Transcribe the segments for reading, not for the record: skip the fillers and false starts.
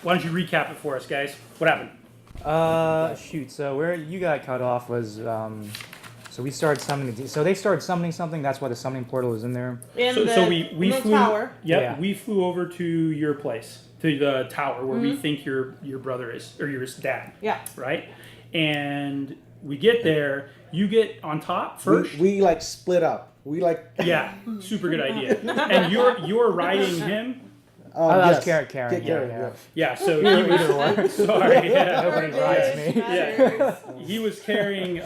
why don't you recap it for us, guys? What happened? Shoot. So where you got cut off was so we started summoning. So they started summoning something. That's why the summoning portal is in there. So we flew. Tower. Yep, Yeah. we flew over to your place, to the tower where we think your brother is, or your dad. Yeah. Right, and we get there. You get on top first. We like split up. We like. Yeah, super good idea. And you're riding him. I was yes. carrying. Yeah. Yeah, so he was. Sorry, yeah. Nobody rides me. Yeah, he was carrying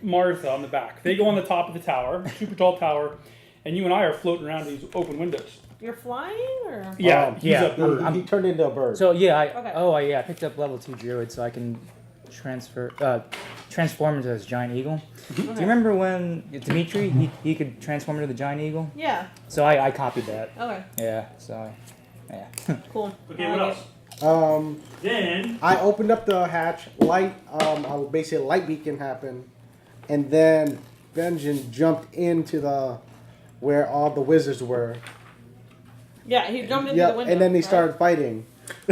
Martha on the back. They go on the top of the tower, super tall tower, and you and I are floating around these open windows. You're flying, or? Yeah, he's yeah. a bird. He turned into a bird. So yeah, Okay. I picked up level 2 druid, so I can transform into this giant eagle. Do you remember when Dimitri he could transform into the giant eagle? Yeah. So I copied that. Okay. Yeah. So yeah. Cool. Okay, what else? Then I opened up the hatch. Basically a light beacon happened, and then Benjen jumped into where all the wizards were. Yeah, he jumped into the window. And then they started fighting.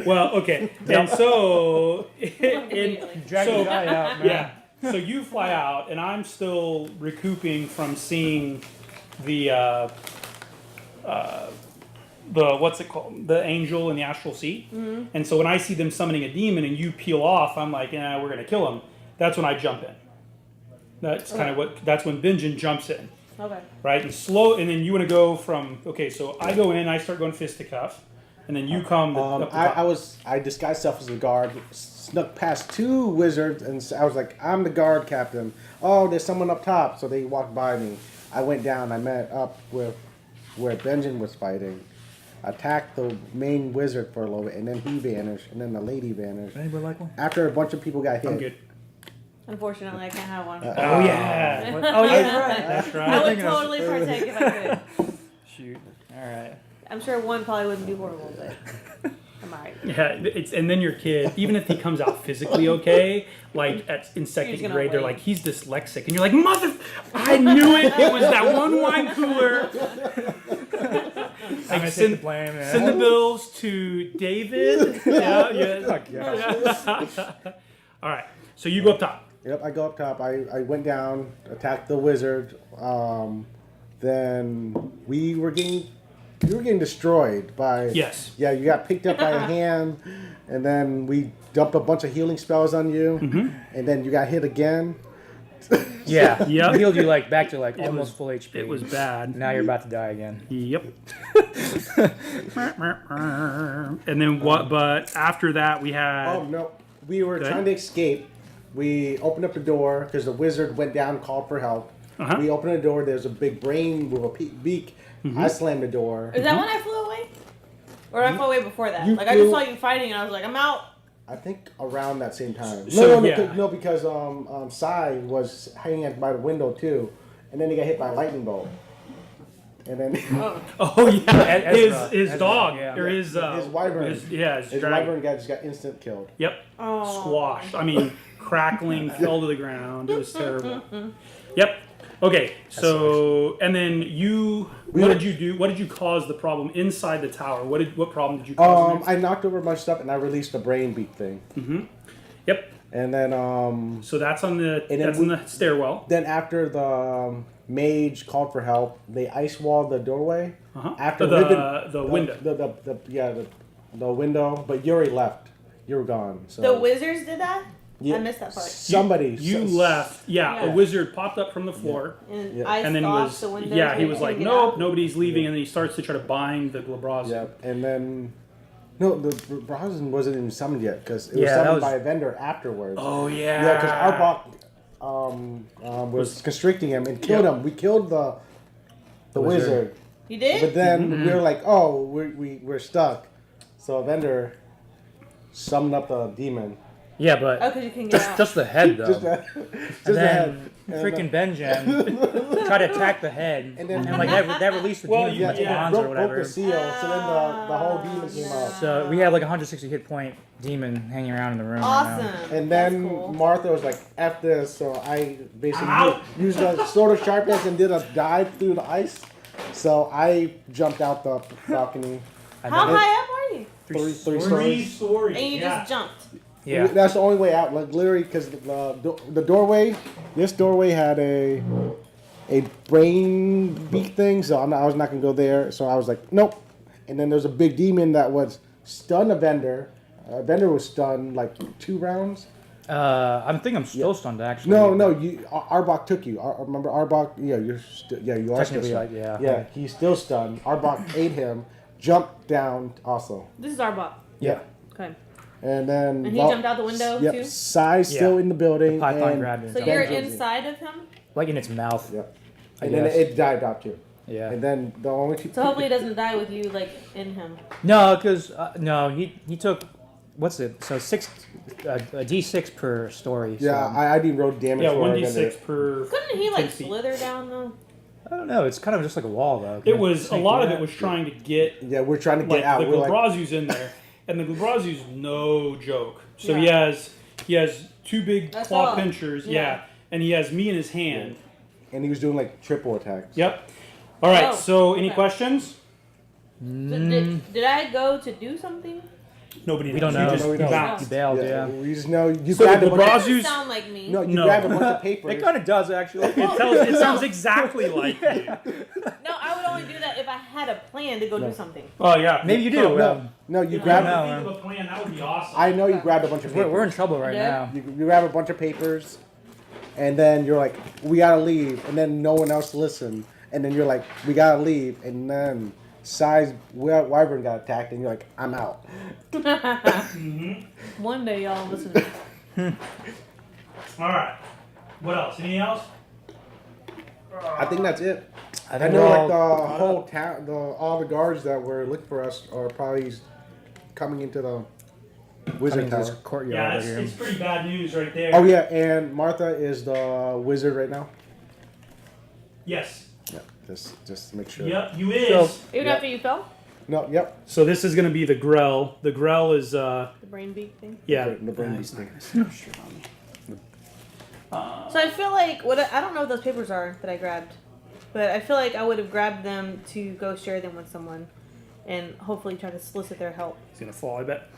well, okay, and so Drag the guy out, man. yeah, so you fly out, and I'm still recouping from seeing the what's it called? The angel in the astral sea. Mm-hmm. And so when I see them summoning a demon and you peel off, I'm like, we're gonna kill him. That's when I jump in. That's kind of that's when Benjen jumps in. Okay. Right? And then you want to go from, so I go in, I start going fisticuff, and then you come up the top. I disguised myself as a guard, snuck past 2 wizards, and I was like, I'm the guard captain. Oh, there's someone up top. So they walked by me. I went down, I met up with where Benjen was fighting. Attacked the main wizard for a little bit, and then he vanished, and then the lady vanished. Anybody like one? After a bunch of people got hit. I'm good. Unfortunately, I can't have one. Oh, yeah. Oh yeah. That's right. I would totally partake if I could. Shoot. All right. I'm sure one probably wouldn't be horrible, but I'm alright. Yeah, and then your kid, even if he comes out physically okay, like in second gonna grade, they're wait. like, he's dyslexic, and you're like, I knew it. It was that one wine cooler. I'm gonna take the blame. Yeah. Send the bills to David. Yeah. Fuck yeah. All right, so you go up top. Yep, I go up top. I went down, attacked the wizard. Then we were getting destroyed by. Yes. Yeah, you got picked up by a hand, and then we dumped a bunch of healing spells on you, and then you got hit again. Yeah. Yep. Healed you back to almost full HP. It was bad. Now you're about to die again. Yep. And then what? But after that, we had. Oh no, we were Good. trying to escape. We opened up the door because the wizard went down and called for help. Uh-huh. We opened the door. There's a big brain with a beak. I slammed the door. Is that when I flew away? Or I flew away before that? You Like, I just flew- saw you fighting and I was like, I'm out. I think around that same time. So, No, because Sai was hanging by the window too, and then he got hit by a lightning bolt. And then Oh yeah, Ezra. his dog Yeah. or his wyvern. his his dragon. wyvern guy just got instant killed. Yep. Oh. Squashed. I mean, crackling, fell to the ground. It was terrible. Yep. Okay. So, and then what did you do? What did you cause the problem inside the tower? What problem did you cause? in there? I knocked over a bunch of stuff and I released the brain beak thing. Yep. And then So that's on the And then in the stairwell. then after the mage called for help, they ice walled the doorway. Uh-huh. After the Riven, window. The window. But Yuri left. You were gone. So The wizards did that? Yeah, I missed that part. Somebody. You left. Yeah, Yeah. a wizard popped up from the floor. And Yeah. I And then stopped was the windows. he was and like, get nope, out. nobody's leaving, and then he starts to try to bind the Glabraz. Yep. And then no, the Brazen wasn't even summoned yet because it was Yeah, that summoned was- by Evendur afterwards. Oh yeah. Yeah, because Arbok was constricting him and killed him. We killed the wizard. You did? But then we were like, oh, we're stuck. So Evendur summoned up the demon. Yeah, but Oh, because you can get out. just the head though. Just that. and then freaking Benjen tried to attack the head, And then- that released the Well, demon yeah, from its yeah. bonds or broke whatever. the seal, so then the whole demon came out. So we have like a 160 hit point demon hanging around in the room. right now. Awesome. And then That's cool. Martha was like, F this, so I basically Ow. used a sword of sharpness and did a dive through the ice. So I jumped out the balcony. How high up are you? three Three stories. stories. And you yeah. just jumped. Yeah. That's the only way out. Like literally, because the doorway, this doorway had a brain beak thing, so I was not gonna go there. So I was like, nope. And then there's a big demon that was stunned Evendur. Evendur was stunned like 2 rounds. I think I'm still stunned actually. No, Arbok took you. Remember Arbok? Yeah, you are still Technically, stunned. yeah. Yeah, he's still stunned. Arbok ate him, jumped down also. This is our bot. Yeah. Okay. And then And he jumped out the window Yep, too? Sai's still in the building. The python and grabbed him. So and you're jumped. inside of him? Like in its mouth. Yep. I And then guess. it dived out too. Yeah. And then the only two. So hopefully it doesn't die with you, like, in him. No, because no, he took what's it? So a D6 per story. Yeah, so, I didn't roll damage. Yeah, for 1d6 per. Couldn't he, 10 like, feet. slither down, though? I don't know. It's kind of just like a wall though. It was a lot of it was trying to get Yeah, we're trying to get like out. the We're like, Glabrazu's in there, and the Glabrazu's no joke. So Yeah. he has 2 big That's claw all. pinchers, Yeah. and he has me in his hand. and he was doing like triple attacks. Yep. All right. Oh, So any okay. questions? So did I go to do something? Nobody. We don't knows. know. You just No, we don't. bounced. You bailed, yeah. We just know you So grabbed the a bunch. Glabrazu's- Doesn't sound like me. No, you No. grabbed a bunch of papers. It kind of does actually. It sounds exactly like you. No, I would only do that if I had a plan to go do something. Oh yeah. Maybe you do. No, you If grabbed. I No, think of a plan, that would be awesome. I know you grabbed a bunch of papers. We're in trouble right Yeah. now. You grab a bunch of papers, and then you're like, "We gotta leave," and then no one else listened, and then you're like, "We gotta leave," and then Sai's wyvern got attacked, and you're like, "I'm out." One day, y'all listen. All right. What else? Anything else? I think that's it. I I think know we're like all the caught whole up. town, all the guards that were looking for us are probably coming into the wizard Coming to this tower. courtyard Yeah, over here. it's pretty bad news right there. Oh yeah, and Martha is the wizard right now. Yes. Yeah, just to make sure. Yep. You is. So- Even Yeah. after you fell? No, yep. So this is going to be the Grell. The Grell is The brain beak thing? yeah. The brain He's beak not gonna snap shit on me. So I feel like, I don't know what those papers are that I grabbed, but I feel like I would have grabbed them to go share them with someone and hopefully try to solicit their help. He's gonna fall, I bet.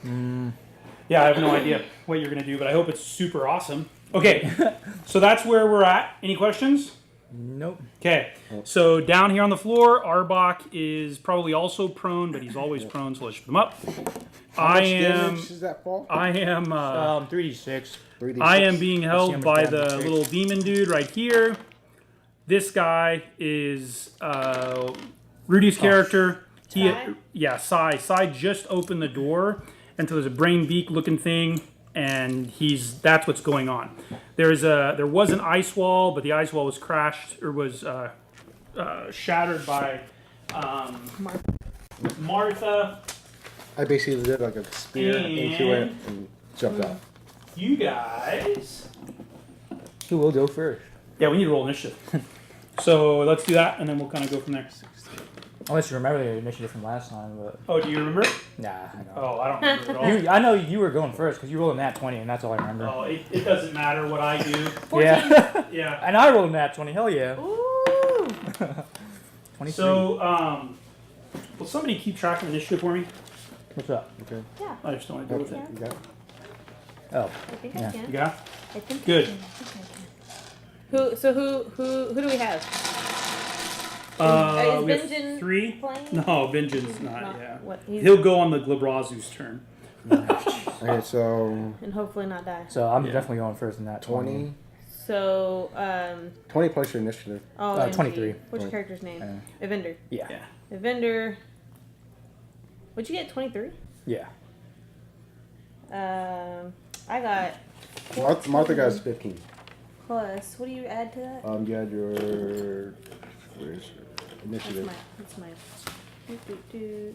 Yeah, I have no idea what you're gonna do, but I hope it's super awesome. Okay, so that's where we're at. Any questions? Nope. Okay, so down here on the floor, Arbok is probably also prone, but he's always prone, so let's put him up. How I much am, damage does that fall? I am, 3d6. 3d6. I am being Let's see held how much by damage the it takes. little demon dude right here. This guy is Rudy's character. He, Sai? yeah, Sai. Sai just opened the door, and so there's a brain beak looking thing, and that's what's going on. There was an ice wall, but the ice wall was crashed or was shattered by Martha. I basically did like a spear into it and jumped out. You guys. Who will go first? Yeah, we need to roll initiative. So let's do that, and then we'll kind of go from there. Unless you remember the initiative from last time, but Oh, do you remember? nah, I don't. Oh, I don't remember at all. I know you were going first because you rolled a nat 20, and that's all I remember. Oh, it doesn't matter what I do. 14. Yeah, Yeah. and I rolled a nat 20. Hell yeah. Ooh. 23. So, will somebody keep track of initiative for me? What's up? Okay. Yeah, I just don't want to deal with it. You got it? Oh, I think Yeah. I can. You got? I think Good. I can. I think I can. Who do we have? Is We have Benjen 3. playing? No, Benjen's not. Yeah. What? He'll go on the Glabrazu's turn. Okay, so And hopefully not die. so I'm Yeah. definitely going first in that 20. So, 20 plus your initiative. oh, 23. What's your character's name? Evendur. Yeah. Yeah. Evendur. What'd you get? 23. Yeah. I got Martha got 15. plus. What do you add to that? You had your where's your That's initiative? my. Do.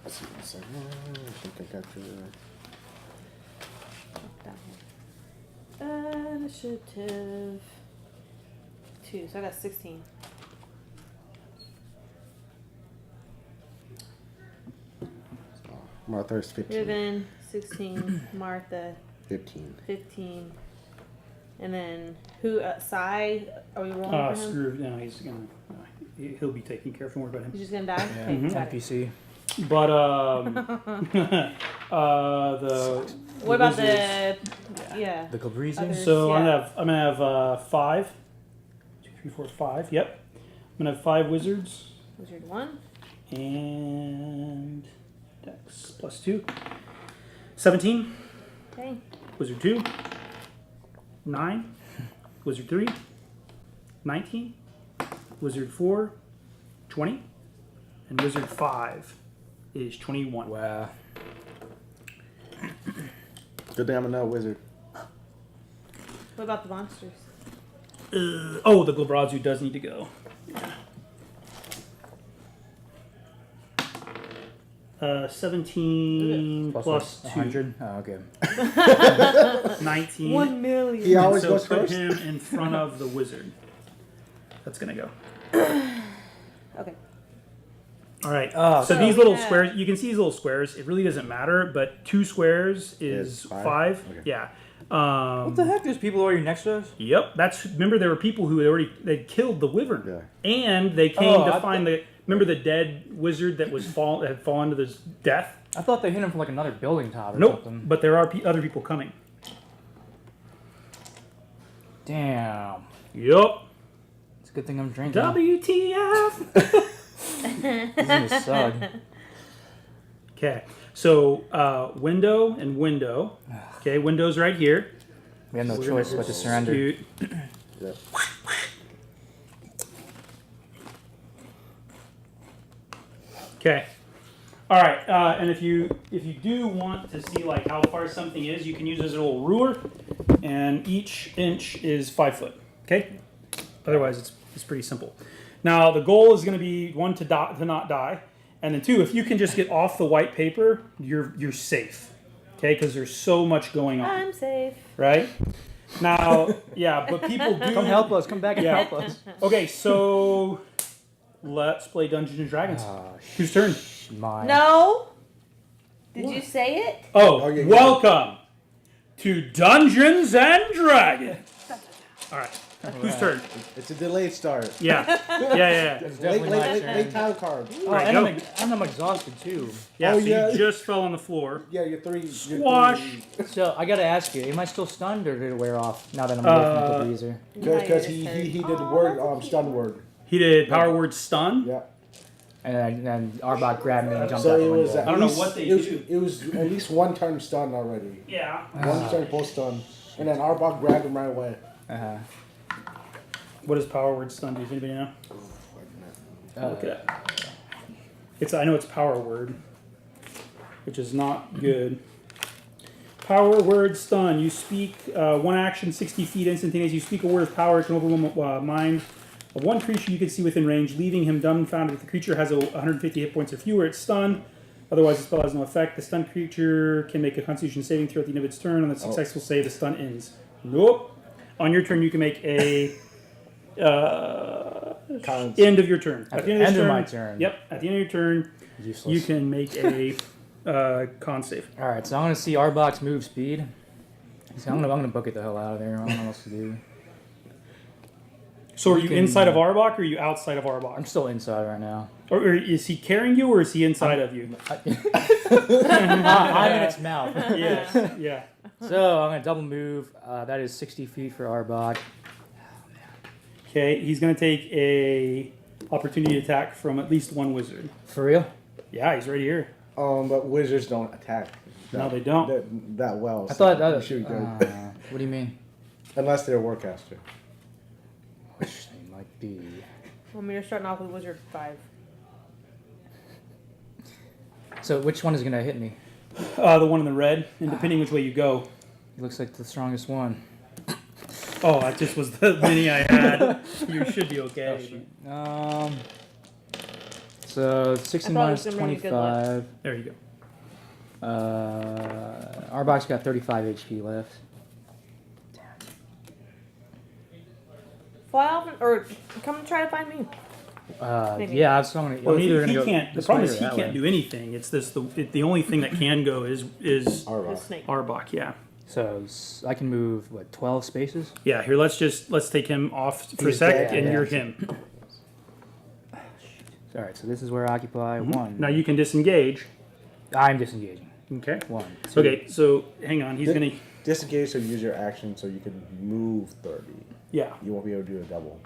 Let's see, one second. I think I got your. Initiative 2. So I got 16. Martha's 15. Riven 16. Martha 15. 15. And then who? Sai. Are we rolling for him? Screw. No, he'll be taken care of. Don't worry about him. He's just gonna die. Yeah. Okay, got it. NPC. But the What about wizards- the yeah? The Cabrizi? Others. So Yeah. I'm gonna have 5. 2, 3, 4, 5. Yep. I'm gonna have 5 wizards Wizard 1. and Dex plus 2. 17. Okay. Wizard 2. 9. Wizard 3. 19. Wizard 4. 20. And Wizard 5 is 21. Wow. Good thing I'm a no wizard. What about the monsters? Oh, the Glabrazu does need to go. 17 plus 2. 100? Oh, okay. 19. 1 million. He always so goes put first. him in front of the wizard. That's gonna go. Okay. All right. Oh, so so these little yeah. squares, you can see these little squares. It really doesn't matter, but 2 squares is Is five? 5. Okay. Yeah. What the heck? There's people already next to us? Yep. That's remember there were people who they killed the wyvern, Yeah. and they came Oh, to I find the. Remember the dead wizard that had fallen to this death? I thought they hit him from like another building top or Nope. something. But there are other people coming. Damn. Yup. It's a good thing I'm drinking. WTF? This is gonna suck. Okay. So window and window. Okay, window's right here. We have no choice but to surrender. Scoot. Yep. Okay. All right. And if you do want to see like how far something is, you can use this little ruler, and each inch is 5 foot. Okay. Otherwise, it's pretty simple. Now the goal is going to be 1 to not die, and then 2, if you can just get off the white paper, you're safe. Okay, because there's so much going on. I'm safe. Right. Now, yeah, but people do Come help us. Come back and Yeah. help us. Okay, so let's play Dungeons and Dragons. Whose turn? Mine. No. Did you say it? Oh, Oh, yeah, yeah. welcome to Dungeons and Dragons. All right, whose turn? It's a delayed start. Yeah, yeah. It's Late, definitely my late, turn. late time card. Oh, Right, and, go. I'm exhausted too. Yeah, Oh, so yeah. you just fell on the floor. Yeah, you're 3. Squash. So I gotta ask you, am I still stunned or did it wear off now that I'm away from the breezer? Because he did the word stun word. He did power word stun. Yeah. And then Arbok grabbed me and jumped So out the it was. window. I don't know what they do. It was at least 1 turn stun already. Yeah. 1 turn full stun, and then Arbok grabbed him right away. Uh-huh. What does power word stun do? Does anybody know? Look it up. I know it's power word, which is not good. Power word stun. You speak 1 action, 60 feet instantaneous. You speak a word of power. It can overwhelm mind of 1 creature you can see within range, leaving him dumbfounded. If the creature has 150 hit points or fewer, it's stunned. Otherwise, the spell has no effect. The stunned creature can make a Constitution saving throw at the end of its turn. On the successful save, the stun ends. Nope. On your turn, you can make a end of your turn. At the end of my turn. Yep. At the end of your turn, Useless. you can make a con save. Alright, so I'm gonna see Arbok's move speed. So I'm gonna book it the hell out of there. I don't know what else to do. So are You you can- inside of Arbok or are you outside of Arbok? I'm still inside right now. Or is he carrying you or is he inside of you? I'm in its mouth. Yes. Yeah. So I'm gonna double move. That is 60 feet for Arbok. Okay. He's going to take a opportunity attack from at least 1 wizard. For real? Yeah, he's right here. But wizards don't attack. No, they don't. That well. I thought so that. you should be good. What do you mean? Unless they're a warcaster. Which they might be. Well, I mean, you're starting off with Wizard 5. So which one is gonna hit me? The one in the red, and depending which way you go. It looks like the strongest one. Oh, that just was the mini I had. You should be okay. So 60 I thought it minus was gonna bring you good luck. 25. There you go. Arbok's got 35 HP left. Fly off or come try to find me. Maybe. Yeah, I was going to. Well, I'm either he gonna go can't. The this problem way is or he that can't way. do anything. It's this. The only thing that can go is The Arbok. snake. Arbok. Yeah. So I can move what 12 spaces. Yeah. Here, let's take him off for a He's sec, dead, and yeah. you're him. All right, so this is where I occupy one. Now you can disengage. I'm disengaging. Okay. One. Two. Okay, so hang on. He's gonna. Disengage, so use your action so you can move 30. Yeah. You won't be able to do a double.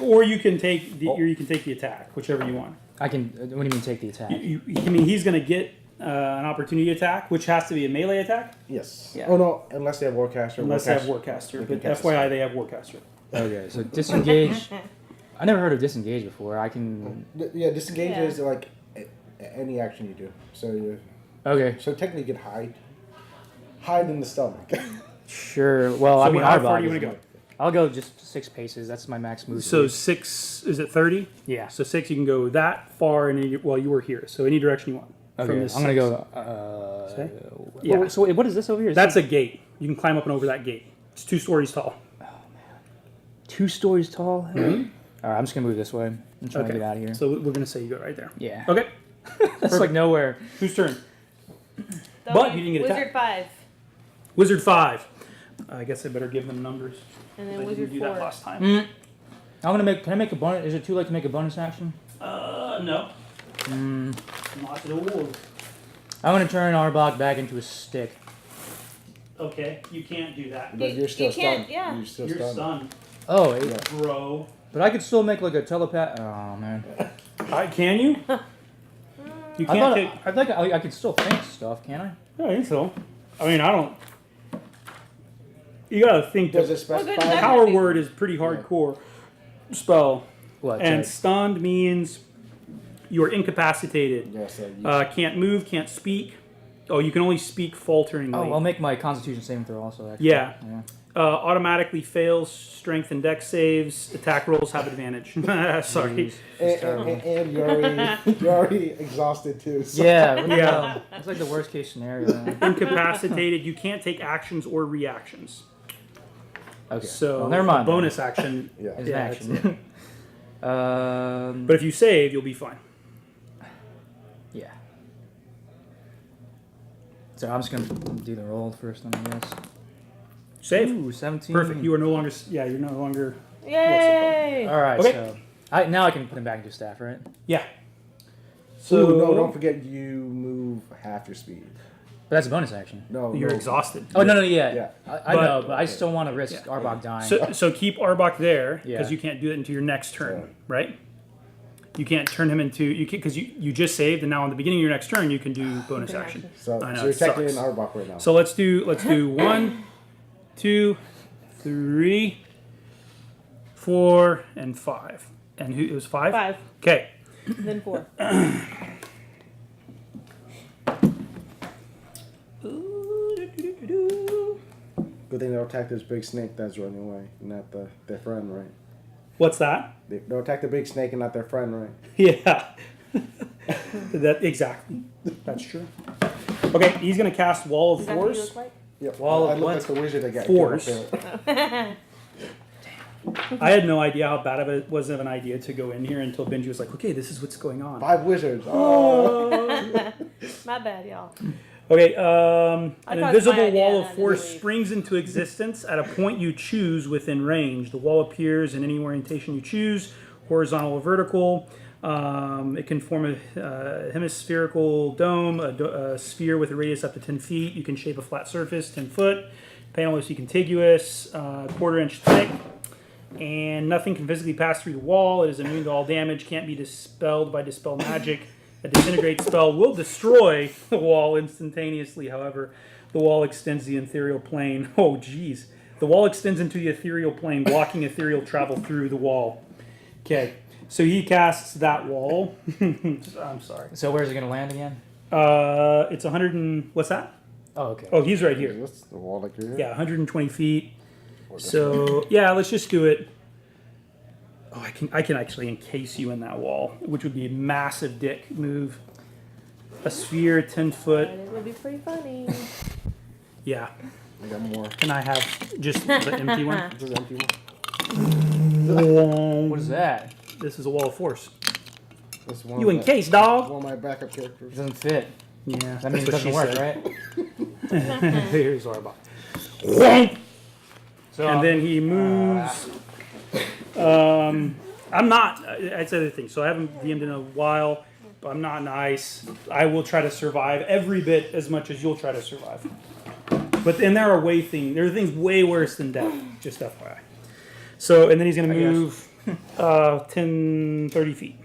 Or you can take the attack, whichever you want. I can. What do you mean take the attack? I mean, he's gonna get an opportunity attack, which has to be a melee attack. Yes. Yeah. Oh no, unless they have Warcaster. Unless they have Warcaster, but cast FYI, they have Warcaster. Okay, so disengage. I never heard of disengage before. I can. Yeah, disengage Yeah. is like any action you do. So Okay. so technically you can hide in the stomach. Sure. Well, So I mean, how our far do you bodies- want to go? I'll go just 6 paces. That's my max move. So speed. 6 is it 30? Yeah. So 6, you can go that far, and you were here. So any direction you want. Okay. From this I'm gonna 6. go. Say? Yeah. Yeah. So what is this over here? Is That's this a gate. You can climb up and over that gate. It's 2 stories tall. 2 stories tall. All right. I'm just gonna move this way. I'm trying to Okay. get out of here. So we're gonna say you go right there. Yeah. Okay. That's like nowhere. Whose turn? But you didn't get Wizard attacked. 5. Wizard 5. I guess I better give them numbers. And I then didn't Wizard do 4. that last time. I'm gonna make. Can I make a bonus? Is it too late to make a bonus action? No. Not at all. I'm gonna turn Arbok back into a stick. Okay, you can't do that. But you're still you can't, stunned. yeah. You're still You're stunned. stunned, Oh, bro. but I could still make like a telepath. Oh man. Can you? You I can't thought take. I'd like. I could still think stuff, can't I? Yeah, I think so. I mean, I don't. You gotta think Does that it specify? Well, good. power word is pretty hardcore spell, What? and stunned means you are incapacitated. Yes, you Can't move, can't speak. Oh, you can only speak falteringly. oh, I'll make my Constitution saving throw also. Actually. Yeah. Automatically fails strength and dex saves. Attack rolls have advantage. Sorry. Jeez. and you're already exhausted too. So. Yeah. Yeah. Yeah. That's like the worst case scenario. Man. Incapacitated. You can't take actions or reactions. Okay. So well, never mind. a bonus action. Yeah. Is Yeah, an that's action. But if you save, you'll be fine. Yeah. So I'm just gonna do the roll first, then I guess. Save. Ooh, 17. Perfect. You are no longer. Yeah, you're no longer. Yay! All right. Okay. So now I can put him back into staff, right? Yeah. So So no, don't forget you move half your speed. But that's a bonus action. No, you're no. exhausted. Oh no, yeah. Yeah. I But- know, but I still want to risk Yeah. Arbok dying. So keep Arbok there because Yeah. you can't do it until your next turn, Yeah. right? You can't turn him into you because you just saved, and now on the beginning of your next turn you can do bonus action. So, I know, so you're it technically in sucks. Arbok right now. So let's do 1, 2, 3, 4, and 5. And who it was 5? 5. Okay. Then 4. Good thing they'll attack this big snake that's running away, not their friend, right? What's that? They'll attack the big snake and not their friend, right? Yeah. That exactly. That's true. Okay, he's gonna cast Wall of Is that what you Force. look like? Yep. Wall I of look what? like the wizard that got Force. killed up there. I had no idea how bad of it was of an idea to go in here until Benji was like, "Okay, this is what's going on." 5 wizards. Oh. My bad, y'all. Okay, I an thought it was invisible my idea wall and of I force didn't leave. springs into existence at a point you choose within range. The wall appears in any orientation you choose, horizontal or vertical. It can form a hemispherical dome, a sphere with a radius up to 10 feet. You can shape a flat surface, 10 foot. Panel is contiguous, quarter-inch thick, and nothing can physically pass through the wall. It is immune to all damage, can't be dispelled by dispel magic. A disintegrate spell will destroy the wall instantaneously. However, the wall extends the ethereal plane. Oh, geez. The wall extends into the ethereal plane, blocking ethereal travel through the wall. Okay, so he casts that wall. I'm sorry. So where's it gonna land again? It's 100 and... What's that? Oh, okay. Oh, he's right here. That's the wall like you're Yeah, 120 feet. So, yeah, let's just do it. Oh, I can actually encase you in that wall, which would be a massive dick move. A sphere, 10 foot. But it would be pretty funny. Yeah. I got more. Can I have just the empty one? This is empty one. What is that? This is a wall of force. This is one You of my- encase, dog. One of my backup It characters. doesn't fit. Yeah, That means it that's doesn't what work, she said. right? Here's Arbok. So And then he moves I'm not. That's the other thing. So I haven't DM'd in a while. I'm not nice. I will try to survive every bit as much as you'll try to survive. But then there are things way worse than death. Just FYI. So, and then he's going to move 10, 30 feet.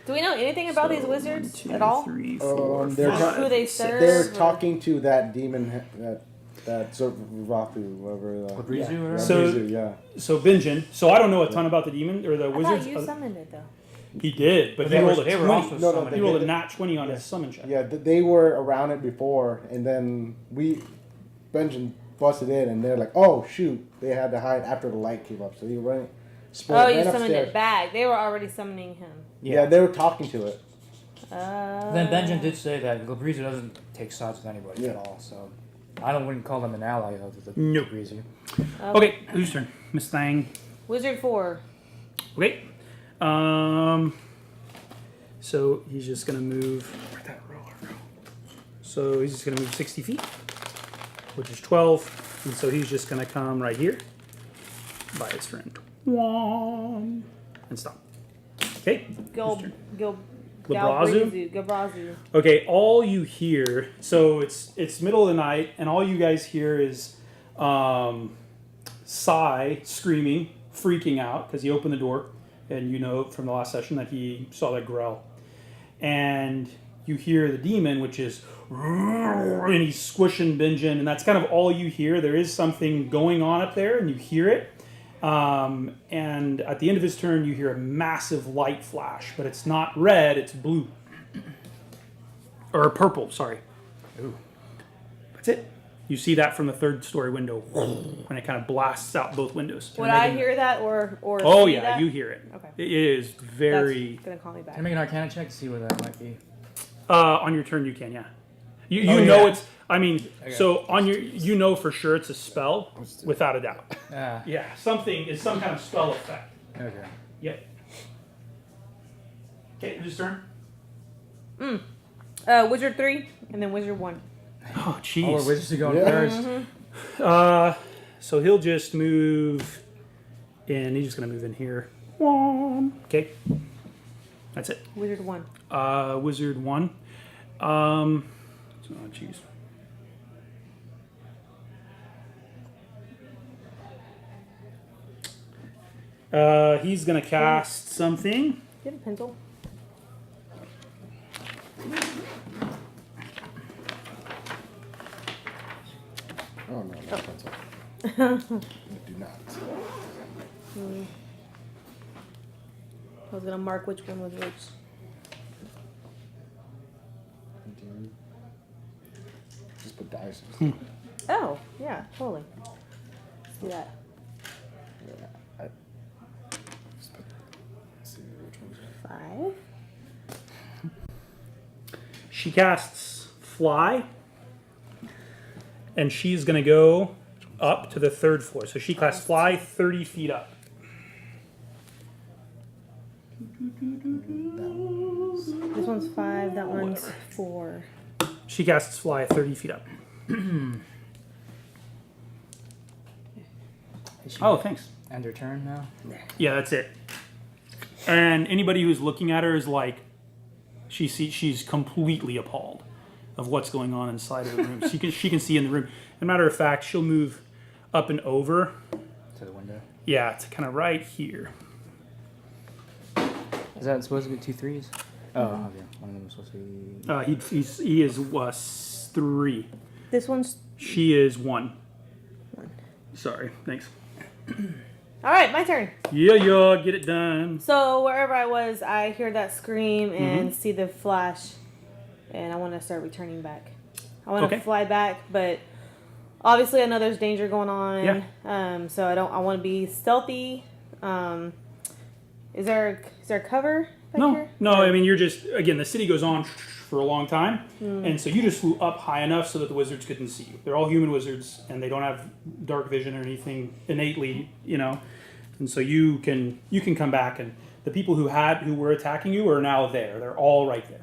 Do we know anything about these wizards 2, at all? 3, 4, They're 5, Who they serve? They're or- talking to that demon, that Rathu, whatever. Labrizu or whatever? So- Labrizu, yeah. So Benjen. So I don't know a ton about the demon or the I wizards. thought you summoned it though. He did, but They he were- rolled a they 20. were also No, summoned. He rolled a nat 20 on his summon check. Yeah, they were around it before, and then Benjen busted in, and they're like, "Oh shoot!" They had to hide after the light came up, so he ran. Oh, you ran summoned upstairs. it back. They were already summoning him. Yeah, they were talking to it. Then Benjen did say that Labrizu doesn't take sides with anybody at all, so I wouldn't call him an ally of the Nope. Labrizu. Okay, whose turn? Miss Thang. Wizard 4. Okay. So he's just gonna move. Where'd that roller go? So he's just gonna move 60 feet, which is 12, and so he's just gonna come right here by his friend. Whom, and stop. Okay. whose turn? Galbrazu. Okay, all you hear, so it's middle of the night, and all you guys hear is Sai screaming, freaking out, because he opened the door, and you know from the last session that he saw that growl. And you hear the demon, which is, and he's squishing Benjen, and that's kind of all you hear. There is something going on up there, and you hear it. And at the end of his turn, you hear a massive light flash, but it's not red, it's blue. Or purple, sorry. Ooh. That's it. You see that from the third story window, when it kind of blasts out both windows. Would I hear that or Oh see yeah, that? you hear it. Okay. It is very... That's gonna call me back. Can I make an Arcana check to see what that might be? On your turn, you can, yeah. You Oh, know yeah. it's... I mean, so on your... You know for sure it's a spell, without a doubt. Yeah, some kind of spell effect. Okay. Yep. Okay, whose turn? Wizard 3 and then Wizard 1. Oh, Oh, jeez. we're wizards are going Yeah. first. So he'll just move in. He's just going to move in here. Okay. That's it. Wizard 1. Wizard 1. Oh, jeez. He's going to cast something. Do you have a pencil? Oh no, not pencil. I do not. I was gonna mark which one was which. Just put dice. Oh, yeah, totally. Let's do that. Yeah, just put, let's see which one's 5. She casts Fly. And she's going to go up to the 3rd floor. So she casts Fly 30 feet up. This one's 5, that one's 4. She casts Fly 30 feet up. Oh, thanks. End her turn now? Yeah, that's it. And anybody who's looking at her is like, she's completely appalled of what's going on inside of the room. She can see in the room. As a matter of fact, she'll move up and over. To the window. Yeah, to kind of right here. Is that supposed to be 2 3s? Oh, okay. One of them was supposed to be. He is 3. This one's. She is 1. Sorry, thanks. Alright, my turn. Yeah, get it done. So, wherever I was, I hear that scream and see the flash. And I want to start returning back. I want to fly back, but obviously I know there's danger going on. Yeah. So I want to be stealthy. Is there cover back here? No. I mean, you're just, again, the city goes on for a long time, and so you just flew up high enough so that the wizards couldn't see you. They're all human wizards, and they don't have dark vision or anything innately, and so you can come back, and the people who were attacking you are now there. They're all right there.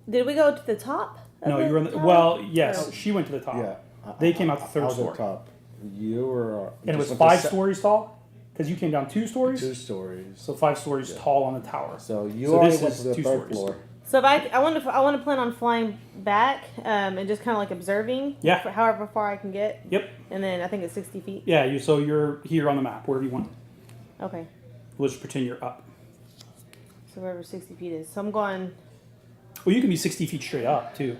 Did we go to the top? No, you were on the, tower? well, yes, Or- she went to the top. Yeah. They came out the I third was floor. at top. You were. And it was just went 5 to stories tall? Because you came down 2 stories? 2 stories. So 5 stories tall on the tower. So you So already this went is to the 2 third stories. floor. So if I want to plan on flying back and just kind of like observing. Yeah. For however far I can get. Yep. And then I think it's 60 feet. Yeah, so you're here on the map, wherever you want. Okay. We'll just pretend you're up. So wherever 60 feet is. So I'm going. Well, you can be 60 feet straight up, too.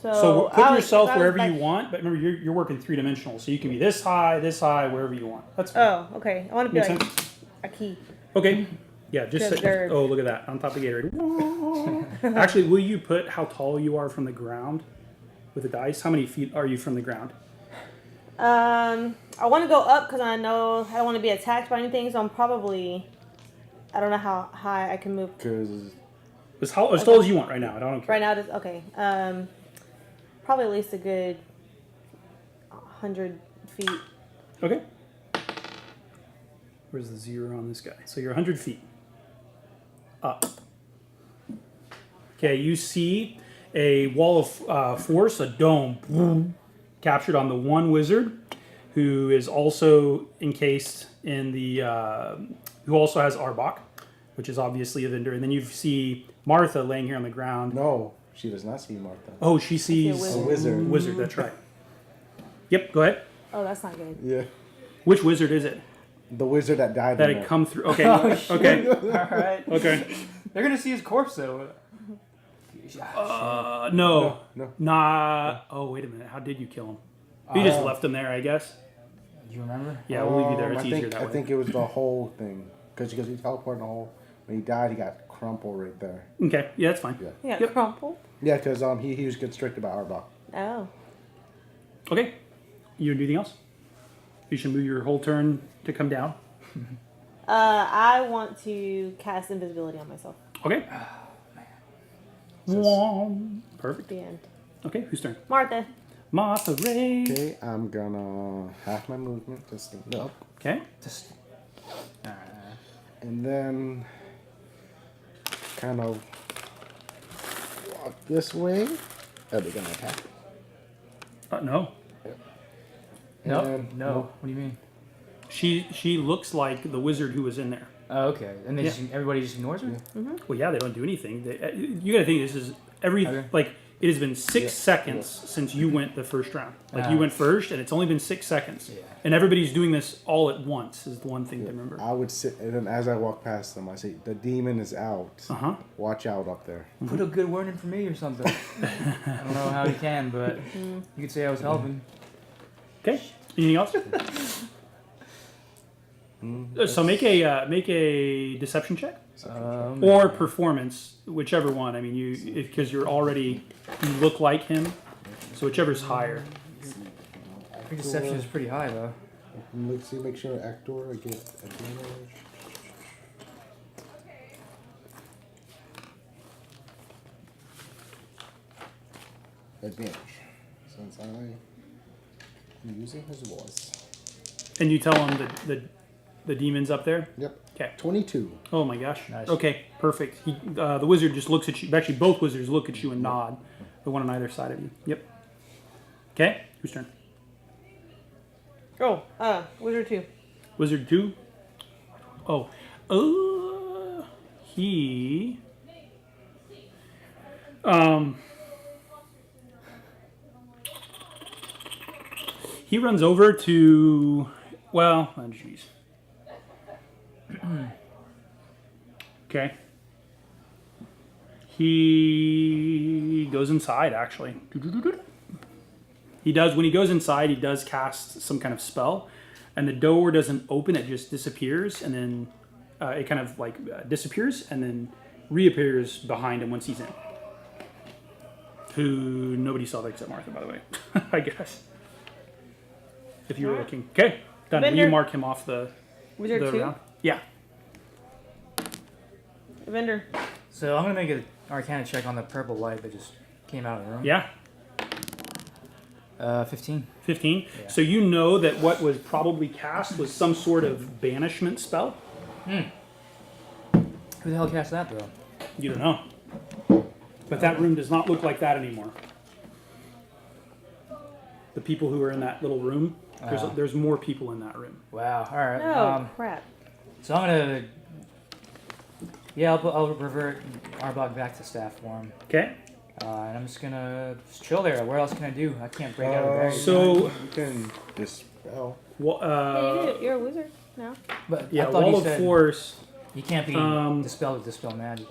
So put yourself wherever you want, but remember, you're working 3-dimensional, so you can be this high, wherever you want. That's fine. Oh, okay. I want to be Makes like sense? a key. Okay. Yeah, just Good bird. oh, look at that on top of Gatorade. Actually, will you put how tall you are from the ground with the dice? How many feet are you from the ground? I want to go up because I know I don't want to be attacked by anything. So I'm probably. I don't know how high I can move. Because As tall as you want right now. I don't care. Right now it is okay. Probably at least a good 100 feet. Okay. Where's the 0 on this guy? So you're 100 feet up. Okay, you see a wall of force, a dome, boom, captured on the one wizard who is also encased in the, who also has Arbok, which is obviously Evendur. And then you see Martha laying here on the ground. no, she does not see Martha. Oh, she sees A wizard. Wizard, that's right. Yep, go ahead. Oh, that's not good. Yeah. Which wizard is it? The wizard that died. That in had there. come through. Okay, Oh, shit. okay, Alright. okay. They're gonna see his corpse though. No. No. Nah. Oh, wait a minute. How did you kill him? You just left him there, I guess. Do you remember? Yeah, we'll leave you there. It's I easier think, that I way. think it was the whole thing. Because he teleported the whole. When he died, he got crumpled right there. Okay, yeah, that's fine. Yeah. Yeah, Yep. crumpled. Yeah, because he was constricted by Arbok. Oh. Okay. You do anything else? You should move your whole turn to come down. I want to cast invisibility on myself. Okay. Perfect. The end. Okay, whose turn? Martha. Martha Ray. Okay, I'm gonna half my movement just up, Okay. Just. and then kind of walk this way. Oh, they're gonna attack. No. No. And- No. What do you mean? She looks like the wizard who was in there. Oh, okay. And they Yeah. just, everybody just ignores her. Well, yeah, they don't do anything. You got to think this is Okay. like it has been 6 seconds since you went the first round. Like you Ah. went first, and it's only been 6 seconds. Yeah. And everybody's doing this all at once. Is the one thing to remember. I would sit, and then as I walk past them, I say, "The demon is out. Uh-huh. Watch out up there." Put a good word in for me or something. I don't know how you can, but you could say I was helping. Okay. Anything else? So make a deception check or performance, whichever one. I mean, because you're already you look like him, so whichever's higher. I think deception is pretty high though. Let's see, make sure actor I get advantage. Advantage, since I'm using his voice. And you tell him that the demon's up there. Yep. Okay. 22. Oh my gosh. Nice. Okay, perfect. The wizard just looks at you. Actually, both wizards look at you and nod. The one on either side of you. Yep. Okay. Whose turn? Oh, Wizard 2. Wizard 2. Oh. He. He runs over to. Well, oh jeez. Okay. He goes inside, actually. He does, when he goes inside, he does cast some kind of spell, and the door doesn't open, it just disappears, and then it kind of like disappears, and then reappears behind him once he's in. Who nobody saw except Martha, by the way, I guess. If you were looking. Okay, done. Will you Evendur. mark him off the Wizard 2? round? Yeah. Evendur. So I'm gonna make an Arcana check on the purple light that just came out of the room. Yeah. 15. 15. Yeah. So you know that what was probably cast was some sort of banishment spell. Who the hell cast that though? You don't know. But that room does not look like that anymore. the people who are in that little room. There's more people in that room. Wow. All right. No crap. So I'm gonna. Yeah, I'll revert Arbok back to staff form. Okay. And I'm just gonna chill there. What else can I do? I can't break out of barrier. So you can dispel. You're a wizard now. But yeah, I thought wall you of said force. you can't be dispelled with dispel magic.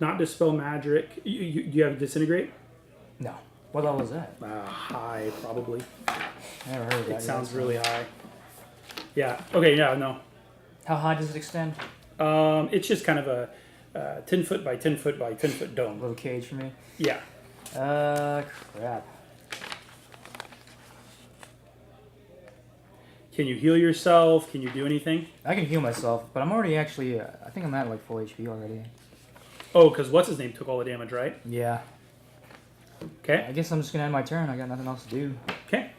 Not dispel magic. Do you have disintegrate? No. What level is that? High, probably. Never heard of that. It sounds really high. Yeah. Okay. Yeah. No. How high does it extend? It's just kind of a 10 foot by 10 foot by 10 foot dome. Little cage for me. Yeah. Crap. Can you heal yourself? Can you do anything? I can heal myself, but I'm already actually. I think I'm at like full HP already. Oh, because what's his name took all the damage, right? Yeah. Okay. I guess I'm just gonna end my turn. I got nothing else to do. Okay.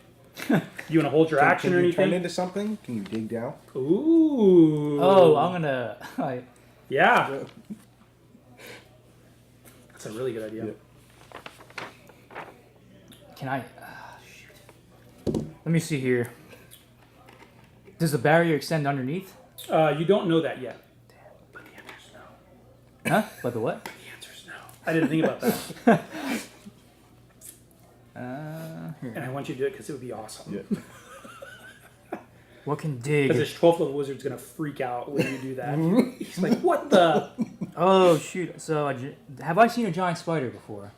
You want to hold your action Can or you turn anything? into something? Can you dig down? Ooh. Oh, I'm gonna. Yeah. That's a really good idea. Yeah. Can I? Shoot. Let me see here. Does the barrier extend underneath? You don't know that yet. But the answer's no. Huh? But the what? The answer's no. I didn't think about that. Here. And I want you to do it because it would be awesome. Yeah. What can dig? Because this 12th level wizard's going to freak out when you do that. He's like, what the? Oh shoot! So have I seen a giant spider before?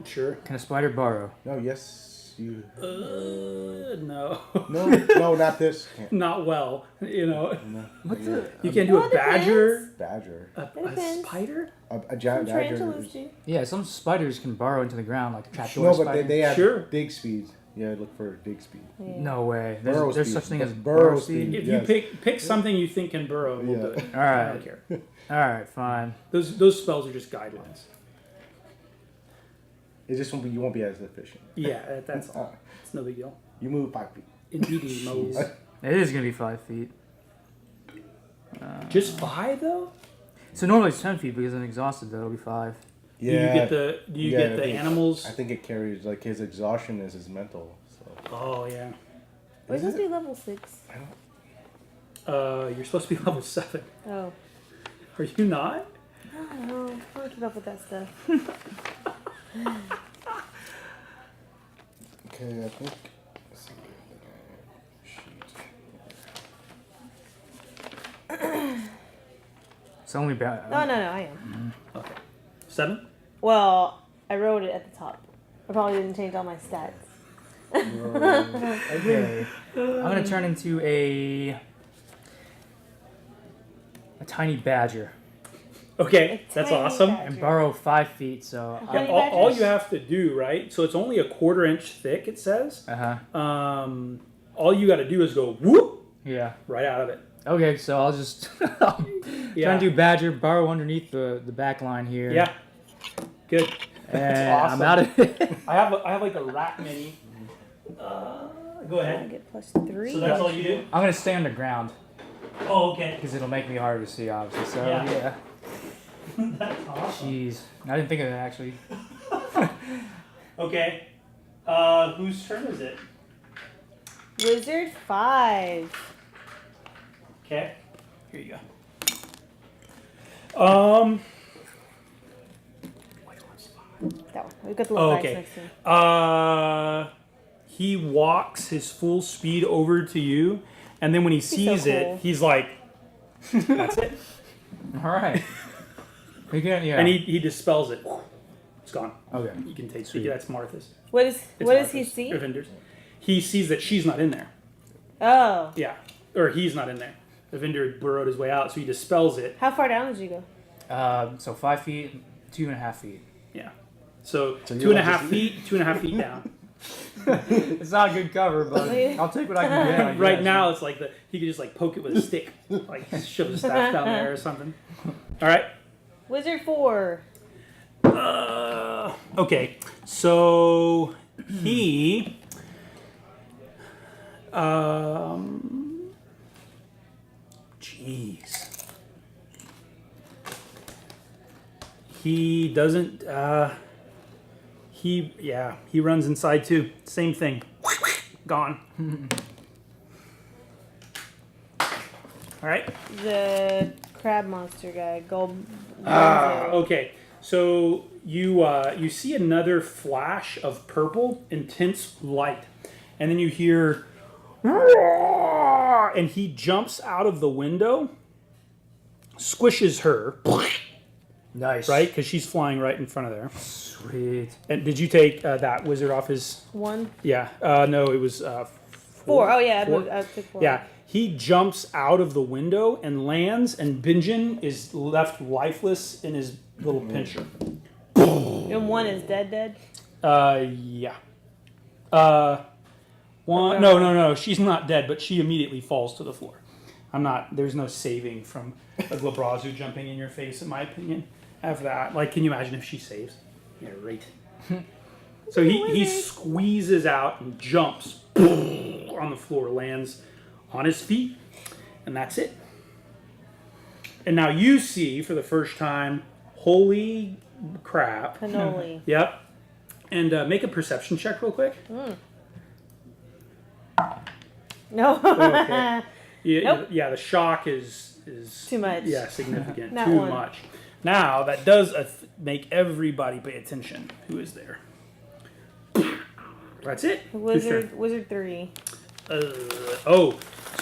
Sure. Can a spider burrow? No, yes, you. No. No, not this. Can't. Not well, you know. No. What the? You can't do Well, a it depends. badger, Badger. a depends. spider. A giant Some badger. tarantulas do. Yeah, some spiders can burrow into the ground like a trapdoor No, but spider. they have Sure. dig speed. Yeah, look for dig speed. Yeah. No way. Burrow There's speed. such thing as Burrow burrow speed. speed. If Yes. you pick something you think can burrow, we'll Yeah. do it. All I don't right. care. All right. Fine. Those spells are just guidelines. It just won't be. You won't be as efficient. Yeah, that's all. It's no big deal. You move 5 feet. Indeed, Mose. It is gonna be 5 feet. Just 5 though? So normally it's 10 feet because I'm exhausted. That'll be 5. Do you get the animals? I think it carries like his exhaustion is his mental. So. Oh yeah. We're supposed to be level 6. You're supposed to be level 7. Oh. Are you not? I don't know. I don't keep up with that stuff. Okay, I think. Let's see. It's only bad. No, I am. Okay. 7? Well, I wrote it at the top. I probably didn't change all my stats. Okay. I'm gonna turn into a tiny badger Okay, that's tiny awesome. badger. and burrow 5 feet. So Tiny All badgers? you have to do, right? So it's only a 1/4 inch thick. It says. All you got to do is go whoop yeah. right out of it. Okay, so I'll just Yeah. try and do badger, burrow underneath the back line here. Yeah. Good. And awesome. I'm out of it. I have like a rat mini. Go I ahead. get +3. So that's all you do? I'm gonna stay underground Oh, okay. because it'll make me harder to see, obviously. So Yeah. yeah. That's awesome. Jeez, I didn't think of that actually. Okay. Whose turn is it? Wizard 5. Okay. Here you go. That one. We've got the little dice Okay. next to him. He walks his full speed over to you, and then when he sees so it, cool. he's like, "That's it," All right. We can, yeah. and he dispels it. It's gone. Okay. You can take. Sweet. That's Martha's. What does he Martha's. see? Evender's. He sees that she's not in there. Oh. Yeah, or he's not in there. Evendur burrowed his way out, so he dispels it. How far down did you go? So 5 feet, 2.5 feet. Yeah. So, So you 2.5 want feet, 2.5 feet down. It's not good cover, but I'll take what I can get. I Right guess. now, it's like he could just like poke it with a stick, like shove his staff down there or something. All right. Wizard 4. Okay. So he. Jeez. He doesn't. He runs inside too. Same thing. Gone. All right. The crab monster guy, gold. Okay. So you see another flash of purple, intense light, and then you hear, and he jumps out of the window, squishes her, Nice. right? Because she's flying right in front of there. Sweet. And did you take that wizard off his? One. Yeah. No, it was Four. Oh yeah, Four? I took 4. Yeah. He jumps out of the window and lands, and Benjen is left lifeless in his little pincher. And one is dead. Yeah. One. No. She's not dead, but she immediately falls to the floor. I'm not. There's no saving from a Glabrazu jumping in your face, in my opinion. After that, like, can you imagine if she saves? Yeah, right. So he squeezes out and jumps on the floor, lands on his feet, and that's it. And now you see for the first time, holy crap. Cannoli. Yep. And make a perception check real quick. No. Okay. Yeah, Nope. yeah, the shock is Too much. Yeah, significant. Not Too one. much. Now that does make everybody pay attention. Who is there? That's it. Whose turn? Wizard 3.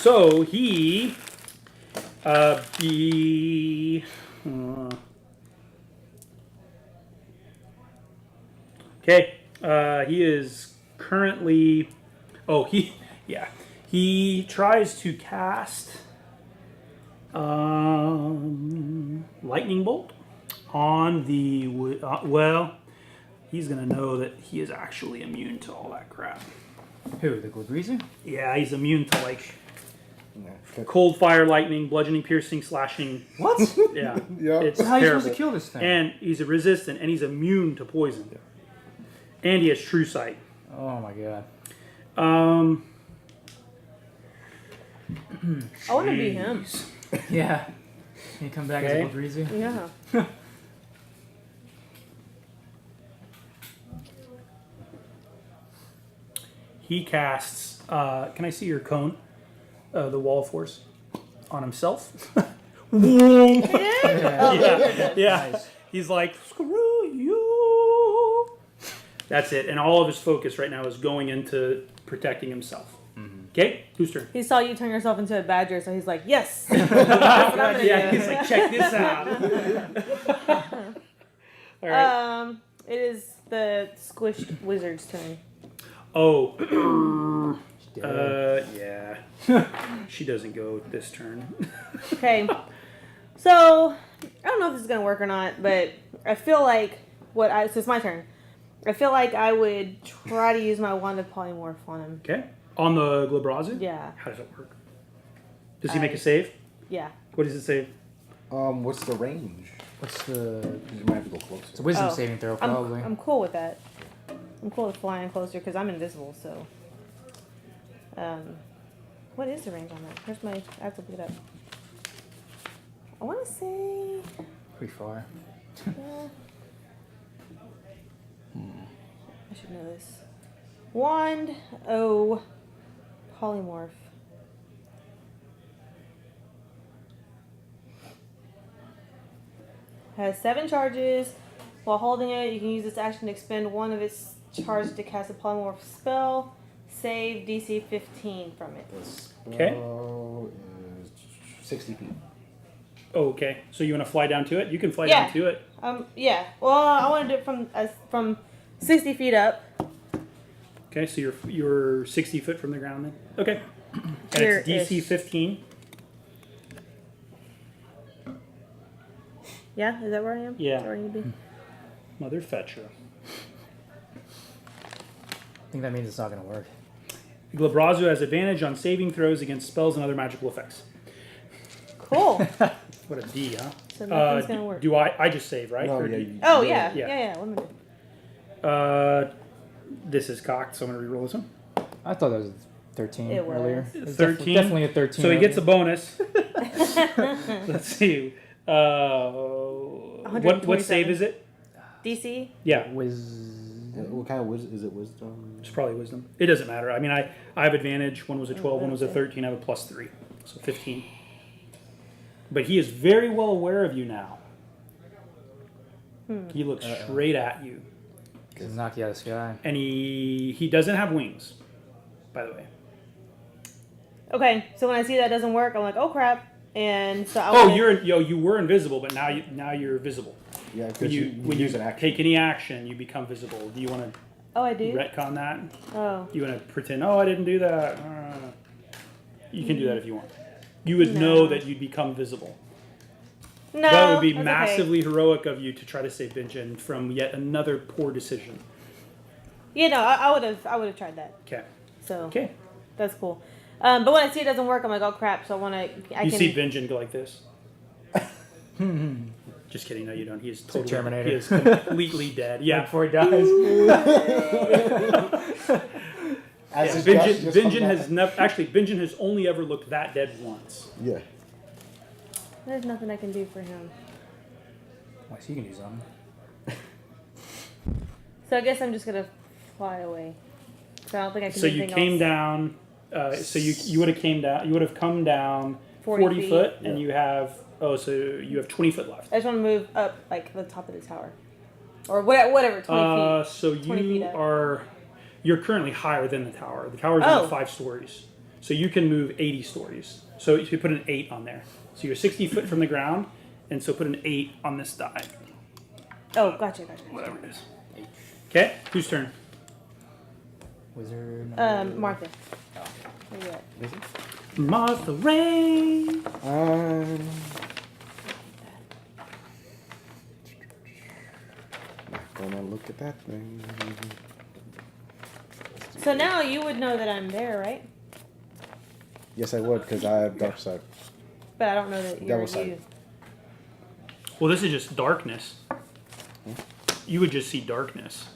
So he he is currently he tries to cast lightning bolt on the he's gonna know that he is actually immune to all that crap. Who? The Glabrazu? Yeah, he's immune to like Yeah. cold, fire, lightning, bludgeoning, piercing, slashing. What? Yeah, Yeah. it's How are you terrible. supposed to kill this thing? And he's resistant, and he's immune to poison. And he has true sight. Oh my god. I want to be him. Yeah. Can you come back Okay. as a Glabrazu? Yeah. He casts. Can I see your cone? The wall of force on himself. Yeah. Nice. He's like, screw you. That's it. And all of his focus right now is going into protecting himself. Okay, whose turn? He saw you turn yourself into a badger, so he's like, yes. That's what I'm gonna Yeah, do. he's like, check this out. All right. It is the squished wizard's turn. Oh. Yeah. She doesn't go this turn. Okay. So I don't know if this is gonna work or not, but I feel like so it's my turn. I feel like I would try to use my wand of polymorph on him. Okay. On the Glabrazu? Yeah. How does it work? Does he make a save? Yeah. What does it save? What's the range? What's the... You might have to go closer. It's a wisdom Oh. saving throw, probably. I'm cool with that. I'm cool with flying closer because I'm invisible. So. What is the range on that? Where's my? I have to look it up. I want to say. Pretty far. I should know this. Wand polymorph. Has 7 charges. While holding it, you can use this action to expend one of its charge to cast a polymorph spell. Save DC 15 from it. Okay. Spell is 60 feet. Okay. So you want to fly down to it? You can fly Yeah. down to it. Yeah. Well, I want to do it from 60 feet up. Okay, so you're 60 foot from the ground then? Okay. And Here it's DC is- 15. Yeah, is that where I am? Yeah. Is that where I need to be? Mother fetcher. I think that means it's not going to work. Glabrazu has advantage on saving throws against spells and other magical effects. Cool. What a D, huh? So nothing's gonna work. Do I just save, right? No, Or yeah, do you- Oh yeah, Yeah. yeah. What am I doing? this is cocked, so I'm going to reroll this one. I thought that was 13 It was. earlier. It's 13? Definitely a 13. So he gets a earlier. bonus. Let's see. What save is it? DC? Yeah. Wisdom What kind of wisdom is it? Wisdom. It's probably wisdom. It doesn't matter. I mean, I have advantage. One was a 12, one was a 13. I have a +3, so 15. But he is very well aware of you now. He looks straight at you. He's knock you out of the sky. And he doesn't have wings, by the way. Okay, so when I see that doesn't work, I'm like, oh crap. And so I you were invisible, but now you're visible. Yeah, When you use an action. take any action, you become visible. Do you want to Oh, I do? retcon that? Oh. You want to pretend, oh, I didn't do that. You can do that if you want. You would know that you'd become visible. No, That would be that's massively heroic of you to try to save Benjen from yet another poor decision. Yeah, no, I would have tried that. Okay. So Okay. that's cool. But when I see it doesn't work, I'm like, oh crap. So I want to. You see Benjen go like this. Just kidding. No, you don't. He is totally Terminator. He is completely dead. Yeah. Before he dies. As his Benjen, guts just Benjen come has back. never actually. Benjen has only ever looked that dead once. Yeah. There's nothing I can do for him. Well, so you can do something. So I guess I'm just gonna fly away. So I don't think I can. So do you anything came else. down. So you would have came down. You would have come down 40 40 feet. foot, and you have so you have 20 foot left. I just want to move up like the top of the tower, or whatever 20 feet. So 20 feet you up. you're currently higher than the tower. The tower is only Oh. 5 stories, so you can move 80 stories. So you put an 8 on there. So you're 60 foot from the ground, and so put an 8 on this die. Oh, gotcha. Whatever it is. Okay, whose turn? Wizard. Martha. Where you at? Is it? Martha Rain. Not gonna look at that thing. So now you would know that I'm there, right? Yes, I would, because I have dark side. But I don't know that you're Devil sight. you. Well, this is just darkness. You would just see darkness.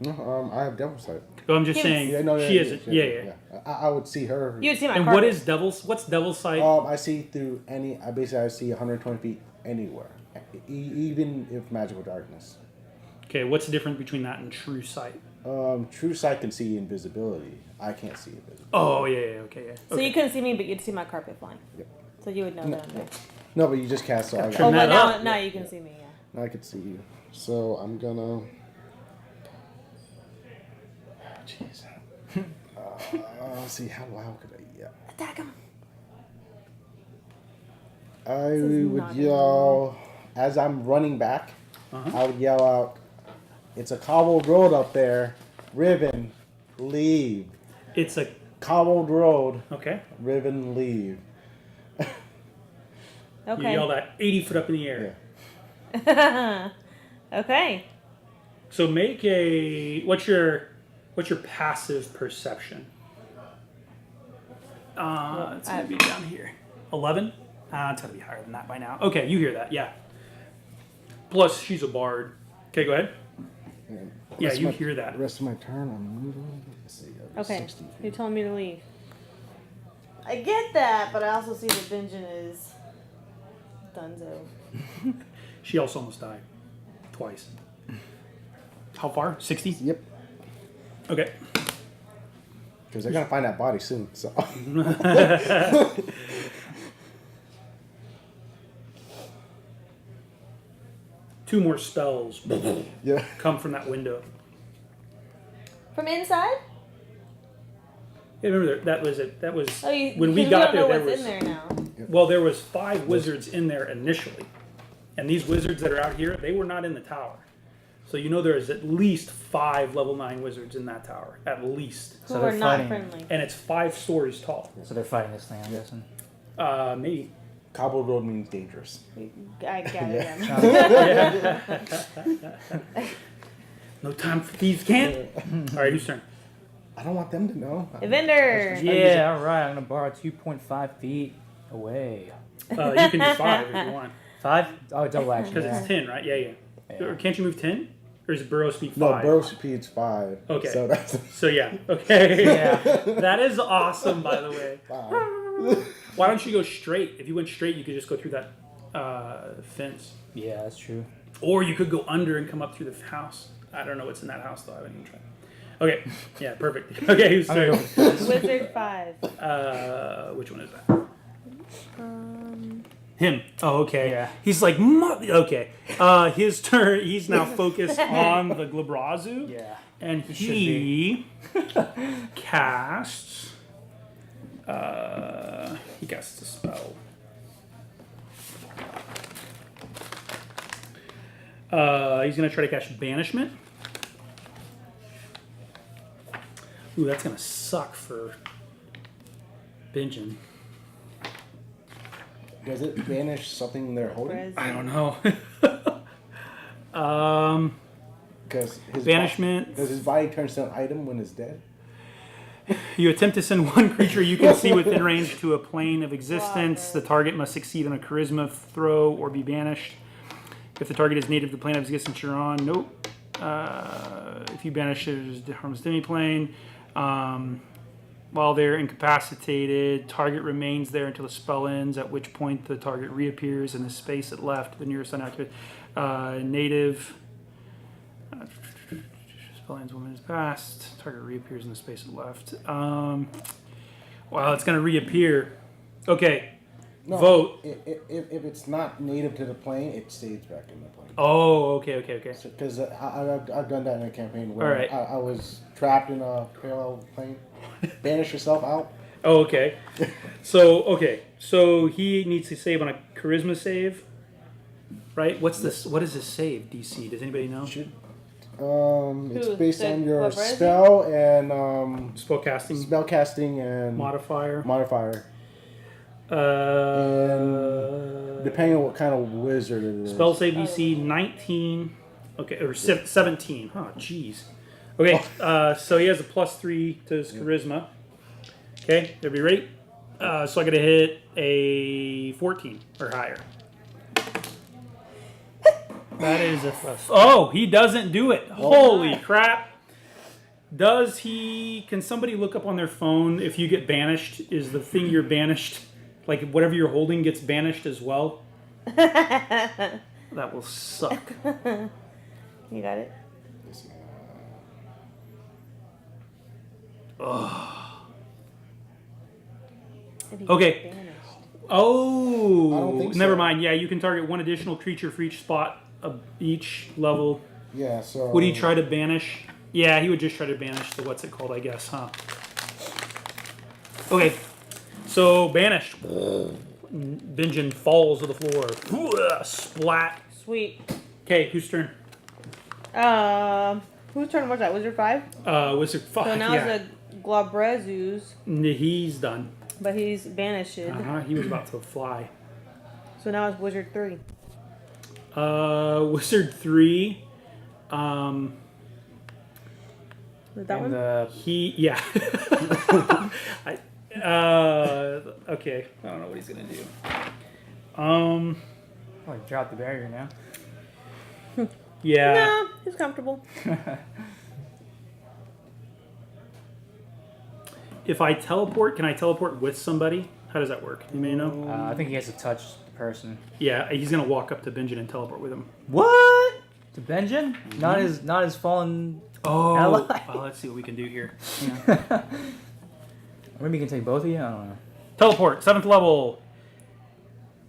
No, I have devil sight. Oh, I'm just Yes. saying Yeah, no, she isn't. Yeah. I would see her. You would see my And carpet. what is devil's? What's devil's sight? I see through any. I see 120 feet anywhere, even if magical darkness. Okay, what's the difference between that and true sight? True sight can see invisibility. I can't see invisibility. Oh yeah, okay, yeah. So you couldn't see me, but you'd see my carpet flying. Yep. So you would know that I'm there. No, but you just cast. So I, Turn Oh, that but up. now you can see me. Yeah. now I could see you. So I'm gonna. Jeez. Let's see how loud could I yell? Attack him. I is would not yell as I'm running back. Uh-huh. I would yell out, "It's a cobbled road up there, Riven, leave! It's a Cobbled road, okay. Riven, leave!" You Okay. yell that 80 foot up in the air. Yeah. Okay. So make a what's your passive perception? It's gonna be down here. 11. It's gotta be higher than that by now. Okay, you hear that? Yeah. Plus, she's a bard. Okay, go ahead. Yeah, Rest you of my- hear that. The rest of my turn, I'm moving. Let's see, Okay. 60 feet. You're telling me to leave. I get that, but I also see that Benjen is Dunzo. She also almost died twice. How far? 60. Yep. Okay. Because they're gonna find that body soon. So. 2 more spells Yeah. come from that window. From inside? Yeah, remember that was it. That was Oh, you, when we 'cause got don't there. know There what's was in there now. well, there was 5 wizards in there initially, and these wizards that are out here, they were not in the tower. So you know there is at least 5 level 9 wizards in that tower, at least, Who So are they're not fighting. friendly. and it's 5 stories tall. So they're fighting this thing, I'm guessing. Maybe. Cobbled road means dangerous. I gather them. No time for thieves, can't. All right, whose turn? I don't want them to know. Evendur. Yeah, alright, I'm gonna borrow 2.5 feet away. You can do 5 if you want, 5? Oh, double action. because Yeah. it's 10, right? Yeah. Yeah. Or can't you move 10? Or is it burrow speed 5? No, burrow speed's 5. Okay. So that's So yeah, okay. Yeah. That is awesome, by the way. 5. Why don't you go straight? If you went straight, you could just go through that fence. Yeah, that's true. Or you could go under and come up through the house. I don't know what's in that house though. I haven't even tried. Okay. Yeah. Perfect. Okay. Who's I'm gonna turn? go with Wizard 5. Which one is that? Him. Oh, okay. Yeah. He's like, okay. His turn. He's now focused on the Glabrazu. Yeah. And should he casts. He casts a spell. He's gonna try to cast Banishment. Ooh, that's gonna suck for Benjen. Does it banish something they're holding? I don't know. Because his Banishment. Does his body turn to an item when it's dead? You attempt to send one creature you can see within range to a plane of existence. The target must succeed on a charisma throw or be banished. If the target is native to the plane of existence you're on, nope. If you banish it, it harms demi-plane. While they're incapacitated, target remains there until the spell ends, at which point the target reappears in the space it left, the nearest unactivated native. Spell ends when it is passed. Target reappears in the space it left. Wow, it's going to reappear. Okay, No, vote. If it's not native to the plane, it stays back in the plane. Oh, okay. Because I've done that in a campaign where All right. I was trapped in a parallel plane. Banish yourself out. Oh, okay. So he needs to save on a charisma save, right? What's this? What is this save DC? Does anybody know? It's Who, based the on your Glabrazu? spell and Spellcasting spellcasting and modifier. modifier. Uh, Depending on what kind of wizard it is. spell save DC 19. Okay, or 17. Oh, jeez. Okay, so he has a +3 to his charisma. Okay, everybody ready? So I got to hit a 14 or higher. That is a. Oh, he doesn't do it. Holy crap. Does he. Can somebody look up on their phone if you get banished? Is the thing you're banished, like whatever you're holding gets banished as well? That will suck. You got it? If he Okay. gets banished. I don't think Never so. mind. Yeah, you can target one additional creature for each spot of each level. Yeah, so. Would he try to banish? Yeah, he would just try to banish the what's it called, I guess, huh? Okay, so banished. Benjen falls to the floor. Splat. Sweet. Okay, whose turn? Whose turn was that? Wizard 5? Wizard. Fuck, So now yeah. it's a Glabrazu's, He's done. but he's banished. He was about to fly. So now it's Wizard 3. Wizard 3. Is that And one? Yeah. Okay. I don't know what he's gonna do. Oh, you dropped the barrier now. Yeah. No, he's comfortable. If I teleport, can I teleport with somebody? How does that work? You may know. I think he has to touch the person. Yeah, he's gonna walk up to Benjen and teleport with him. What? To Benjen? Not his fallen. Oh. Ally. Well, let's see what we can do here. Maybe you can take both of you. I don't know. Teleport, 7th level.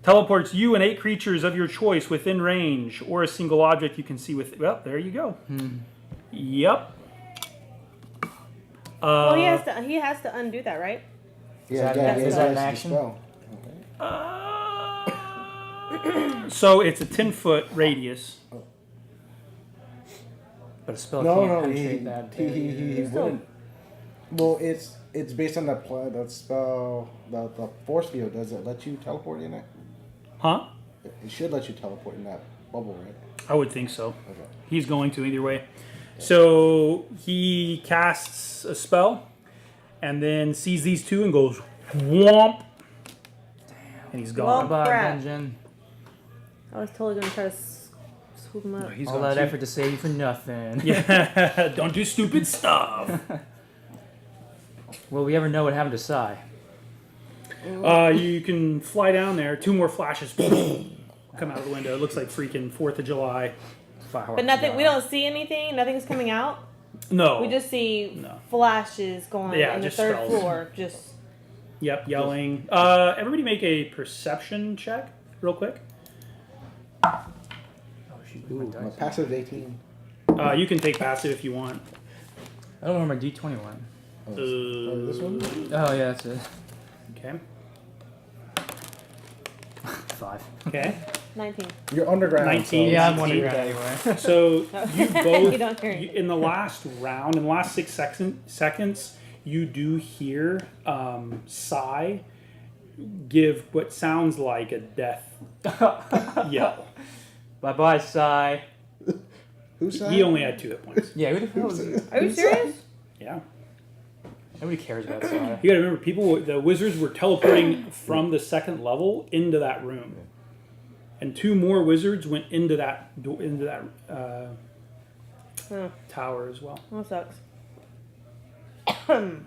Teleports you and 8 creatures of your choice within range, or a single object you can see with. Well, there you go. Yep. Well, he has to undo that, right? Yeah, is that an the action? spell. So it's a 10-foot radius. But a spell No, can't no, penetrate that. he wouldn't. Well, it's based on the spell, the force field. Does it let you teleport in it? Huh? It should let you teleport in that bubble, right? I would think so. Okay. He's going to either way. So he casts a spell and then sees these two and goes whomp. And he's Well, gone. Goodbye, crap. Benjen. I was totally going to try to swoop him up. He's All gone that too. effort to save you for nothing. Yeah, don't do stupid stuff. Will we ever know what happened to Sai? You can fly down there. 2 more flashes come out of the window. It looks like freaking 4th of July. Fireworks. But nothing. No. We don't see anything. Nothing's coming out. No. We just see No. flashes going Yeah, on the just third spells. floor. Just Yep, yelling. Everybody make a perception check, real quick. Oh shoot. Ooh, My my dice. passive 18. You can take passive if you want. I don't know where my D20 went. Oh, this one? Oh yeah, that's it. Okay. 5. Okay. 19. You're underground. 19. Yeah, I'm 19. wondering anyway. So you both, You don't hear anything. in the last round, in the last 6 seconds, you do hear Sai give what sounds like a death yell. Bye bye, Sai. Who's that? He only had 2 hit points. Yeah, who the hell is it? Are you serious? Yeah. Nobody cares about Sai. You gotta remember, the wizards were teleporting from the second level into that room. And 2 more wizards went into that Oh, tower as well. that sucks. I don't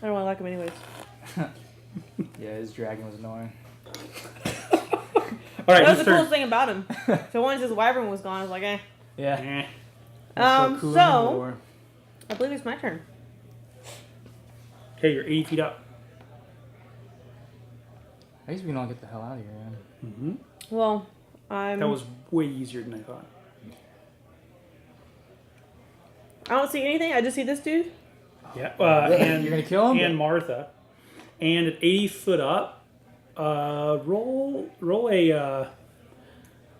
really like him anyways. Yeah, his dragon was annoying. All right, That was whose the turn? coolest thing about him. So once his wyvern was gone, I was like, eh. Yeah. Eh. That's cool in So war. I believe it's my turn. Okay, you're 80 feet up. I guess we can all get the hell out of here, man. Well, I'm. That was way easier than I thought. I don't see anything. I just see this dude. Yeah, and You're gonna kill him? and Martha, and at 80 foot up, roll a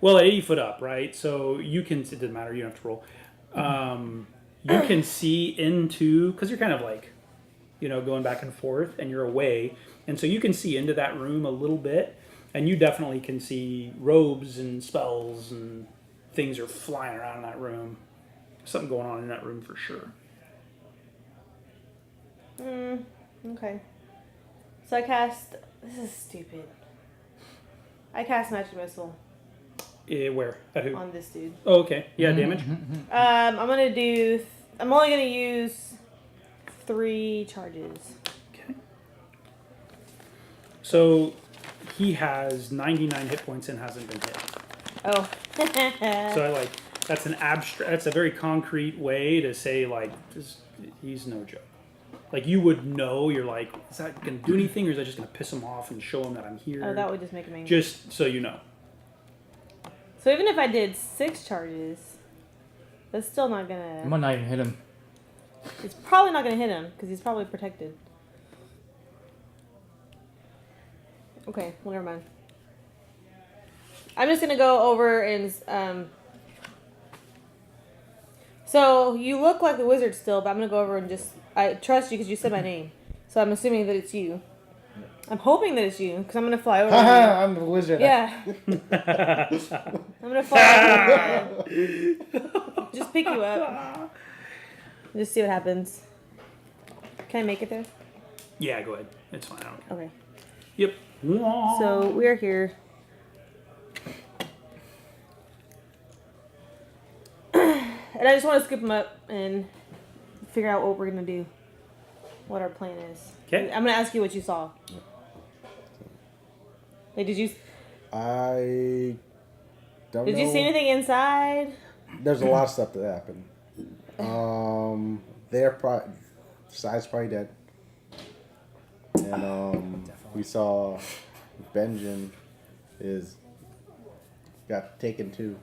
well at 80 foot up, right? So you can, it doesn't matter, you don't have to roll. You can see into, because you're kind of like, going back and forth, and you're away, and so you can see into that room a little bit, and you definitely can see robes and spells and things are flying around in that room. Something going on in that room for sure. Okay. So I cast. This is stupid. I cast Magic Missile Where? At who? on this dude. Oh, okay. Yeah, damage. I'm gonna do. I'm only gonna use 3 charges. Okay. So he has 99 hit points and hasn't been hit. Oh. So I like that's an abstract. That's a very concrete way to say like he's no joke. Like you would know. You're like, is that gonna do anything, or is that just gonna piss him off and show him that I'm here? Oh, that would just make him angry. Just so you know. So even if I did 6 charges, that's still not I gonna. might not even hit him. It's probably not gonna hit him because he's probably protected. Okay, well, never mind. I'm just gonna go over and So you look like the wizard still, but I'm gonna go over and just. I trust you because you said my name, so I'm assuming that it's you. I'm hoping that it's you because I'm gonna fly over. Haha, to I'm the wizard. you. Yeah. I'm gonna fly over. You. Just pick you up. Just see what happens. Can I make it there? Yeah, go ahead. It's fine. I don't care. Okay. Yep. So we're here. And I just want to scoop them up and figure out what we're gonna do. What our plan is. Okay. I'm gonna ask you what you saw. Like, did you Don't did know. you see anything inside? There's a lot of stuff that happened. Sai's probably dead. And we saw Benjen got taken too.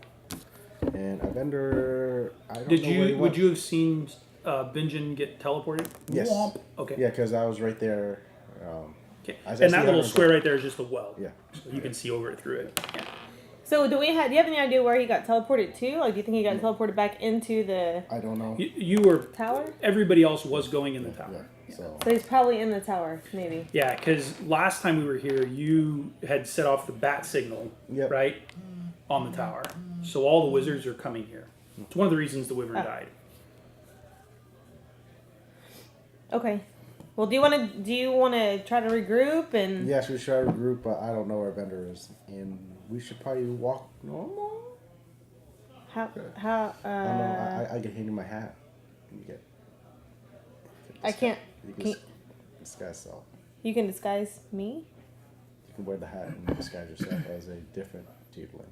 And Evendur, I don't know where he Would went. you have seen Benjen get teleported? Yes. Womp. Okay. Yeah, because I was right there. Okay. I And see that little everything. square right there is just a well. Yeah. So you can see over it through it. Yeah. So do you have any idea where he got teleported to? Like, do you think he got teleported back into the I don't know. You were. tower? Everybody else was going in the tower. Yeah. So So he's probably in the tower, maybe. Yeah, because last time we were here, you had set off the bat signal, Yep. right, on the tower. So all the wizards are coming here. It's one of the reasons the wyvern Oh. died. Okay. Well, do you want to try to regroup and? yes, we should try to regroup, but I don't know where Evendur is, and we should probably walk normal. How? I don't know. Uh, I can hand you my hat. And you get. I can't. You Can, can disguise yourself. you can disguise me. You can wear the hat and disguise yourself as a different tiefling.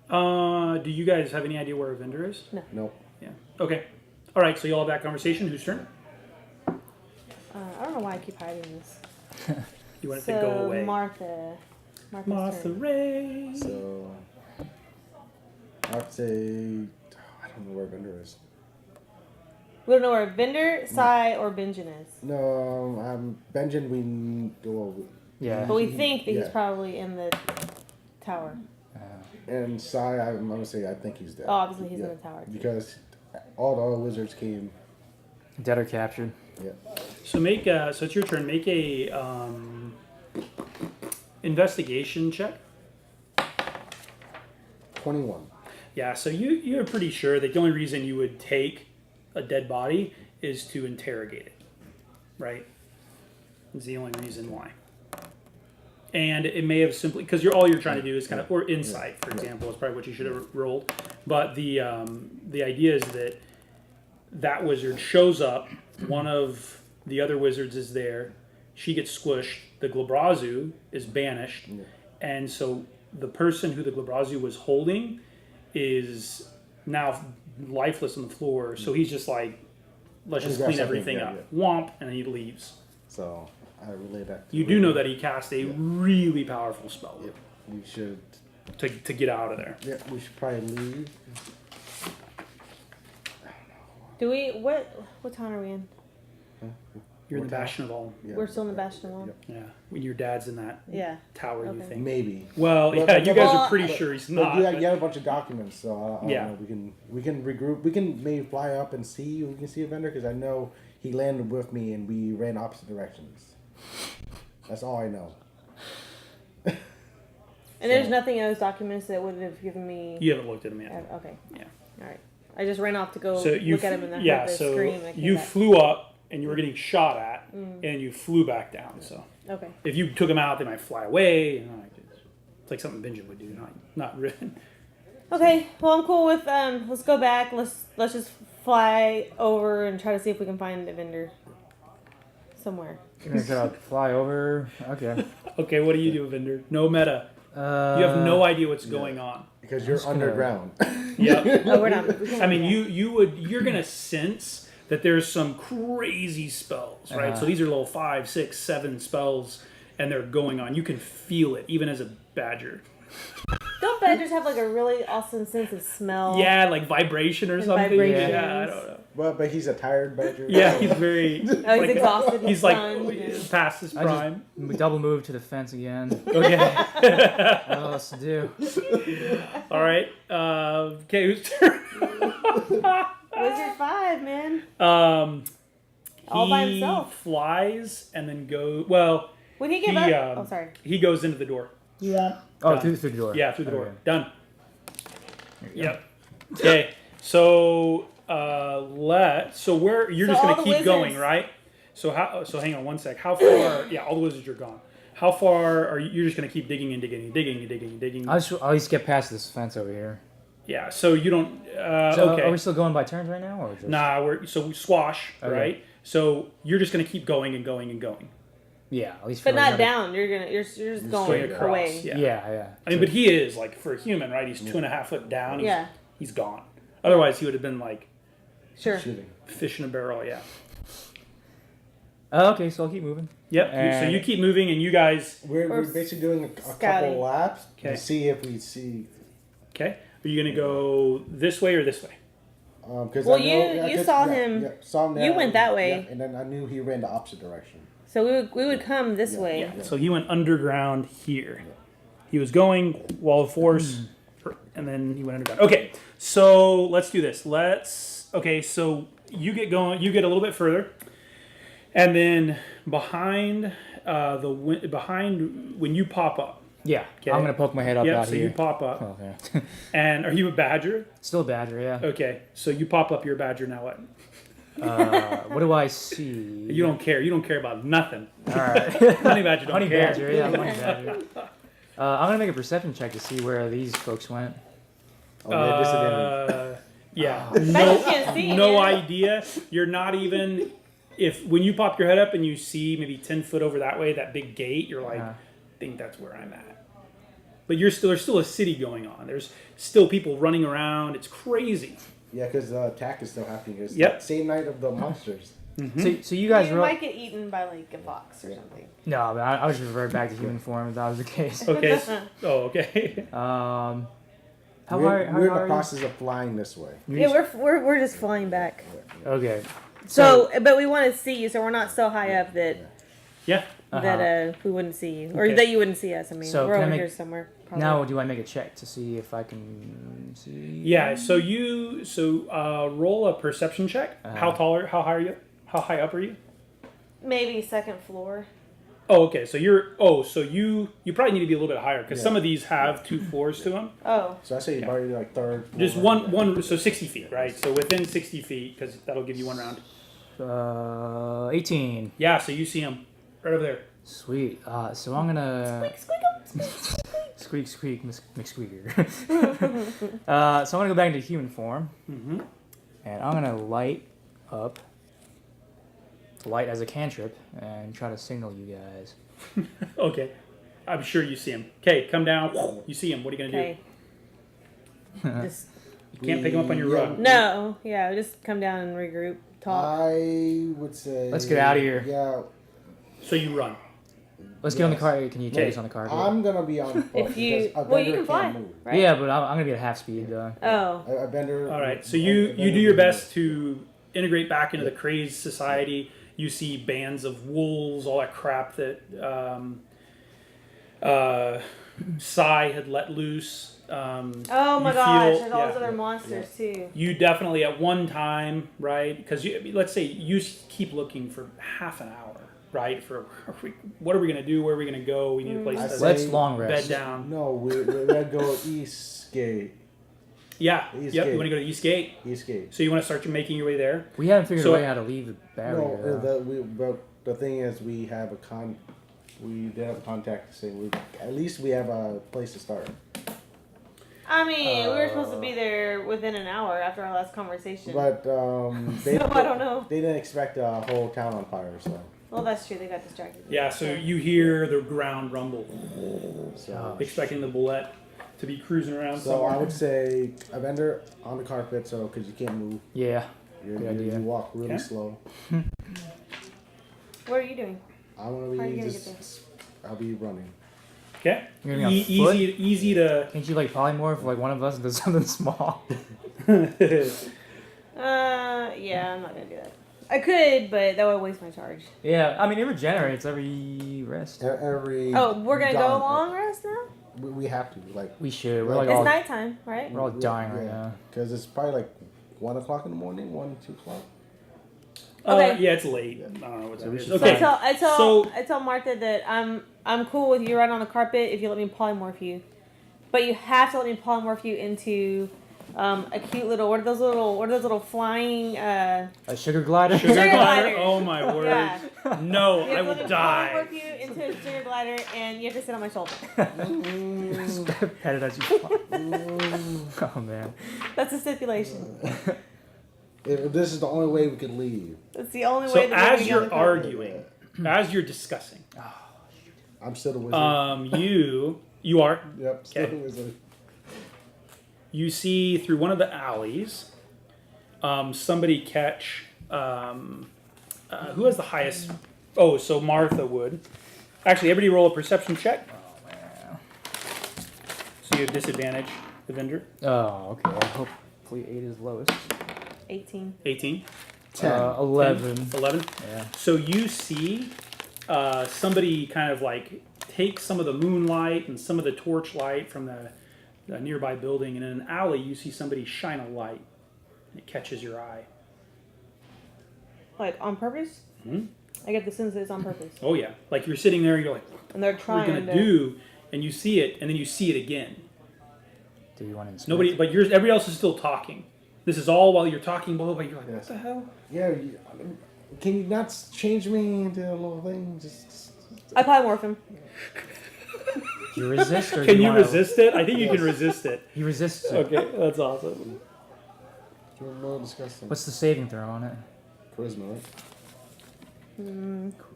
Do you guys have any idea where Evendur is? No. Nope. Yeah. Okay. All right. So you'll have that conversation. Whose turn? I don't know why I keep hiding this. You want it to go away. Martha. Martha turn. Ray. So I'd say I don't know where Evendur is. We don't know where Evendur, Sai, or Benjen is. No, Benjen. Yeah. But we think that he's Yeah. probably in the tower. And Sai, I'm gonna say I think he's dead. Oh, obviously he's in the tower too. Because all the other wizards came. Dead or captured. Yeah. So make. So it's your turn. Make a investigation check. 21. Yeah. So you're pretty sure that the only reason you would take a dead body is to interrogate it, right? Is the only reason why. And it may have simply because all you're trying to do is kind of or insight, for example, is probably what you should have rolled. But the idea is that wizard shows up. One of the other wizards is there. She gets squished. The Glabrazu is banished, and so the person who the Glabrazu was holding is now lifeless on the floor. So he's just like, let's just clean everything up. Womp, and he leaves. So I relay that. You do know that he cast a really powerful spell Yep. We should. to get out of there. Yeah, we should probably leave. Do we? What town are we in? You're in the Bastion of All. Yeah. We're still in the Bastion Wall. Yep. Yeah, when your dad's in that Yeah. tower, you Okay. think. Maybe. Well, But- yeah, you guys Well, are pretty sure he's not. But but- you have a bunch of documents, so I Yeah. don't know. We can regroup. We can maybe fly up and see. We can see Evendur because I know he landed with me and we ran opposite directions. That's all I know. And there's nothing in those documents that would have given me. You haven't looked at him yet. Okay. Yeah. All right. I just ran off to go So you look at him and then yeah, heard the so scream. And I came you back. flew up and you were getting shot at, and you flew back down. So Okay. if you took them out, they might fly away. You know, it's like something Benjen would do, not Riven. Okay. Well, I'm cool with let's go back. Let's just fly over and try to see if we can find Evendur somewhere. You're gonna fly over. Okay. Okay, what do you do, Evendur? No meta. You have no idea what's going on. Because you're just gonna- underground. Yep. Oh, we're not. We can't I mean, do that. you're gonna sense that there's some crazy spells, right? So these are level 5, 6, 7 spells, and they're going on. You can feel it, even as a badger. Don't badgers have like a really awesome sense of smell? Yeah, like vibration or And something. vibrations. Yeah, I don't know. But he's a tired badger. Yeah, he's very. Oh, he's like, exhausted. He's like stunned. past his prime. We double move to the fence again. Okay. What else to do? All right. Okay, whose turn? Wizard 5, man. All by himself. Flies and then go. Well, Would he give he up? Oh, sorry. he goes into the door. Oh, Done. through the door. Yeah, through the door. Okay. Done. Yep. Okay. So so where you're So just all gonna the keep going, wizards- right? So hang on one sec. How far? Yeah, all the wizards are gone. How far are you? You're just gonna keep digging and digging and digging and digging and digging. I'll at least get past this fence over here. Yeah. So you don't. So Okay. are we still going by turns right now, or just? Nah, we squash, Okay. right? So you're just gonna keep going and going and going. Yeah, at least. But for not another- down. You're just Going going across. away. Yeah. Yeah. I mean, but he is like for a human, right? He's 2.5 foot down. Yeah. He's gone. Otherwise, he would have been like Sure. Shooting. fish in a barrel. Yeah. Okay, so I'll keep moving. Yep. So you keep moving, and you guys. We're basically doing a scouting. couple laps Okay. to see if we see. Okay. Are you gonna go this way or this way? Cause Well, I know, you saw him- saw him there, you went that way. yeah, and then I knew he ran the opposite direction. So we would come this way. Yeah. So he went underground here. He was going wall of force, and then he went underground. Okay. So let's do this. Okay. So you get going. You get a little bit further, and then behind behind when you pop up. Yeah, Okay. I'm gonna poke my head up Yeah. out So here. you pop up, Okay. and are you a badger? Still a badger, yeah. Okay. So you pop up. You're a badger now. What? What do I see? You don't care. You don't care about nothing. All right. Honey badger don't Honey care. badger, yeah, honey badger. I'm gonna make a perception check to see where these folks went. Oh, yeah, disadvantage. Yeah. Badgers can't see. No man. idea. You're not even. When you pop your head up and you see maybe 10 foot over that way, that big gate, you're like, I think that's where I'm at. but there's still a city going on. There's still people running around. It's crazy. Yeah, because the attack is still happening. It's Yep. the same night of the monsters. So you guys You were might get eaten by like a fox or something. no, but I was just revert back to human form if that was the case. Okay. Okay. How We're hard? in How the hard? process of flying this way. Yeah, we're just flying back. Okay. So, but we want to see you, so we're not so high up that Yeah. we wouldn't see you, or Okay. that you wouldn't see us. I mean, So we're can I over make- here somewhere. Probably. Now, do I make a check to see if I can see? Yeah. So roll a perception check. How high are you? How high up are you? Maybe second floor. Oh, okay. So you probably need to be a little bit higher because some of these have 2 floors to them. Oh, So I say you're probably like third. Just floor. one. So 60 feet, right? So within 60 feet, because that'll give you one round. 18. Yeah. So you see him right over there. Sweet. So I'm gonna squeak, McSqueaker. So I'm gonna go back into human form, and I'm gonna light as a cantrip and try to signal you guys. Okay. I'm sure you see him. Okay, come down. You see him. What are you gonna okay. Just do? You can't pick him up on your rug. no, yeah, just come down and regroup, talk. I would say. Let's get out of here. Yeah. So you run. Let's get on the Yes. car. Can you take us on the car? I'm gonna be on foot. If you, because a well, you vendor can fly, can't move. right? Yeah, but I'm gonna be at half speed though. Oh, A vendor. All right. So you do your best to integrate back into the crazed society. You see bands of wolves, all that crap that Sai had let loose. oh my you gosh, feel- there's all those yeah. other monsters too. You definitely at one time, right? Because let's say you keep looking for half an hour, right? For what are we gonna do? Where are we gonna go? We need a place I to say- Let's long bed rest. down. No, we're gonna go East Gate. Yeah. East Yep. Gate. You want to go to East Gate? East Gate. So you want to start making your way there? We haven't figured So- a way how to leave the barrier. No, though. but the thing is, we have we did have a contact to say at least we have a place to start. I mean, we were supposed to be there within an hour after our last conversation. But they So, I don't know. They didn't expect a whole town on fire, so. Well, that's true. They got distracted. Yeah. So you hear the ground rumble, So, expecting the bullet to be cruising around so somewhere. I would say a vendor on the carpet, so because you can't move, Yeah. you Good idea. walk really Okay. slow. What are you doing? I'm gonna How are you be gonna just. I'll be running. Okay. You're gonna be on foot? Easy to. Can't you like polymorph like one of us into something small? Yeah, I'm not gonna do that. I could, but that would waste my charge. Yeah, I mean it regenerates every rest. Every. Oh, we're gonna go dawn, long rest now? We have to like. We should. We're like It's all nighttime, right? we're all dying right now. Because it's probably like 1 o'clock in the morning, 1, 2 o'clock. Okay. Yeah, it's late. I don't know what that we is. should Okay. I tell Martha that I'm cool with you riding on the carpet if you let me polymorph you, but you have to let me polymorph you into a cute little what are those little flying A sugar glider. Sugar Sugar glider? glider. Oh my word. yeah. No, You I have to will let me die. polymorph you into a sugar glider, and you have to sit on my shoulder. Pet it as you fly. Oh man. That's a stipulation. If this is the only way we could leave, That's the only So way. that as we can you're get on the carpet. arguing, as you're discussing, I'm still the wizard. you are Yep, still okay. the wizard. you see through one of the alleys, somebody catch who has the highest. Oh, so Martha would. Actually, everybody roll a perception check. Oh man. So you have disadvantage, Evendur. Oh, okay. Hopefully 8 is lowest. 18. 18. 11. 11. Yeah. So you see somebody kind of like take some of the moonlight and some of the torch light from the nearby building, and in an alley you see somebody shine a light. It catches your eye. Like on purpose? Hmm? I get the sense that it's on purpose, Oh yeah, like you're sitting there and you're like, and they're what are we trying gonna to do? And you see it, and then you see it again. Do you want to inspect? Nobody, but everybody else is still talking. This is all while you're talking, blah blah blah. You're like, what Yes. the hell? Yeah, can you not change me into a little thing? Just I polymorph him. Do you resist or do Can you wanna- resist it? I think you can resist it. He resists it. Okay, that's awesome. you're more disgusting. What's the saving throw on it? Charisma, right?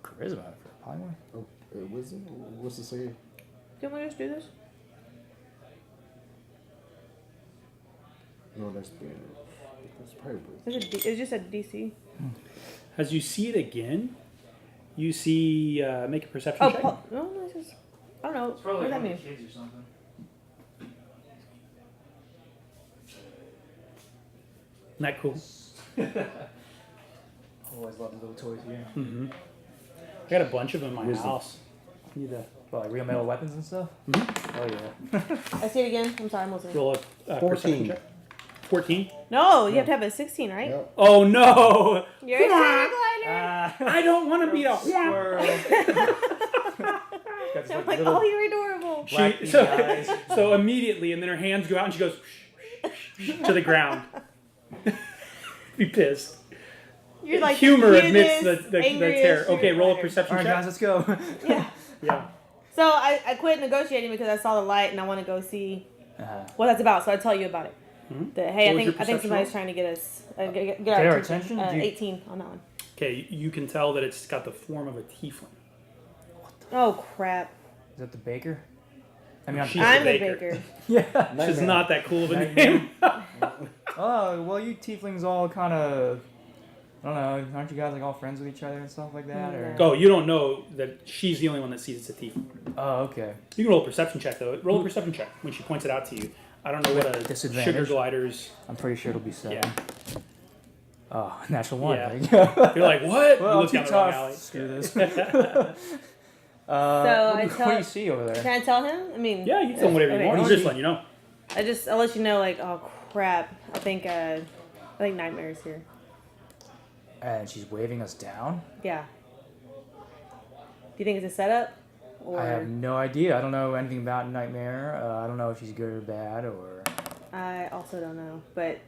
Charisma for polymorph? Oh, wizard? What's the save? Can we just do this? No, that's probably. It's just a DC. As you see it again, you see make a perception Oh, check. no, it's just. I don't know. It's probably What does that one mean? of the kids or something. Isn't that cool? Always love the little toys here. Mm-hmm. I got a bunch of them in my Wisdom. house. Need to Well, like real metal weapons and stuff? Oh, yeah. I see it again. I'm sorry, I'm listening. roll a 14. perception check. 14. No, you have to have a 16, right? Yep. Oh no! You're a paraglider. I don't want to be a squirrel. Got I'm like like, little oh, you're adorable. black She, bead so, eyes. so immediately, and then her hands go out, and she goes to the ground. Be pissed. You're like Humor the amidst cutest, the angriest terror. Okay, roll a paraglider. perception Alright, check. guys, let's go. Yeah. Yeah. So I quit negotiating because I saw the light and I want to go see what that's about. So I tell you about it. Mhm. That hey, What was your I think perception somebody's roll? trying to get us get our our attention? Do you- 18 on that one. Okay, you can tell that it's got the form of a tiefling. Oh crap! Is that the baker? I mean, She's I'm the the baker. baker. yeah. She's Nightmare. not that cool of a Nightmare. name. Oh, well, you tieflings all kind of, I don't know, aren't you guys like all friends with each other and stuff like that? Or? Oh, you don't know that she's the only one that sees it's a tiefling. Oh, okay. You can roll a perception check though. Roll a perception check when she points it out to you. I don't know what a Disadvantage? sugar glider's. I'm pretty sure it'll be 7. Yeah. Oh, natural 1. Yeah. There you go. You're like, what? Well, you I'm look too down the wrong tough. alley. Screw this. So what do you see over there? Can I tell him? I mean, Yeah, you can tell him whatever you okay. want. I'm just letting you know. I'll let you know. Like, oh crap! I think Nightmare's here. And she's waving us down? Yeah. Do you think it's a setup? Or I have no idea. I don't know anything about Nightmare. I don't know if she's good or bad or... I also don't know, but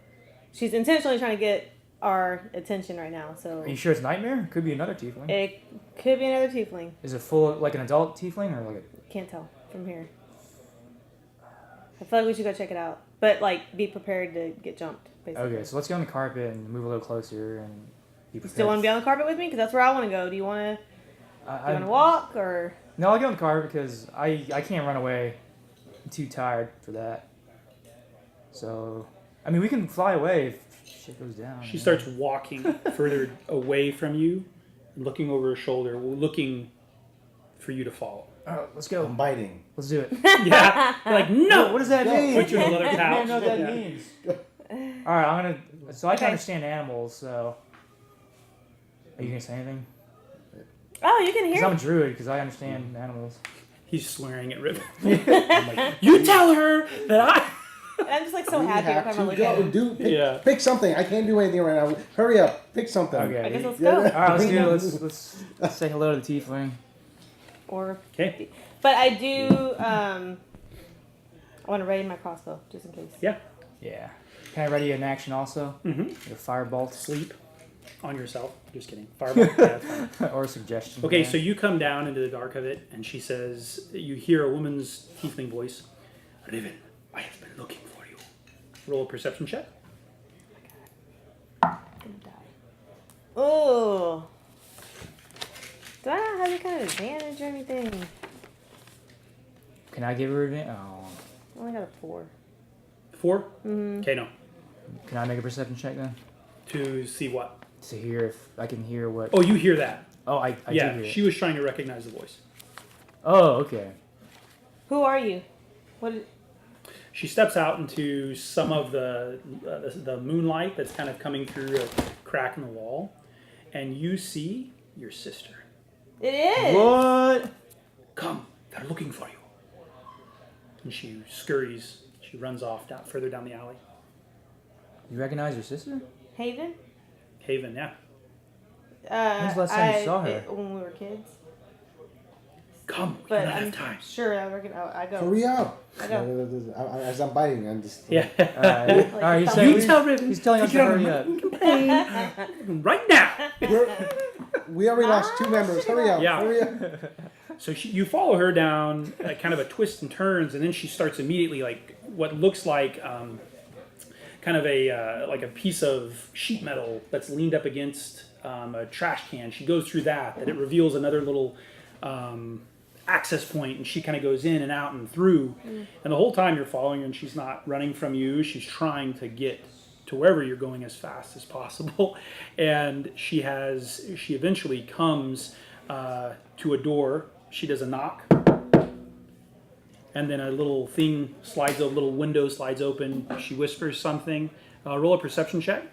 she's intentionally trying to get our attention right now. So Are you sure it's Nightmare? Could be another tiefling. it could be another tiefling. Is it full, like an adult tiefling or like a... Can't tell from here. I feel like we should go check it out, but like be prepared to get jumped. Basically. Okay, so let's get on the carpet and move a little closer and be You prepared. still want to be on the carpet with me? Because that's where I want to go. Do you want I- to walk or? No, I'll get on the carpet because I can't run away. I'm too tired for that. So, I mean, we can fly away if shit goes down. She starts walking further away from you, looking over her shoulder, looking for you to follow. All right, let's go. I'm biting. Let's do it. Yeah. You're like, no! What does that mean? Put you in a leather I pouch. don't know what that Yeah. means. All right, I'm gonna. So I can Okay. understand animals. So, are you gonna say anything? Oh, you can Because hear. I'm a druid. Because I understand animals. He's swearing at Riven. I'm like, you tell her that I... I'm just like so We happy every have time I to look at go. him. Do pick, Yeah. pick something. I can't do anything right now. Hurry up. Pick something. Okay. I guess let's Yeah. go. All right, let's do it. Let's say hello to the tiefling. Or, Okay. but I do. I want to ready my crossbow just in case. Yeah. Yeah. Can I ready an action also? Mm-hmm. Like a firebolt Sleep on yourself. Just kidding. Fireball. Yeah, that's fine. or a suggestion? Okay, yeah. so you come down into the dark of it, and she says, you hear a woman's tiefling voice. Riven, I have been looking for you. Roll a perception check. I'm gonna die. Oh. Do I not have any kind of advantage or anything? Can I give her advantage? Oh. I only got a 4. 4? Mm-hmm. Okay, no. Can I make a perception check then? To see what? To hear if I can hear what. Oh, you hear that. Oh, I do Yeah, hear it. she was trying to recognize the voice. Oh, okay. Who are you? What? She steps out into some of the moonlight that's kind of coming through a crack in the wall, and you see your sister. It is. What? Come, they're looking for you. And she scurries. She runs off further down the alley. You recognize your sister? Haven. Haven, yeah. When's the last time you saw her? When we were kids. Come, we But don't I'm have time. sure I go. Hurry up. I go. As I'm biting, I'm just. Yeah. Alright. Alright, he's You saying. tell Riven. He's telling us to get on hurry the up. Right now. We already lost 2 members. Hurry up. Yeah. Hurry up. So you follow her down kind of a twist and turns, and then she starts immediately like what looks like kind of like a piece of sheet metal that's leaned up against a trash can. She goes through that it reveals another little access point, and she kind of goes in and out and through. And the whole time you're following her, and she's not running from you. She's trying to get to wherever you're going as fast as possible. And she eventually comes to a door. She does a knock. And then a little thing slides, a little window slides open. She whispers something. Roll a perception check.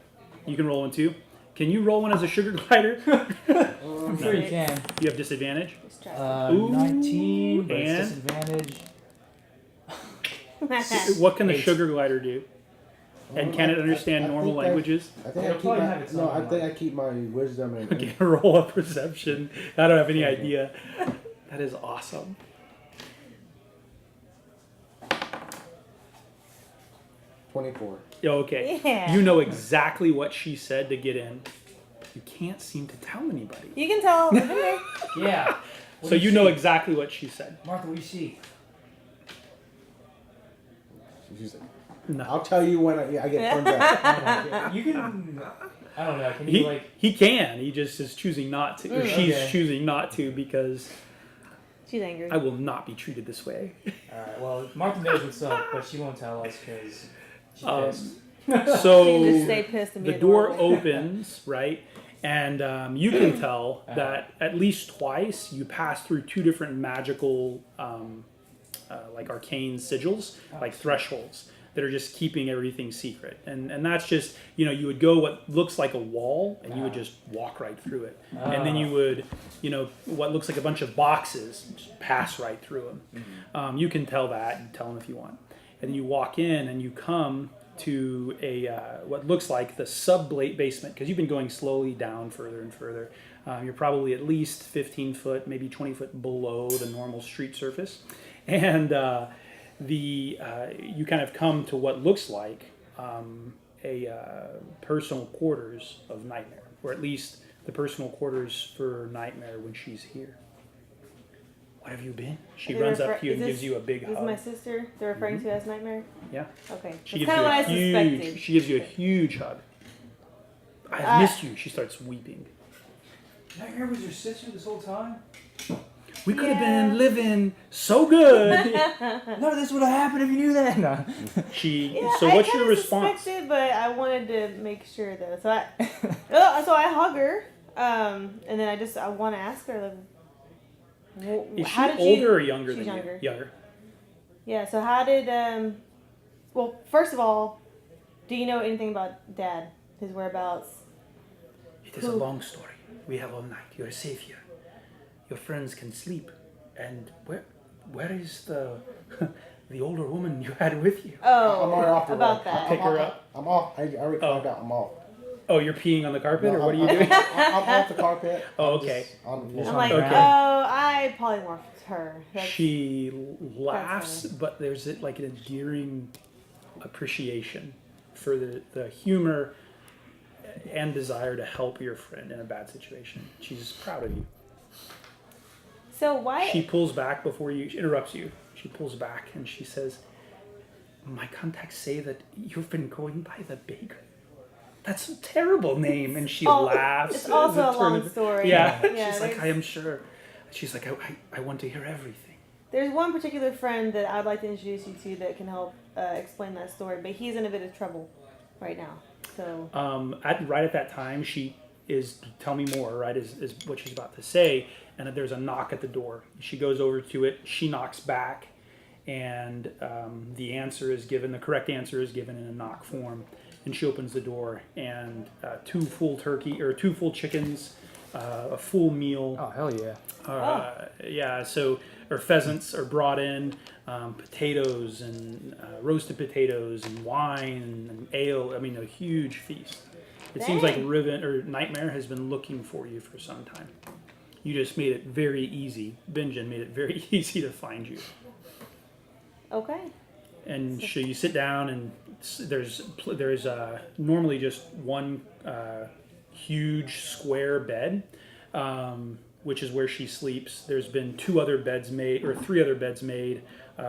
You can roll one too. Can you roll one as a sugar glider? I'm sure you can. You have disadvantage. Ooh, 19, but it's and disadvantage. What can the 8. sugar glider do? And can it understand normal languages? I think It'll probably have its own I keep my wisdom and Okay, roll a perception. I don't have any idea. That is awesome. 24. Okay. Yeah. You know exactly what she said to get in. You can't seem to tell anybody. You can tell. Evendur. Yeah. What So do you know see? exactly what she said. Martha, what do you see? She's like, No. I'll tell you when I get turned back. You can. I don't know. Can you like? He can. He just is choosing not to. Or she's Okay. choosing not to because She's angry. I will not be treated this way. All right. Well, Martha knows what's up, but she won't tell us because she's pissed. So You can just stay pissed and be the door adorable. opens, right? And you can tell that at least twice you pass through 2 different magical, like arcane sigils, like thresholds that are just keeping everything secret. And that's just, you would go what looks like a wall and you would just walk right through it. And then you would, what looks like a bunch of boxes, just pass right through them. You can tell that, and tell them if you want. And then you walk in and you come to a what looks like the sub-basement, because you've been going slowly down further and further. You're probably at least 15 foot, maybe 20 foot below the normal street surface. And you kind of come to what looks like a personal quarters of Nightmare, or at least the personal quarters for Nightmare when she's here. What have you been? She runs up to you and gives you a big This is hug. my sister they're referring to as Nightmare? Yeah. Okay. She That's gives kind of you what I a huge. suspected. She gives you a huge hug. I have missed you. She starts weeping. Nightmare was your sister this whole time? We could have been living so good. None of this would have happened if you knew that. No. Yeah, So I what's your kinda response? suspected, but I wanted to make sure though. So I hug her, and then I want to ask her like, Is how she did older or younger she's than younger. you? Younger. Yeah. So how did well, first of all, do you know anything about Dad? His whereabouts? It is a long story. We have all night. You're safe here. Your friends can sleep. And where is the the older woman you had with you? Oh, I'm already off the about road. that. Pick her up. I'm off. I already carved out. I'm off. Oh, you're peeing on the carpet, or No, what are you doing? I'm off the carpet. Oh, I'm okay. just on the Just I'm floor. like, Okay. oh, I polymorphed her. She laughs, That's but there's like an endearing appreciation for the humor and desire to help your friend in a bad situation. She's proud of you. So why? She pulls back she interrupts you. She pulls back and she says, "My contacts say that you've been going by the baker. That's a terrible name." And she laughs. It's also a long story. Yeah. Yeah, She's like, there's- "I am sure." She's like, I want to hear everything. There's one particular friend that I'd like to introduce you to that can help explain that story, but he's in a bit of trouble right now. So Right at that time, she is, tell me more, right, is what she's about to say, and there's a knock at the door. She goes over to it, she knocks back, and the correct answer is given in a knock form, and she opens the door, and 2 full chickens, a full meal. Oh, hell yeah. Yeah, or pheasants are brought in, potatoes and roasted potatoes and wine and ale. I mean, a huge feast. It seems like Dang. Riven or Nightmare has been looking for you for some time. You just made it very easy. Benjen made it very easy to find you. okay. And so you sit down, and there's normally just one huge square bed, which is where she sleeps. There's been 3 other beds made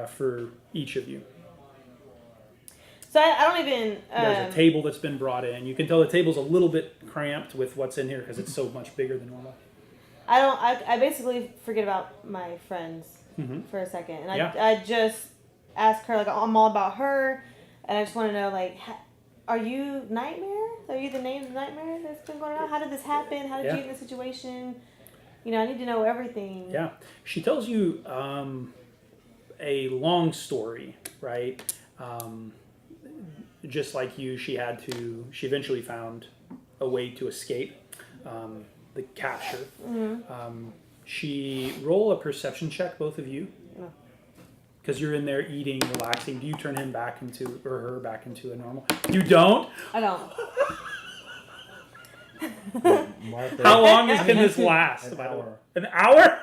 for each of you. So I don't even. There's a table that's been brought in. You can tell the table's a little bit cramped with what's in here because it's so much bigger than normal. I basically forget about my friends for a second, and I just ask her like I'm all about her, and I just want to know like, are you Nightmare? Are you the name of Nightmare that's been going on? How did this happen? How did you get in this situation? You know, I need to know everything. Yeah, she tells you a long story, right? Just like you, she eventually found a way to escape the capture. She roll a perception check, both of you, because you're in there eating, relaxing. Do you turn him back into, or her back into a normal? You don't? I don't. How long can this last? An hour. An hour?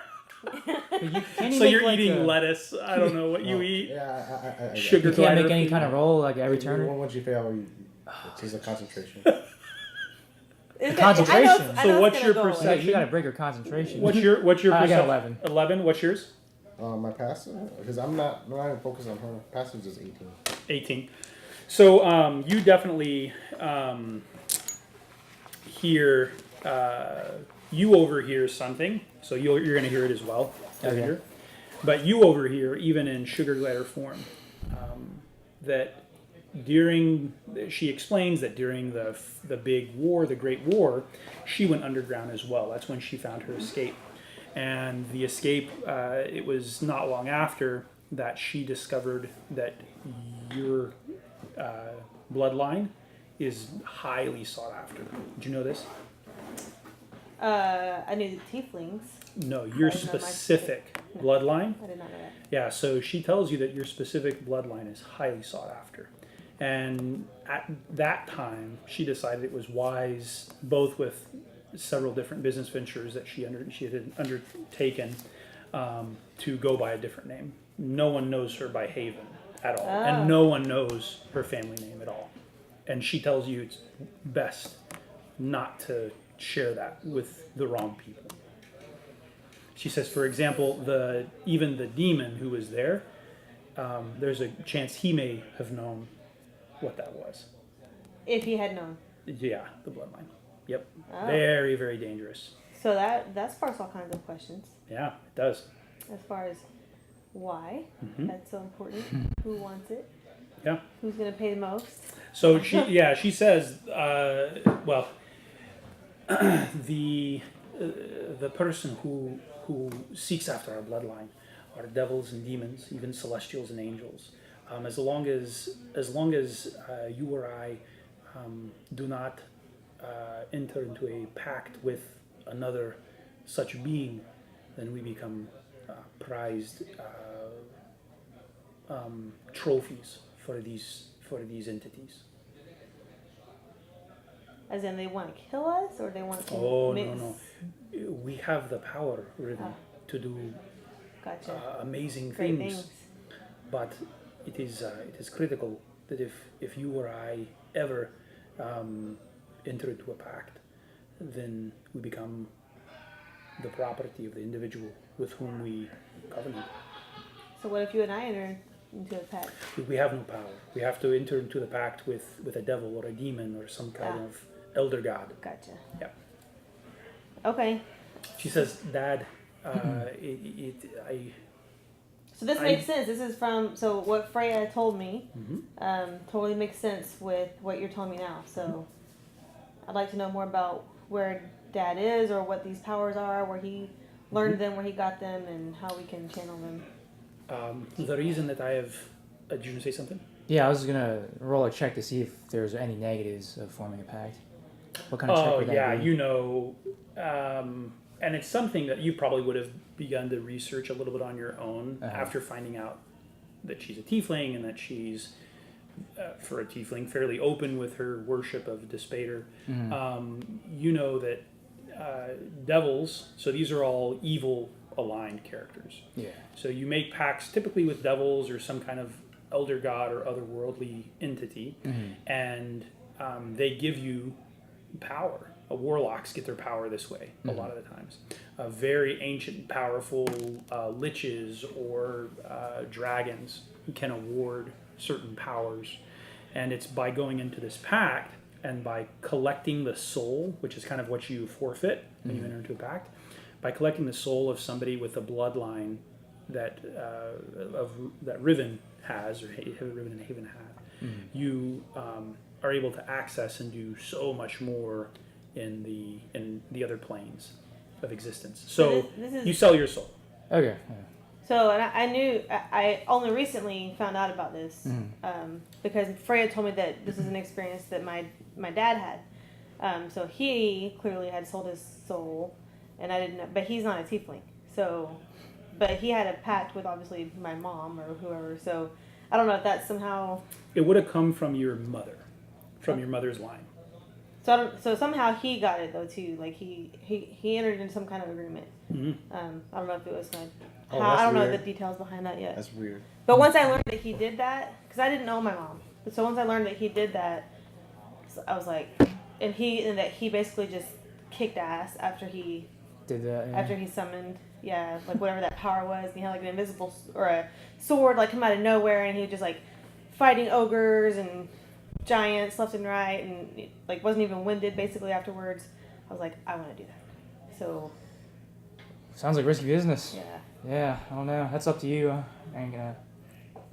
Can you So make, you're like, eating lettuce. I don't know what you eat. Yeah, Sugar You can't make glider any food. kind of roll like every turn. Once you fail, it's just a concentration. Concentration. So what's your Yeah, perception? you gotta break your concentration. What's your I got perception? 11. 11. What's yours? My passive, because I'm not even focused on her. Passive is 18. 18. So you definitely hear, you overhear something. So you're going to hear it as well. Okay. But you overhear, even in sugar glider form, that she explains that during the big war, the Great War, she went underground as well. That's when she found her escape. And the escape, it was not long after that she discovered that your bloodline is highly sought after. Did you know this? I knew the Tieflings. No, your I didn't know my specific bloodline. I did not know that. Yeah, so she tells you that your specific bloodline is highly sought after. And at that time, she decided it was wise, both with several different business ventures that she had undertaken, to go by a different name. No one knows her by Haven at all, and no one knows her family name at all. And she tells you it's best not to share that with the wrong people. She says, for example, even the demon who was there, there's a chance he may have known what that was. If he had known. Yeah, the bloodline. Yep. Oh. Very, very dangerous. So that sparks all kinds of questions. Yeah, it does. As far as why that's so important, who wants it, Yeah. who's going to pay the most. So she says, well, the person who seeks after our bloodline are devils and demons, even celestials and angels. As long as you or I do not enter into a pact with another such being, then we become prized trophies for these entities. As in, they want to kill us, or they want to Oh, mix? no. We have the power, Riven, to do Gotcha. amazing Great things. But it is critical that if you or I ever enter into a pact, then we become the property of the individual with whom we covenant. So what if you and I enter into a pact? We have no power. We have to enter into the pact with a devil or a demon or some kind of elder god. Gotcha. Yeah. Okay. She says, Dad, So this makes sense. This is so what Freya told me totally makes sense with what you're telling me now. So I'd like to know more about where Dad is, or what these powers are, where he learned them, where he got them, and how we can channel them. the reason that I have... did you say something? Yeah, I was gonna roll a check to see if there's any negatives of forming a pact. What kind of check would that be? You know, and it's something that you probably would have begun to research a little bit on your own after finding out that she's a tiefling and that she's, for a tiefling, fairly open with her worship of Despater. You know that devils, so these are all evil aligned characters. Yeah. So you make pacts typically with devils or some kind of elder god or otherworldly entity, and they give you power. Warlocks get their power this way a lot of the times. Very ancient, powerful liches or dragons can award certain powers, and it's by going into this pact and by collecting the soul, which is kind of what you forfeit when you enter into a pact. by collecting the soul of somebody with a bloodline that that Riven has, or Riven and Haven have, you are able to access and do so much more in the other planes of existence. So this is, you sell your soul. Okay. Yeah. So, and I knew, I only recently found out about this because Freya told me that this is an experience that my dad had. So he clearly had sold his soul, and I didn't know, but he's not a tiefling. So, but he had a pact with obviously my mom or whoever. So I don't know if that's somehow. It would have come from your mother, your mother's line. So somehow he got it though too. Like he entered into some kind of agreement. Mm-hmm. I don't know if it was my. Oh, I don't know weird. the details behind that yet. That's weird. But once I learned that he did that, because I didn't know my mom, so once I learned that he did that, I was like, and that he basically just kicked ass after he Did that? Yeah. after he summoned, like whatever that power was, and he had like an invisible or a sword like come out of nowhere, and he was just like fighting ogres and giants left and right, and like wasn't even winded basically afterwards. I was like, I want to do that. So Sounds like risky business. yeah. Yeah, I don't know. That's up to you. I ain't gonna.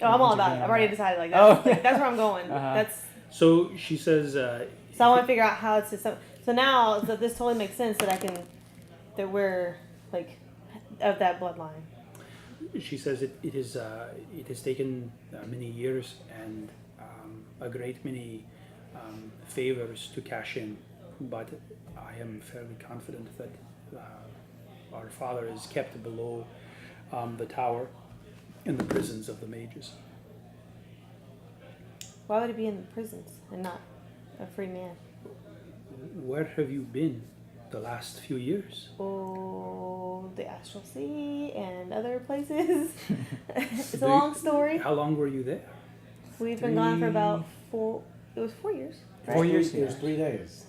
Oh, I'm all about it. I've already decided. Like that's, Oh, like, that's where I'm going. Uh-huh. That's So she says, so I want to figure out how to. So now that this totally makes sense that we're like of that bloodline. she says it has taken many years and a great many favors to cash in, but I am fairly confident that our father is kept below the tower in the prisons of the mages. Why would he be in the prisons and not a free man? Where have you been the last few years? Oh, the Astral Sea and other places. It's a Do long you- story. How long were you there? We've been gone for about 4. It was 4 years. 4 years. It was 3 days.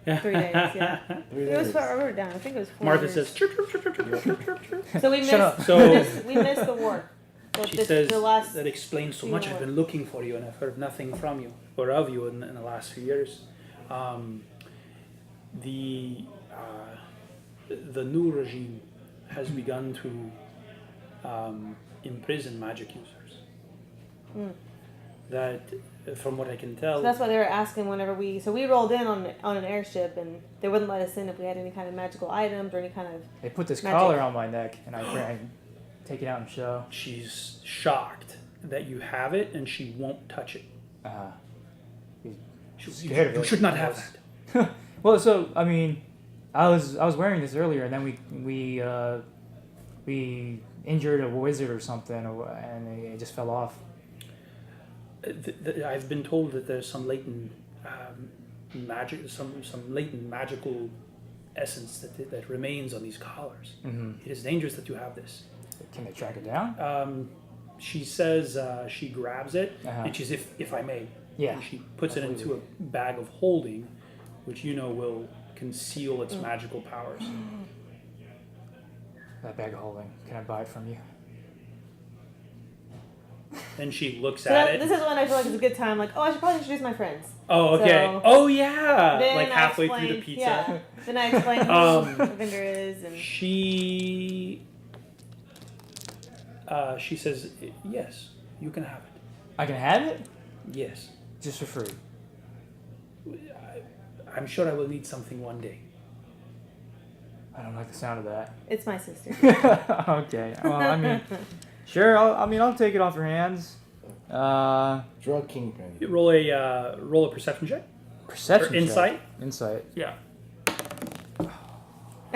3 days. Yeah. 3 It was. days. I wrote it down. I think it was 4 Martha years. says, chirp, chirp, chirp, chirp, chirp, chirp, chirp, chirp. So we missed. Shut up. So we missed the war. she says, the last. that explains so few much. I've more. been looking for you and I've heard nothing from you or of you in the last few years. The new regime has begun to imprison magic users. Mm. That, from what I can tell, So that's what they were asking whenever we. So we rolled in on an airship, and they wouldn't let us in if we had any kind of magical items or any kind of. They put this Magic. collar on my neck, and I take it out and show. she's shocked that you have it and she won't touch it. Scared of You it. should not have that. Well, so I mean, I was wearing this earlier, and then we injured a wizard or something, and it just fell off. I've been told that there's some latent magic, some latent magical essence that remains on these collars. Mm-hmm. It is dangerous that you have this. Can they track it down? She says she grabs it, Uh-huh. and she's if I may, Yeah. and she puts it into a bag of holding, which will conceal its magical powers. That bag of holding. Can I buy it from you? Then she looks So at it. this is when I feel like it's a good time. Like, oh, I should probably introduce my friends. Oh, okay. So- Oh, yeah. Then Like I halfway through the explained- pizza. Yeah. Then I explained who Evendur is, and She says, yes, you can have it. I can have it Yes. just for free. I'm sure I will need something one day. I don't like the sound of that. it's my sister. Okay. Well, I mean, sure. I'll take it off your hands. Drug kingpin. You roll a perception check. Perception. Or insight? check. Insight. Yeah.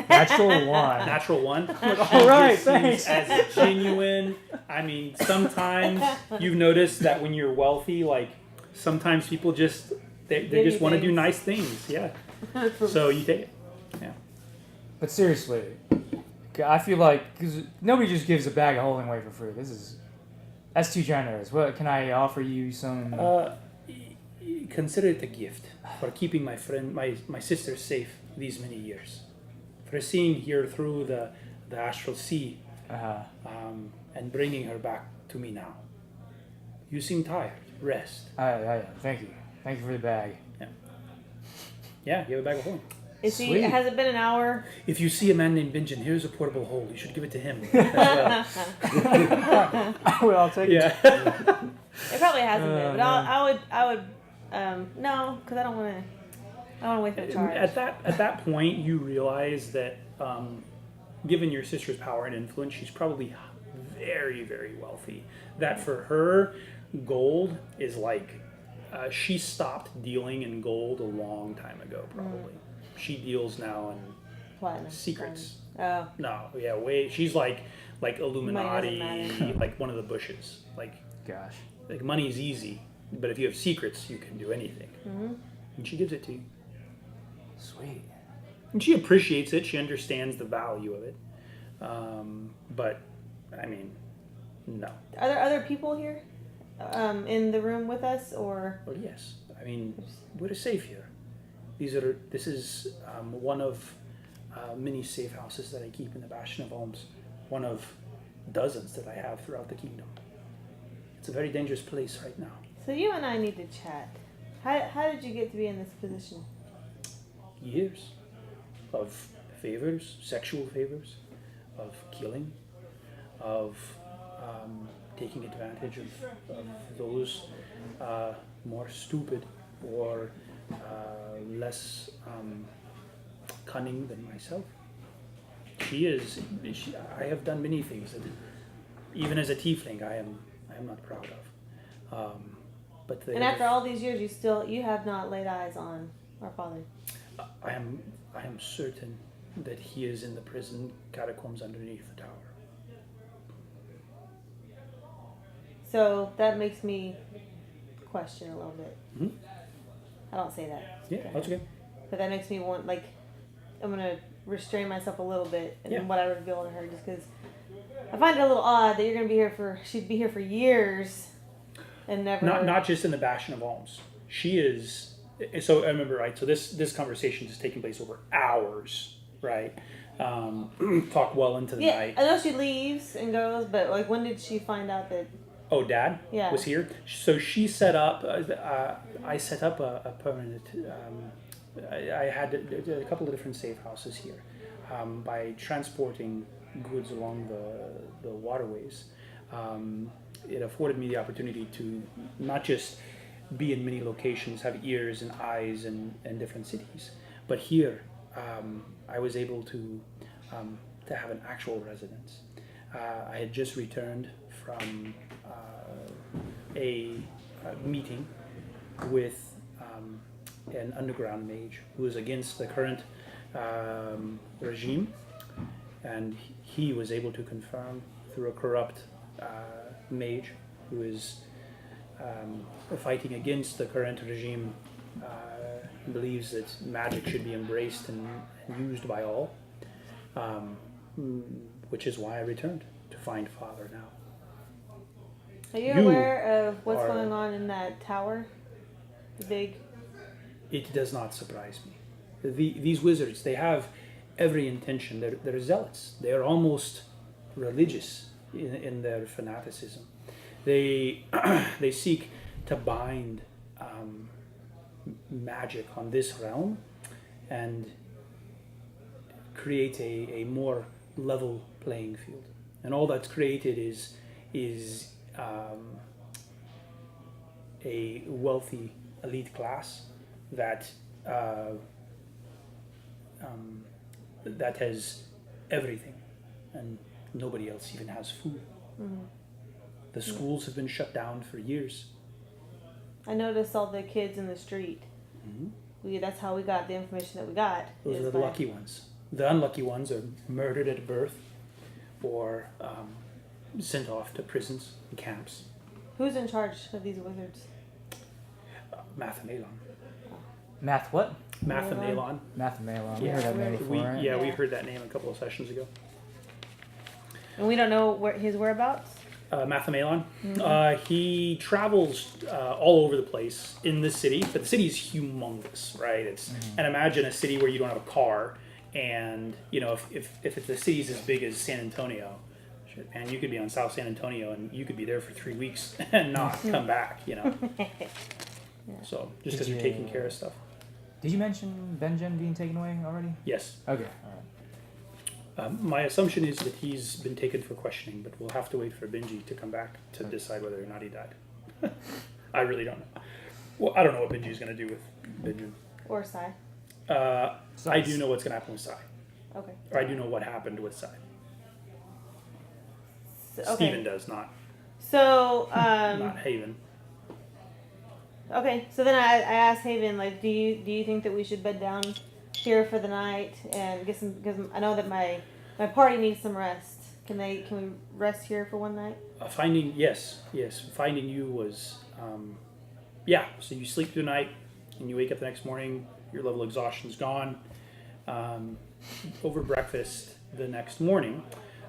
Natural one. Natural one. All right, This seems thanks. as genuine. I mean, sometimes you've noticed that when you're wealthy, like sometimes people just they Give just you want to do things. nice things. Yeah. So you take it. Yeah. But seriously, I feel like because nobody just gives a bag of holding away for free. That's too generous. What can I offer you? Some. Consider it a gift for keeping my sister safe these many years, for seeing her through the astral sea, and bringing her back to me now. You seem tired. Rest. I thank you. Thank you for the bag. Yeah, you have a bag of holding. Sweet. Has it been an hour? If you see a man named Benjen, here's a portable hole. You should give it to him. As well. I'll take it. Yeah. It probably hasn't been, but man. I would, no, because I don't want to waste my charge. At that point, you realize that, given your sister's power and influence, she's probably very, very wealthy. That for her, gold is like, she stopped dealing in gold a long time ago, probably. She deals now in Platinum. secrets. Oh. No, yeah, she's like Illuminati, matter. like one of the bushes. Gosh. Like money is easy, but if you have secrets, you can do anything. Mm-hmm. And she gives it to you. Sweet. And she appreciates it. She understands the value of it. But, I mean, no. Are there other people here in the room with us, or? Well, yes. I mean, we're safe here. This is one of many safe houses that I keep in the Bastion of Holmes. One of dozens that I have throughout the kingdom. It's a very dangerous place right now. So you and I need to chat. How did you get to be in this position? Years of favors, sexual favors, of killing, of taking advantage of those more stupid or less cunning than myself. I have done many things that, even as a tiefling, I am not proud of. But And after all these years, you have not laid eyes on our father. I am certain that he is in the prison catacombs underneath the tower. So that makes me question a little bit. Mhm. I don't say that. Yeah, that's okay. But that makes me want, like, I'm going to restrain myself a little bit in what I reveal to her, just because I find it a little odd that you're going to be here she'd be here for years and never. Not just in the Bastion of Alms. She is. So I remember, right? So this conversation is taking place over hours, right? Talk well into the night. I know she leaves and goes, but like, when did she find out that? Oh, Dad was here. So she set up. I set up a permanent. I had a couple of different safe houses here by transporting goods along the waterways. It afforded me the opportunity to not just be in many locations, have ears and eyes in different cities, but here I was able to have an actual residence. I had just returned from a meeting with an underground mage who was against the current regime, and he was able to confirm through a corrupt mage who is fighting against the current regime, believes that magic should be embraced and used by all, which is why I returned to find Father now. Are you aware of what's going on in that tower? The big. It does not surprise me. These wizards, they have every intention. They're zealots. They're almost religious in their fanaticism. They seek to bind magic on this realm and create a more level playing field. And all that's created is a wealthy elite class that that has everything, and nobody else even has food. Mm-hmm. The schools have been shut down for years. I noticed all the kids in the street. Mm-hmm. That's how we got the information that we got. Those are the lucky ones. The unlucky ones are murdered at birth or sent off to prisons and camps. Who's in charge of these wizards? Mathamelon. Math what? Mathamelon. Mathmalon. We Yeah. heard that name before, right? We heard that name a couple of sessions ago. And we don't know his whereabouts? Mathamelon. He travels all over the place in the city, but the city is humongous, right? And imagine a city where you don't have a car, and if the city's as big as San Antonio, shit, man, you could be on South San Antonio and you could be there for 3 weeks and not come back, So just because you're taking care of stuff. Did you mention Benjen being taken away already? Yes. Okay. All right. My assumption is that he's been taken for questioning, but we'll have to wait for Benji to come back to decide whether or not he died. I really don't know. Well, I don't know what Benji's going to do with Benjen. Or Sai. I do know what's going to happen with Sai. Okay. Or I do know what happened with Sai. Okay. Steven does, not So, Haven. okay. So then I asked Haven, like, do you think that we should bed down here for the night and get some? Because I know that my party needs some rest. Can we rest here for one night? Finding you was so you sleep through the night and you wake up the next morning, your level of exhaustion's gone. Over breakfast the next morning,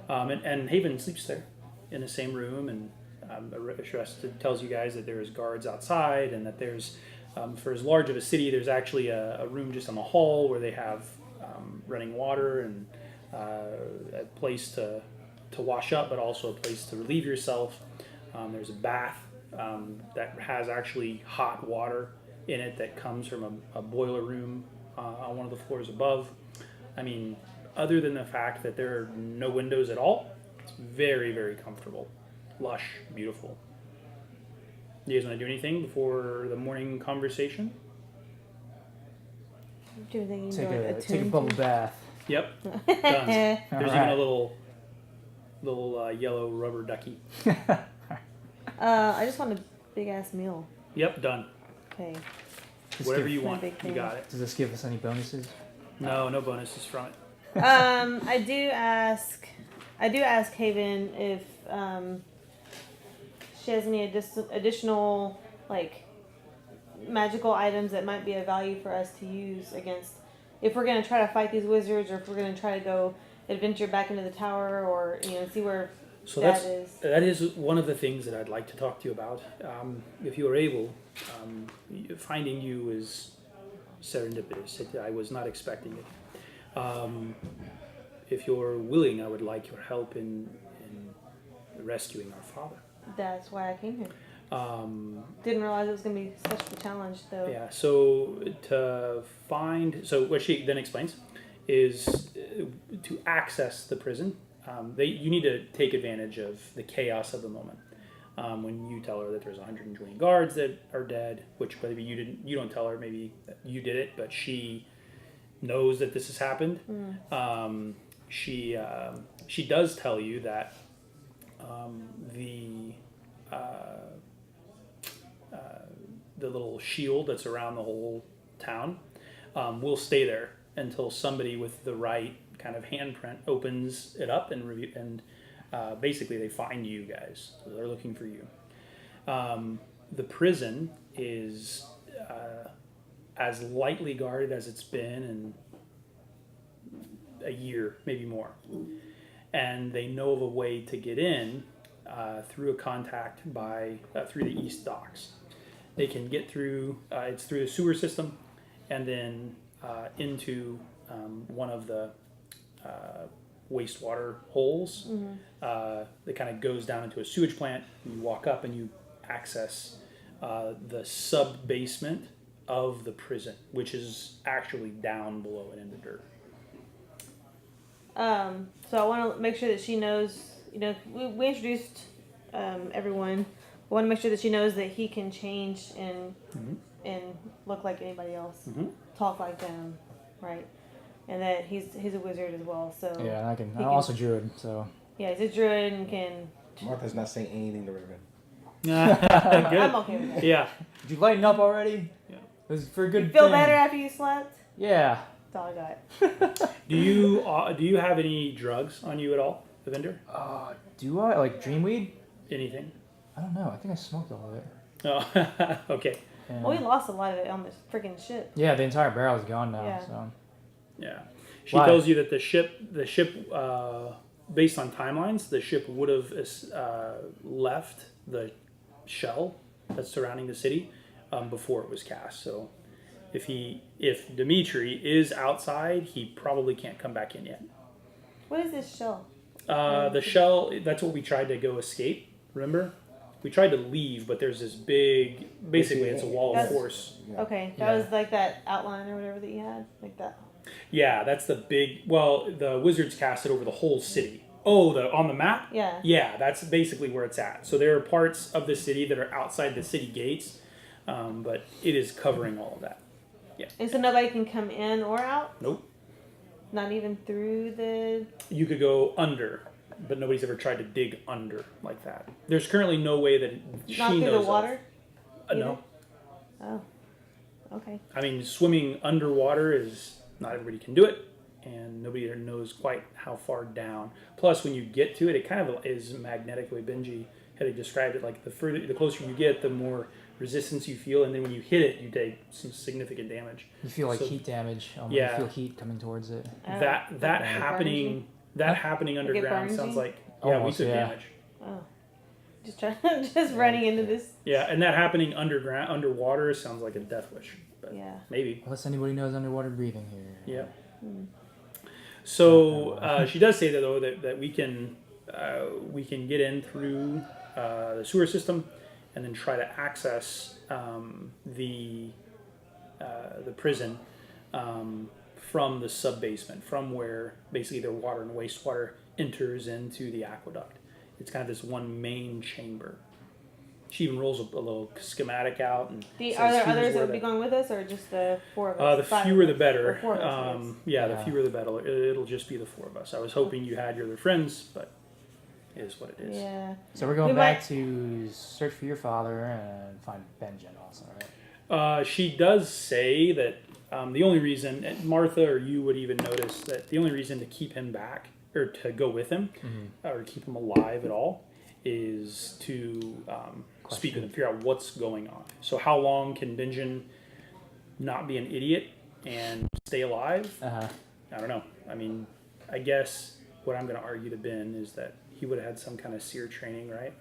and Haven sleeps there in the same room, and Arrested tells you guys that there's guards outside, and that there's for as large of a city, there's actually a room just on the hall where they have running water and a place to wash up, but also a place to relieve yourself. There's a bath that has actually hot water in it that comes from a boiler room on one of the floors above. I mean, other than the fact that there are no windows at all, it's very, very comfortable, lush, beautiful. You guys want to do anything before the morning conversation? Do you think you Take can a bubble bath. Yep, done. There's even Alright. a little yellow rubber ducky. I just want a big ass meal. Yep, done. Okay. Whatever you my want, big you thing. got it. Does this give us any bonuses? No bonuses from it. I do ask Haven if she has any additional like magical items that might be of value for us to use against if we're gonna try to fight these wizards, or if we're gonna try to go adventure back into the tower, or see where So that is. that is one of the things that I'd like to talk to you about. If you are able, finding you is serendipitous. I was not expecting it. If you're willing, I would like your help in rescuing our father. That's why I came here. Didn't realize it was gonna be such a challenge, though. Yeah, so what she then explains is to access the prison, you need to take advantage of the chaos of the moment. When you tell her that there's 120 guards that are dead, which maybe you don't tell her, maybe you did it, but she knows that this has happened. She does tell you that the little shield that's around the whole town will stay there until somebody with the right kind of handprint opens it up and basically they find you guys. So they're looking for you. The prison is as lightly guarded as it's been in a year, maybe more. And they know of a way to get in through a contact through the east docks. They can get through, it's through the sewer system, and then into one of the wastewater holes. That kind of goes down into a sewage plant. You walk up and you access the sub-basement of the prison, which is actually down below and in the dirt. So I want to make sure that she knows, we introduced everyone. I want to make sure that she knows that he can change and look like anybody else, talk like them, right? And that he's a wizard as well. So yeah, I'm also druid, so yeah, he's a druid and can. Martha's not saying anything to Riven. Good. I'm okay with that. Yeah. did you lighten up already? Yeah. It was for a good. You feel thing. better after you slept? Yeah. That's all I got. Do you have any drugs on you at all, Evendur? Do I like dreamweed? Anything? I don't know. I think I smoked all of it. Oh, okay. And, Well, we lost a lot of it on this freaking ship. yeah, the entire barrel is gone now. Yeah. So Yeah. She Why? tells you that the ship, based on timelines, the ship would have left the shell that's surrounding the city before it was cast. So if Dimitri is outside, he probably can't come back in yet. What is this shell? The shell, that's what we tried to go escape, remember? we tried to leave, but there's this big, basically it's a wall of That's- force. Okay, that Yeah. was like that outline or whatever that you had, like that. Yeah, that's the big. Well, the wizards cast it over the whole city. Oh, on the map. Yeah. Yeah, that's basically where it's at. So there are parts of the city that are outside the city gates, but it is covering all of that. And so nobody can come in or out? Nope. Not even through the. You could go under, but nobody's ever tried to dig under like that. There's currently no way that she Not through knows the water? of. No. Oh. Okay. I mean, swimming underwater is not everybody can do it, and nobody knows quite how far down. Plus, when you get to it, it kind of is magnetic. The way Benji had described it, like the closer you get, the more resistance you feel, and then when you hit it, you take some significant damage. You feel like So- heat damage. Yeah. You feel heat coming towards it. Oh. That Like happening underground burns sounds you? like Almost, we took yeah. damage. Oh. Just running into this. Yeah, and that happening underwater sounds like a death wish. But Yeah. maybe. Unless anybody knows underwater breathing here. Yeah. So she does say that though that we can get in through the sewer system, and then try to access the prison from the sub basement, from where basically their water and wastewater enters into the aqueduct. It's kind of this one main chamber. She even rolls a little schematic out. And Are says, there "Here's others that where would be going with us, or just the four of us? the Five fewer of the us? better. Or four of us, yes. Yeah, the Yeah. fewer the better. It'll just be the four of us. I was hoping you had your other friends, but it is what it is. Yeah. So we're going We back might- to search for your father and find Benjen also, right? She does say that the only reason, and Martha or you would even notice that the only reason to keep him back, or to go with him, or keep him alive at all, is to speak with him, figure out what's going on. So how long can Benjen not be an idiot and stay alive? Uh-huh. I don't know. I mean, I guess what I'm going to argue to Ben is that he would have had some kind of seer training, right?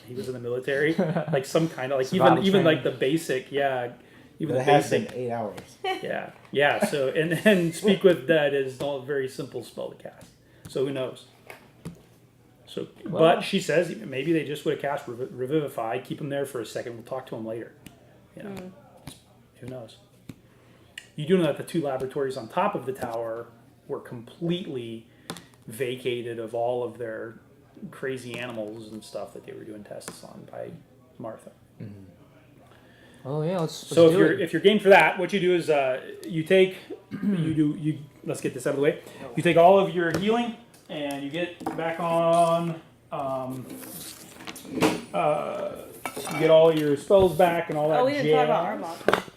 He was in the military, like some kind of like Survival even like training. the basic, yeah, even But the it has been basic, 8 hours. yeah. So and speak with that is not a very simple spell to cast. So who knows? So, but she says maybe they just would have cast Revivify, keep him there for a second. We'll talk to him later. You know, who knows? You do know that the two laboratories on top of the tower were completely vacated of all of their crazy animals and stuff that they were doing tests on by Martha. Oh yeah, let's So do it. if you're game for that, what you do is you take let's get this out of the way. You take all of your healing and you get back on. You get all your spells back and all that. Oh, we didn't talk about our box.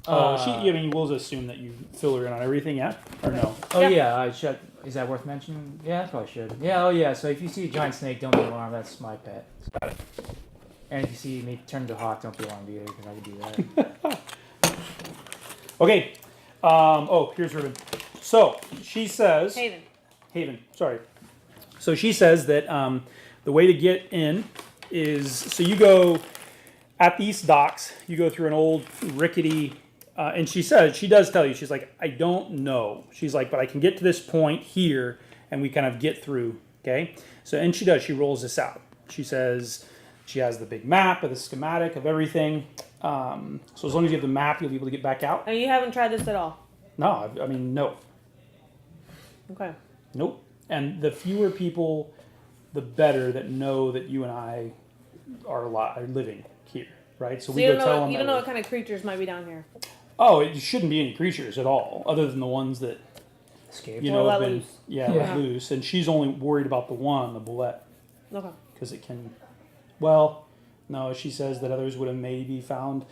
I mean, we'll just assume that you fill her in on everything, yeah, or no? Oh Yeah. yeah, I should. Is that worth mentioning? Yeah, I probably should. Yeah, oh yeah. So if you see a giant snake, don't be alarmed. That's my pet. Got it. And if you see me turn into a hawk, don't be alarmed either, because I can do that. Okay. Here's Riven. So she says. Haven. Sorry. So she says that the way to get in is so you go at the east docks. You go through an old rickety, and she does tell you. She's like, I don't know. She's like, but I can get to this point here, and we kind of get through. Okay. So and she does. She rolls this out. She says she has the big map of the schematic of everything. So as long as you have the map, you'll be able to get back out. Oh, you haven't tried this at all? No, I mean no. Okay. Nope. And the fewer people, the better that know that you and I are living here, right? So So we you go don't tell know. them. You don't that know what kind of creatures might be down here. Oh, it shouldn't be any creatures at all, other than the ones that Escape. you Or know let have been loose. let Yeah. loose. And she's only worried about the one, the bullet, Okay. because it can. Well, no, she says that others would have maybe found.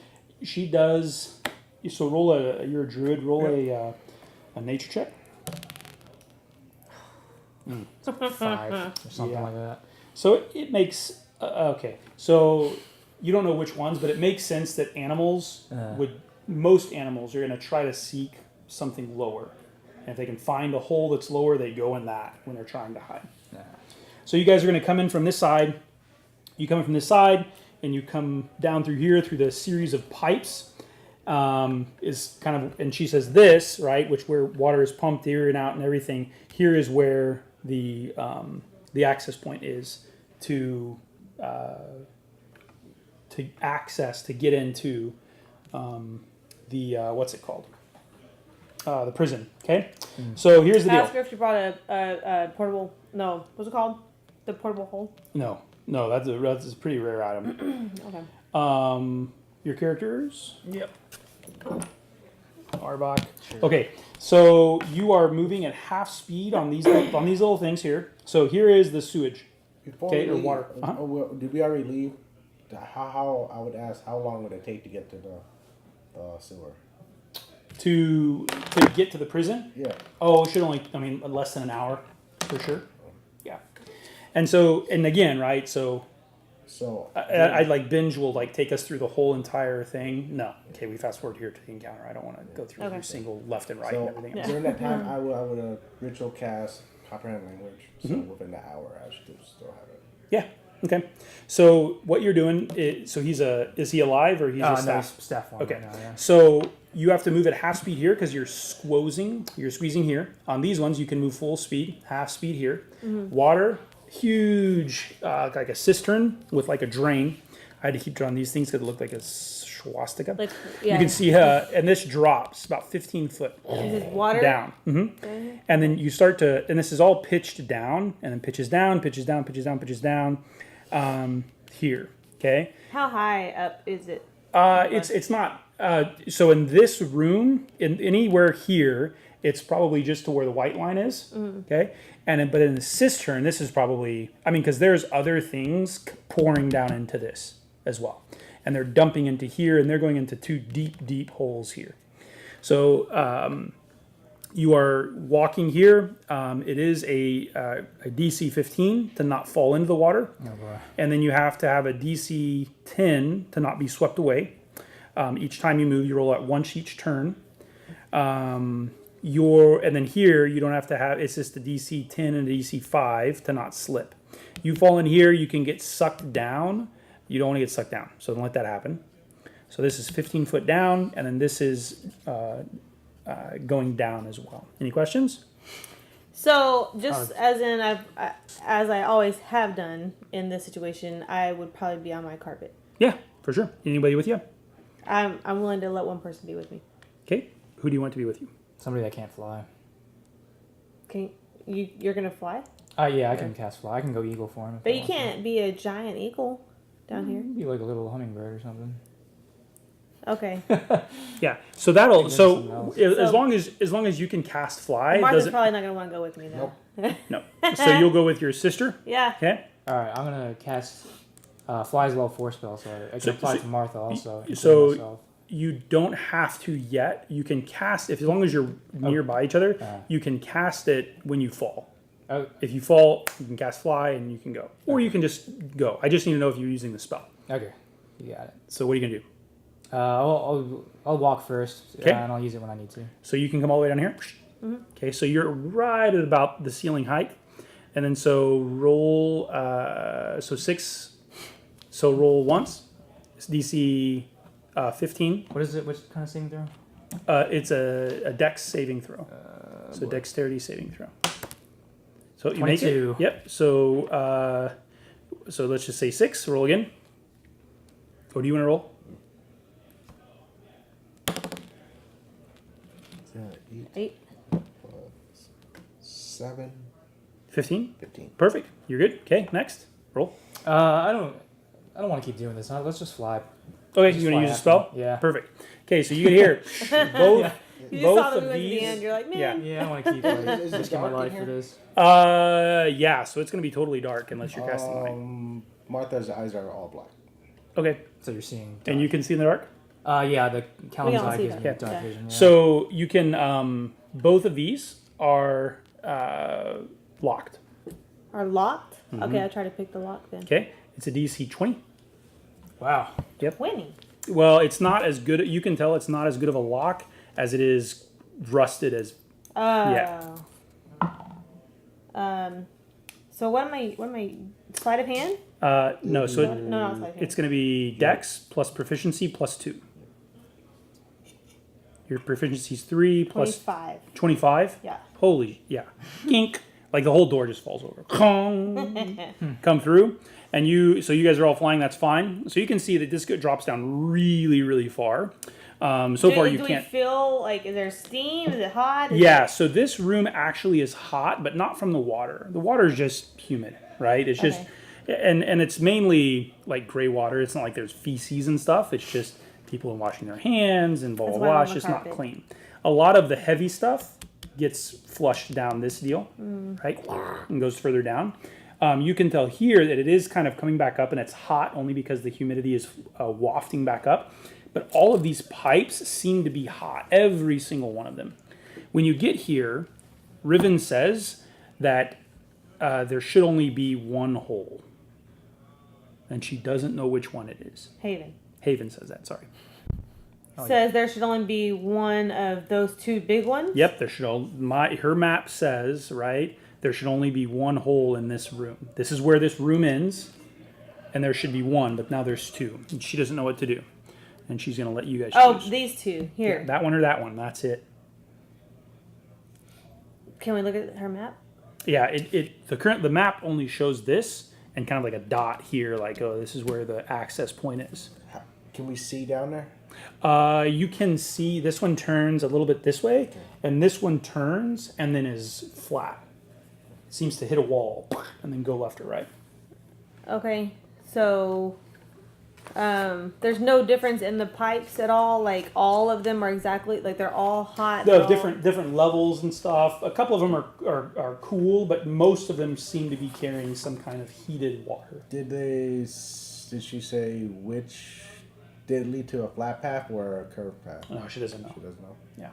She does. So you're a druid. Roll a nature check. 5 or something Yeah. like that. So it makes okay. So you don't know which ones, but it makes sense that animals most animals are going to try to seek something lower, and if they can find a hole that's lower, they go in that when they're trying to hide. Yeah. So you guys are going to come in from this side. You come in from this side, and you come down through here through the series of pipes. Is kind of, and she says this right, which where water is pumped here and out and everything. Here is where the access point is to to access to get into the what's it called? The prison. Okay. So here's the deal. Ask her if she brought a portable. No, what's it called? The portable hole. No, that's a pretty rare item. Okay. Your characters. Yep. Arbok. Okay, so you are moving at half speed on these little things here. So here is the sewage. Before Okay, we or leave, water. Uh-huh. Did we already leave? How I would ask, how long would it take to get to the sewer? To get to the prison. Yeah. Oh, it should only. I mean, less than an hour, for sure. Yeah. And again, right? So I like binge will like take us through the whole entire thing. No. Okay, we fast forward here to the encounter. I don't want to go through every single left and right and everything else. During that time, I would ritual cast comprehend language. So within the hour, I should still have it. Yeah. Okay. So what you're doing is, is he alive or he's a staff? Staff one. Okay. Right now, yeah. So you have to move at half speed here because you're squeezing here. On these ones, you can move full speed, half speed here. Water, huge, like a cistern with like a drain. I had to keep drawing these things because it looked like a swastika. Like, yeah. You can see, and this drops about 15 foot Is it water? down. And then you start to, and this is all pitched down, and then pitches down, pitches down, pitches down, pitches down. Here, okay. How high up is it? It's not. So in this room, in anywhere here, it's probably just to where the white line is. Okay, but in the cistern, this is probably. I mean, because there's other things pouring down into this as well, and they're dumping into here, and they're going into two deep holes here. So you are walking here. It is a DC 15 to not fall into the water, and then you have to have a DC 10 to not be swept away. Each time you move, you roll at once each turn. And then here you don't have to have. It's just a DC 10 and a DC 5 to not slip. You fall in here, you can get sucked down. You don't want to get sucked down, so don't let that happen. So this is 15 foot down, and then this is going down as well. Any questions? So, just as I always have done in this situation, I would probably be on my carpet. Yeah, for sure. Anybody with you? I'm willing to let one person be with me. Okay. Who do you want to be with you? Somebody that can't fly. You're gonna fly? Yeah, I can cast fly. I can go eagle form. But you can't be a giant eagle down here. Be like a little hummingbird or something. Okay. Yeah. So that'll. something As long as you can cast fly, Martha's doesn't. probably not gonna want to go with me though. No. So you'll go with your sister. Yeah. Okay. All right, I'm gonna cast fly as well 4 spell, so I can apply to Martha also. including So myself. you don't have to yet. You can cast as long as you're nearby each other. You can cast it when you fall. Oh, If you fall, you can cast fly and you can go, or you can just go. I just need to know if you're using the spell. okay, you got it. So what are you gonna do? I'll walk first, Okay. and I'll use it when I need to. So you can come all the way down here. Okay, so you're right at about the ceiling height, and then so roll. So 6. So roll once. It's DC 15. What is it? Which kind of saving throw? It's a Dex saving throw. So dexterity saving throw. So you 22. make it. Yep. So so let's just say 6. Roll again. What do you want to roll? 8. 7, 15. 15. Perfect. You're good. Okay. Next. Roll. I don't want to keep doing this. Let's just fly. Okay. Just You want to fly use a after spell? me. Yeah. Perfect. Okay. So you can hear both. You just Both saw the of movie at these. the end. You're like, man. Yeah. Yeah, I don't want to keep like, Is it risking my dark in life for here? this. Yeah. So it's gonna be totally dark unless you're casting light. Martha's eyes are all black. Okay. So you're seeing. And you can see in the dark. Yeah, the Callum's all eye see gives me that. dark Yeah. vision. Yeah. So you can. Both of these are locked. Are locked? Okay, I'll try to pick the lock then. Okay. It's a DC 20. wow. Winning. Well, it's not as good. You can tell it's not as good of a lock as it is rusted as. Yeah. So what am I? Sleight of hand? No. So No, not sleight of hand. it's going to be Dex plus proficiency plus 2. Your proficiency is 3 plus 25. 25. Yeah. Holy yeah. Gink. Like the whole door just falls over. Come through. And you guys are all flying, that's fine. So you can see that this drops down really, really far. So far you do can't. we feel like, is there steam? Is it hot? Yeah, so this room actually is hot, but not from the water. The water is just humid, right? It's just, and it's mainly like gray water. It's not like there's feces and stuff. It's just people washing their hands and blah, blah, blah. It's just not clean. A lot of the heavy stuff gets flushed down this deal, right? And goes further down. You can tell here that it is kind of coming back up, and it's hot only because the humidity is wafting back up. But all of these pipes seem to be hot, every single one of them. When you get here, Riven says that there should only be one hole. And she doesn't know which one it is. Haven says that, sorry. Says there should only be one of those two big ones? Yep, there should her map says, right, there should only be one hole in this room. This is where this room ends, and there should be one, but now there's two. And she doesn't know what to do. And she's going to let you guys choose. Oh, these two, here. Yeah, that one or that one, that's it. Can we look at her map? Yeah, the map only shows this, and kind of like a dot here, like, oh, this is where the access point is. Can we see down there? You can see this one turns a little bit this way, and this one turns and then is flat. Seems to hit a wall and then go left or right. Okay, so there's no difference in the pipes at all. Like all of them are exactly like they're all hot. No, different levels and stuff. A couple of them are cool, but most of them seem to be carrying some kind of heated water. Did she say which did lead to a flat path or a curved path? No, she doesn't know. She doesn't know. Yeah.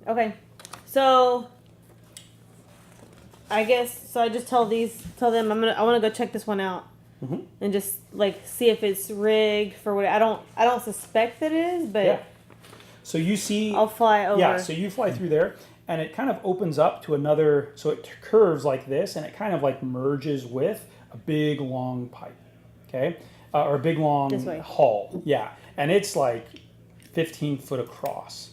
Okay, so I guess so. I just tell them I want to go check this one out, and just like see if it's rigged for what I don't suspect that it is, but Yeah. So you see, I'll fly over. Yeah, so you fly through there, and it kind of opens up to another. So it curves like this, and it kind of like merges with a big long pipe. Okay. Or a big long hall, yeah, and it's like 15 foot across,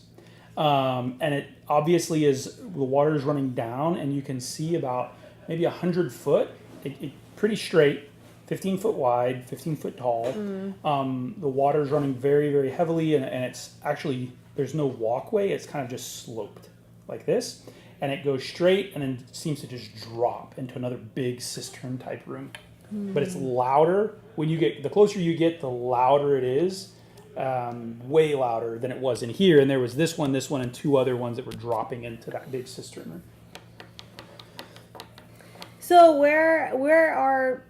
and it obviously is the water is running down, and you can see about maybe 100 foot, it pretty straight, 15 foot wide, 15 foot tall. The water is running very, very heavily, and it's actually there's no walkway; it's kind of just sloped like this, and it goes straight, and then seems to just drop into another big cistern type room. But it's louder when you get the closer you get, the louder it is, way louder than it was in here. And there was this one, and two other ones that were dropping into that big cistern room. So where are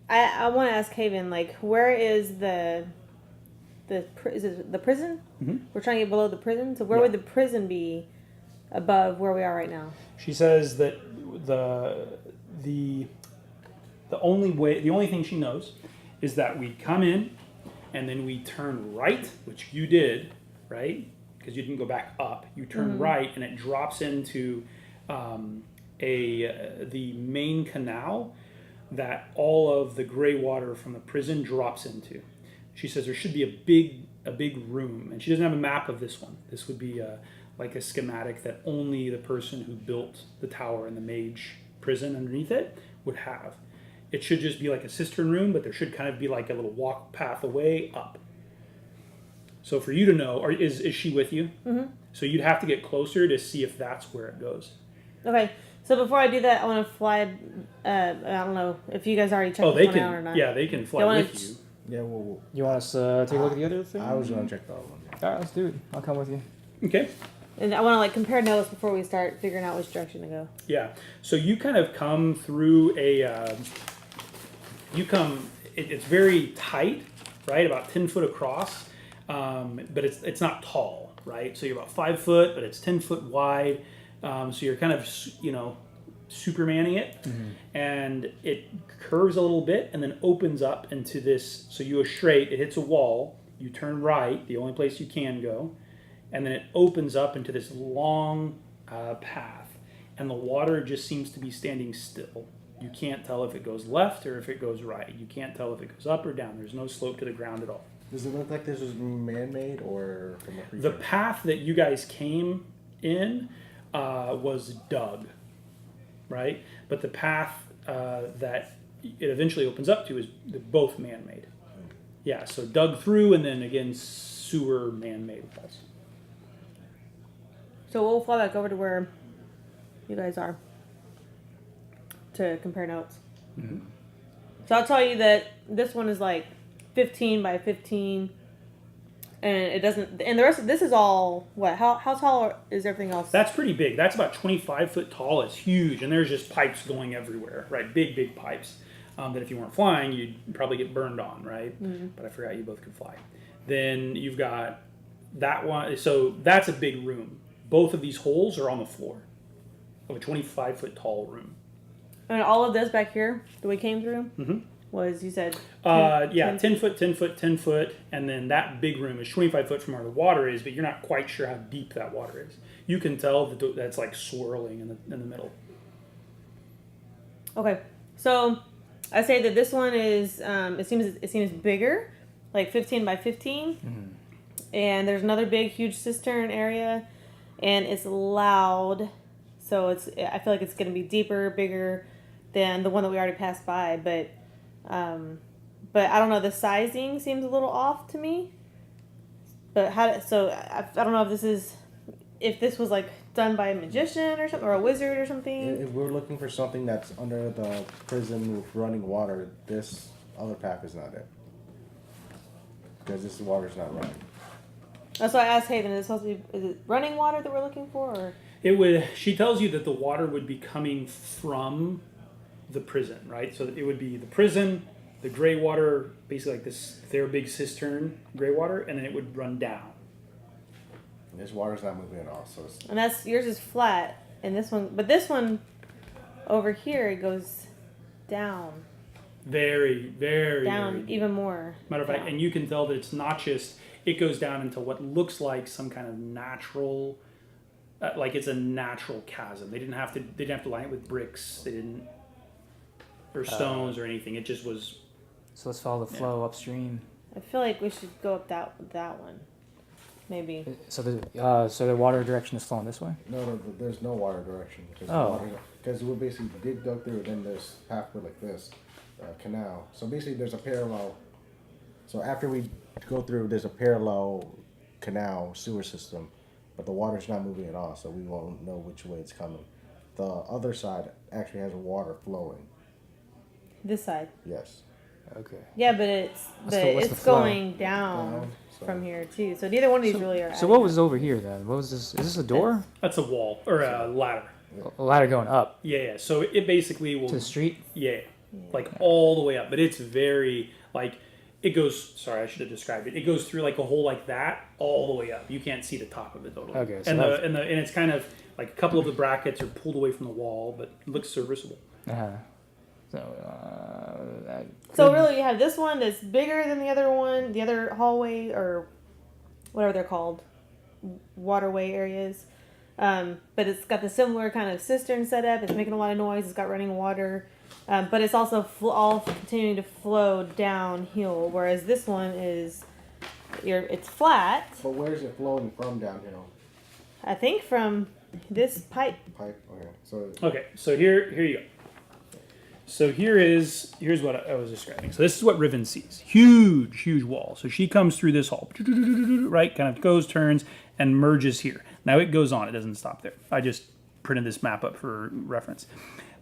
I want to ask Haven, like where is is it the prison? We're trying to get below the prison. So where would the prison be above where we are right now? She says that the only thing she knows is that we come in and then we turn right, which you did, right? Because you didn't go back up. You turn right and it drops into the main canal that all of the gray water from the prison drops into. She says there should be a big room, and she doesn't have a map of this one. This would be like a schematic that only the person who built the tower and the mage prison underneath it would have. It should just be like a cistern room, but there should kind of be like a little walk path away up. So for you to know, or is she with you? So you'd have to get closer to see if that's where it goes. Okay. So before I do that, I want to fly. I don't know if you guys already checked this one out or not. Yeah, they can fly with you. Yeah, well, You want us to take a look at the other thing? I was going to check the other one. All right, let's do it. I'll come with you. Okay. And I want to like compare notes before we start figuring out which direction to go. Yeah. So you kind of come through it's very tight, right? About 10 foot across, but it's not tall, right? So you're about 5 foot, but it's 10 foot wide. So you're kind of, Supermaning it, and it curves a little bit and then opens up into this. So you go straight, it hits a wall, you turn right, the only place you can go, and then it opens up into this long path, and the water just seems to be standing still. You can't tell if it goes left or if it goes right. You can't tell if it goes up or down. There's no slope to the ground at all. Does it look like this was man-made or from a creature? The path that you guys came in was dug. right? But the path that it eventually opens up to is both man-made. Yeah, so dug through and then again sewer man-made walls. So we'll fly back over to where you guys are to compare notes. Mm-hmm. So I'll tell you that this one is like 15 by 15, and it doesn't. And the rest of this is all what? How tall is everything else? That's pretty big. That's about 25 foot tall. It's huge, and there's just pipes going everywhere, right? Big pipes that if you weren't flying, you'd probably get burned on, right? Mm-hmm. But I forgot you both could fly. Then you've got that one. So that's a big room. Both of these holes are on the floor of a 25 foot tall room. And all of this back here that we came through was, you said? 10 foot, 10 foot, 10 foot, and then that big room is 25 foot from where the water is, but you're not quite sure how deep that water is. You can tell that that's like swirling in the middle. Okay, so I say that this one is it seems bigger, like 15 by 15, and there's another big huge cistern area, and it's loud, so I feel like it's going to be deeper, bigger than the one that we already passed by, but I don't know, the sizing seems a little off to me. But I don't know if this was like done by a magician or something, or a wizard or something. If we're looking for something that's under the prison with running water, this other path is not it. Because this water's not running. That's why I asked Haven, is it running water that we're looking for, or? She tells you that the water would be coming from the prison, right? So it would be the prison, the gray water, basically like their big cistern, gray water, and then it would run down. This water's not moving at all, so And yours is flat, and this one over here, it goes down. Very, very down, very even more. Matter of fact, and you can tell that it's not just, it goes down into what looks like some kind of natural, like it's a natural chasm. They didn't have to line it with bricks. Or stones or anything. It just was. So let's follow the flow upstream. I feel like we should go up that one, maybe. So the water direction is flowing this way. No, there's no water direction. Because we'll basically dug through, and then there's pathway like this, canal. So basically, there's a parallel. So after we go through, there's a parallel canal sewer system, but the water's not moving at all, so we won't know which way it's coming. The other side actually has water flowing. This side. Yes. Okay. Yeah, but it's going down from here too. So neither one of these really are. So what was over here then? What was this? Is this a door? That's a wall or a ladder. A ladder going up. Yeah. So it basically will to the street. Yeah, like all the way up. But it's very like it goes. Sorry, I should have described it. It goes through like a hole like that all the way up. You can't see the top of it totally. Okay. So and it's kind of like a couple of the brackets are pulled away from the wall, but it looks serviceable. So really, you have this one that's bigger than the other one, the other hallway or whatever they're called, waterway areas. But it's got the similar kind of cistern setup. It's making a lot of noise. It's got running water, but it's also all continuing to flow downhill. Whereas this one is, it's flat. But where is it flowing from downhill? I think from this pipe. Okay. So here you go. So here's what I was describing. So this is what Riven sees. Huge wall. So she comes through this hall, right? Kind of goes, turns, and merges here. Now it goes on. It doesn't stop there. I just printed this map up for reference.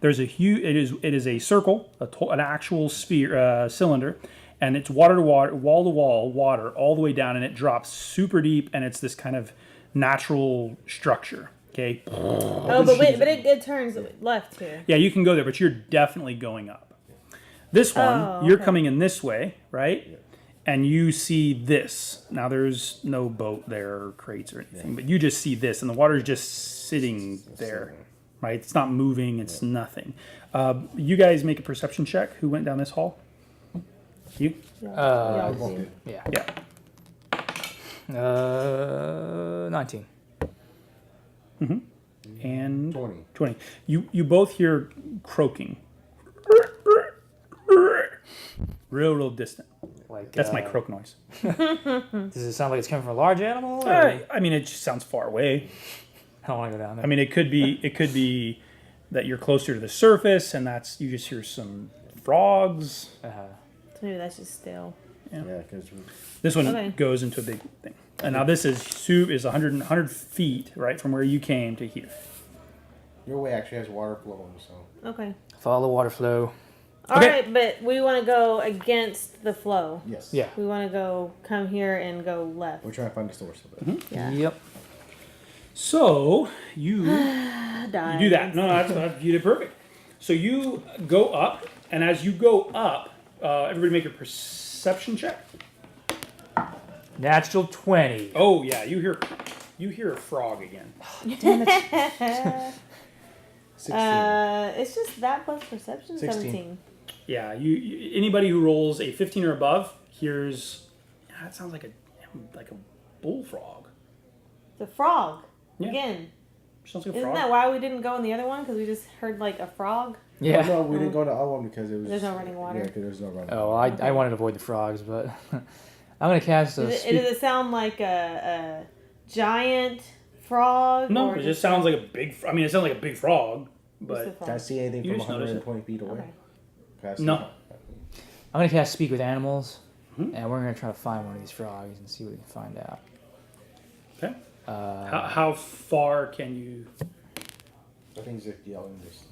There's a huge. It is a circle, an actual sphere, cylinder, and it's water to water, wall to wall, water all the way down, and it drops super deep, and it's this kind of natural structure. Okay. Oh, but it turns left here. Yeah, you can go there, but you're definitely going up. This one, you're coming in this way, right? Yeah. And you see this. Now, there's no boat there or crates or anything, but you just see this, and the water's just sitting there, right? It's not moving. It's nothing. You guys make a perception check. Who went down this hall? You? Yeah. 19. Mm-hmm. And 20. You both hear croaking. Real distant. Like that's my croak noise. Does it sound like it's coming from a large animal? I mean, it just sounds far away. I don't want to go down there. I mean, it could be that you're closer to the surface, and you just hear some frogs. So maybe that's just stale. Yeah, because This one Okay. goes into a big thing. And now this is 100 feet, right, from where you came to here. your way actually has water flowing, so. Okay. Follow the water flow. All Okay. right, but we want to go against the flow. Yes. Yeah. We want to come here and go left. We're trying to find the source of it. Yeah. Yep. So you Die. do that. No, you did perfect. So you go up, and as you go up, everybody make a perception check. Natural 20. Oh yeah, you hear a frog again. 16. It's just that plus perception. 16. 17. Yeah, anybody who rolls a 15 or above hears. That sounds like a bullfrog. The frog. Yeah. Again. Sounds like a Isn't frog. that why we didn't go in the other one? Because we just heard like a frog? Yeah. No, we didn't go to the other one because it was. There's no running water? Yeah, because there's no running Oh, water. I wanted to avoid the frogs, but I'm going to cast a Does it sound like a giant frog? No, or it just sounds like a big. I mean, it sounds like a big frog, just a but frog? Can I see anything You from just notice it. 120 feet away? Okay. Can I see No. it? I'm going to cast Speak with Animals, Mhm. and we're going to try to find one of these frogs and see what we can find out. okay. How far can you? I think he's like yelling this.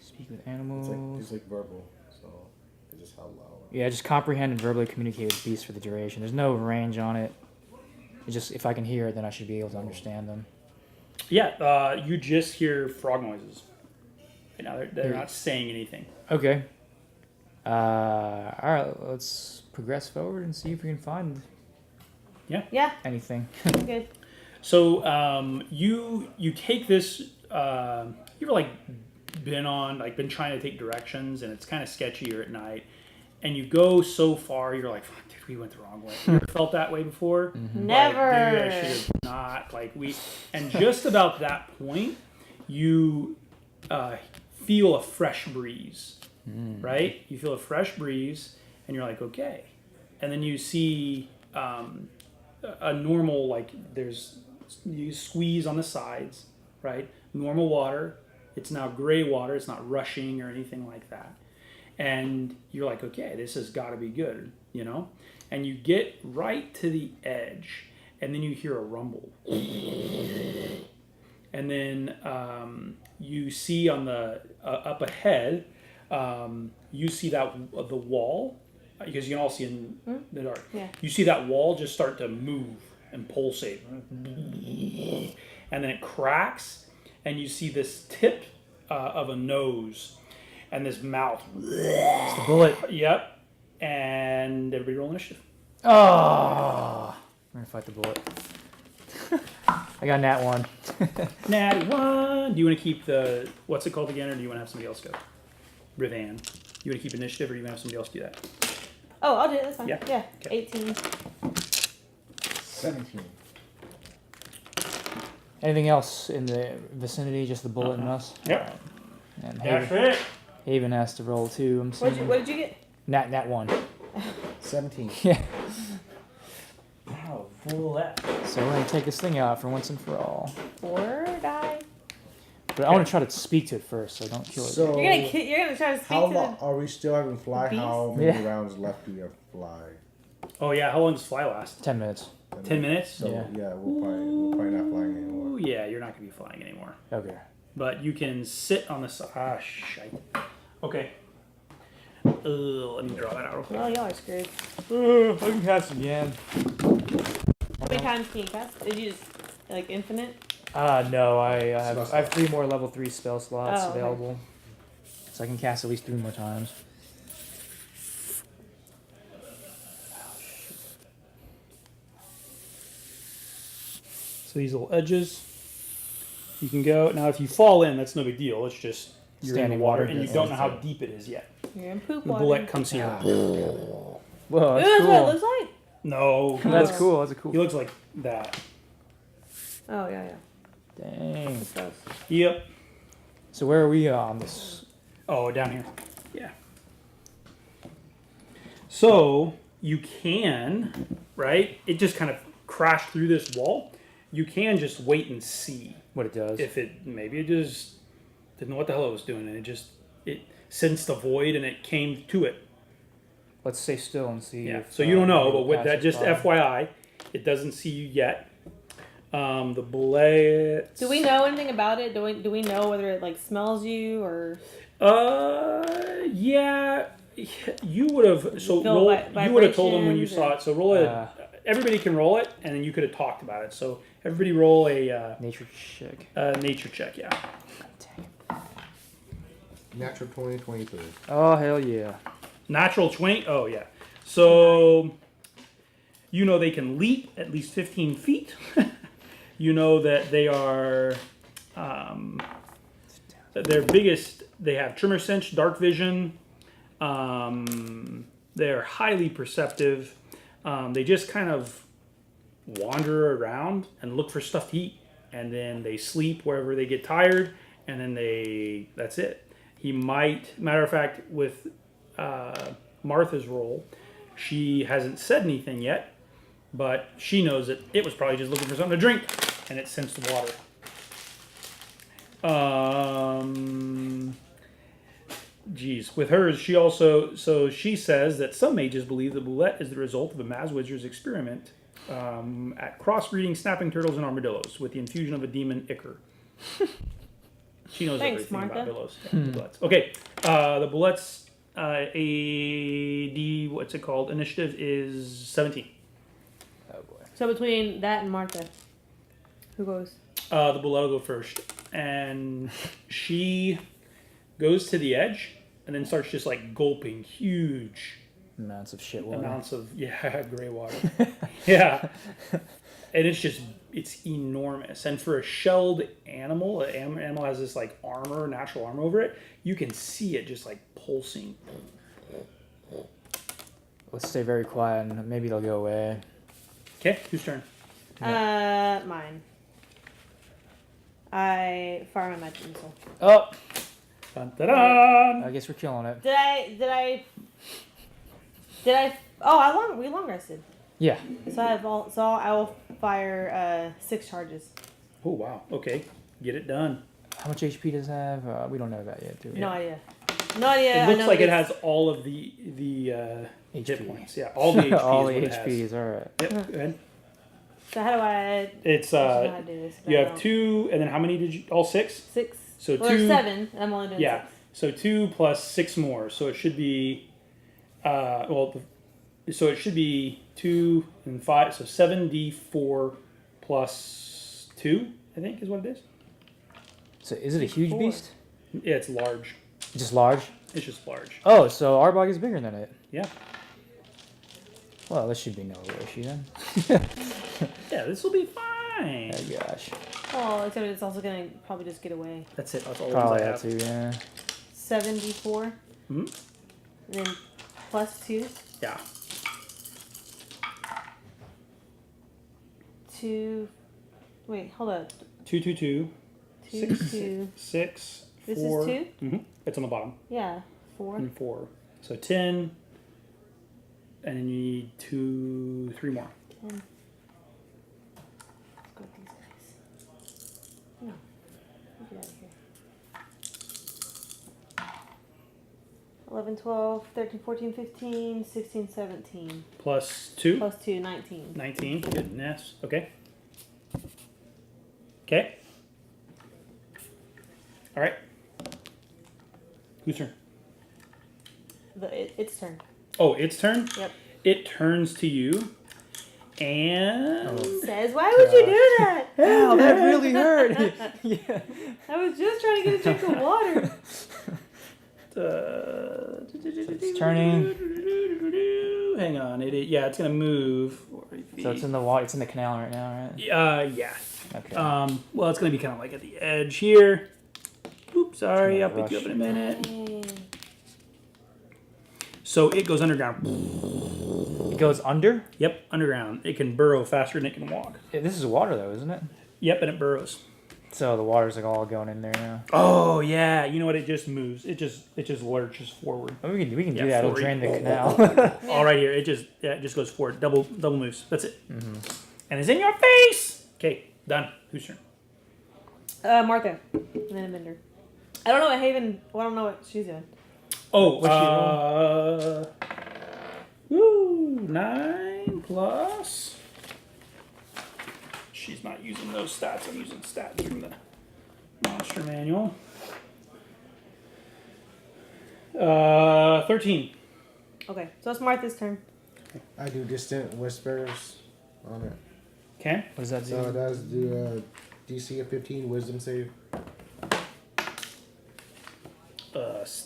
Speak with Animals. It's like verbal, so it's just how loud. Yeah, just comprehend and verbally communicate with beasts for the duration. There's no range on it. It's just if I can hear it, then I should be able to understand them. Yeah, you just hear frog noises. Right now they're not saying anything. Okay. All right, let's progress forward and see if we can find Yeah, anything. good. So you take this. You've been trying to take directions, and it's kind of sketchier at night. And you go so far, you're like, "Fuck, dude, we went the wrong way." You ever felt that way before? Never. Like, dude, I should have not. And just about that point, you feel a fresh breeze, right? You feel a fresh breeze, and you're like, okay. And then you see a normal, you squeeze on the sides, right? Normal water. It's now gray water. It's not rushing or anything like that. And you're like, okay, this has got to be good, you know? And you get right to the edge, and then you hear a rumble. And then you see on the up ahead, you see that the wall, because you can all see in the dark. Yeah. You see that wall just start to move and pulsate. And then it cracks, and you see this tip of a nose and this mouth. It's the bullet. Yep. And everybody roll initiative. Oh, we're gonna fight the bullet. I got nat 1. Natty 1. Do you want to keep the, what's it called again, or do you want to have somebody else go? Rivan. You want to keep initiative, or do you want to have somebody else do that? Oh, I'll do it. That's fine. Yeah. Yeah. Okay. 18. 17. Anything else in the vicinity? Just the bullet and us. Yep. Alright. And That's Haven, it. Haven has to roll too. I'm assuming. What did you get? Nat 1. 17. Yeah. Wow, full that. So we're gonna take this thing out for once and for all. 4 die. But I want to try to speak to it first, so don't kill it. So, You're gonna try to speak how to long are we still having fly? beast? How many Yeah. rounds left do we have fly? Oh, yeah. How long does fly last? 10 minutes. 10 minutes? So Yeah. we'll probably not flying anymore. Ooh, yeah, you're not going to be flying anymore. Okay. But you can sit on the side. Ah, shite. Okay. Let me draw that out real quick. Well, y'all are screwed. I can cast again. How many times can you cast? Did you just like infinite? No, I Spell have 3 more level 3 spell slots Oh, okay. available. So I can cast at least 3 more times. So these little edges, you can go. Now, if you fall in, that's no big deal. It's just you're in Standing the water, water, and you yeah. don't know how deep it is yet. You're in poop The water. bullet comes here. Whoa, Ooh, that's that's what it cool. looks like. No, That's cool. That's a cool. he looks like that. Oh yeah, yeah. Dang. It does. Yep. So where are we on this? Oh, down here. Yeah. So you can, right? It just kind of crashed through this wall. You can just wait and see What it does? if maybe it just didn't know what the hell it was doing, and it sensed the void and it came to it. Let's stay still and see. Yeah. If, So you don't know, but with pass that, it just by. FYI, it doesn't see you yet. The blitz. Do we know anything about it? Do we know whether it like smells you or? Yeah. You would have. So Feel roll. You would have told them when you vibrations saw it. So roll it. Everybody can roll it, and then you could have talked about it. So everybody roll a Nature check. nature check. Yeah. Natural 20, 23. Oh hell yeah! Natural 20. Oh yeah. So you know they can leap at least 15 feet. You know that they are. Their biggest. They have tremor sense, dark vision. They're highly perceptive. They just kind of wander around and look for stuff to eat, and then they sleep wherever they get tired, and then that's it. He might, matter of fact, with Martha's roll, she hasn't said anything yet, but she knows that it was probably just looking for something to drink, and it sensed the water. Geez, with hers, she also, so she says that some mages believe the boulette is the result of a Mazwizard's experiment at crossbreeding snapping turtles and armadillos with the infusion of a demon ichor. She knows Thanks, everything Martha. about billows. Yeah, the bullets. Okay, the bullets, AD, what's it called? Initiative is 17. Oh boy. So between that and Martha, who goes? The bullet will go first, and she goes to the edge and then starts just like gulping huge Amounts of shit water. amounts of gray water. Yeah, and it's enormous. And for a shelled animal, an animal has this like armor, natural armor over it. You can see it just like pulsing. Let's stay very quiet and maybe they'll go away. Okay, whose turn? Mine. I fire my magic missile. Oh, Dun, dun, dun. I guess we're killing it. Did I? Oh, we long rested. Yeah. So I will fire 6 charges. Oh wow. Okay, get it done. How much HP does it have? We don't know that yet, do we? No idea. No idea. It looks I know like it it's- has all of the HP. hit points. Yeah, all the HP. All is the what it has. HPs, alright. Yep. Go ahead. So how do I? It's I don't know how to do this. you have 2, and then how many did you? All 6. 6. So Well, 2. there's 7. And I'm only doing Yeah. 6. So 2 plus 6 more. So it should be, so it should be 2 and 5. So 7d4 plus 2, I think, is what it is. So is it a huge 4. beast? Yeah, it's large. Just large? It's just large. Oh, so Arbog is bigger than it. Yeah. Well, this should be no issue then. Yeah, this will be fine. Oh gosh. Oh, except it's also gonna probably just get away. That's it. That's all the Probably ones I that have. too, yeah. 74. Hmm? And then plus 2. Yeah. 2. Wait, hold up. 2, 2, 2. 2, 6, 2. 6, This 4. is 2? Mm-hmm. It's on the bottom. Yeah. 4. And 4. So 10. And then you need 2, 3 more. 10. Let's go with these guys. No. Get out of here. 11, 12, 13, 14, 15, 16, 17. Plus 2. Plus 2, 19. 19. Goodness. Okay. Okay. All right. Whose turn? Its turn. Oh, its turn? Yep. It turns to you. And. Says, why would you do that? Ow, that really hurt. Yeah. I was just trying to get a drink of water. It's turning. Hang on. Yeah, it's going to move. So it's in the water. It's in the canal right now, right? Yeah. Okay. Well, it's going to be kind of like at the edge here. Oops, sorry. I'll pick you up in a minute. Dang. So it goes underground. It goes under? Yep, underground. It can burrow faster than it can walk. Yeah, this is water though, isn't it? Yep, and it burrows. So the water's like all going in there now. Oh yeah, you know what? It just moves. It just lurches forward. Oh, we can do Yeah, that. It'll forward. drain the canal. All right here, it just goes forward. Double moves. That's it. Mm-hmm. And it's in your face. Okay, done. Whose turn? Martha. And then Evendur. I don't know what Haven. Well, I don't know what she's doing. Oh, What's woo, 9 plus. She's not using those stats. I'm using stats from the monster manual. 13. Okay, so it's Martha's turn. I do distant whispers on it. Okay. What does that do? So it does do a DC of 15 wisdom save.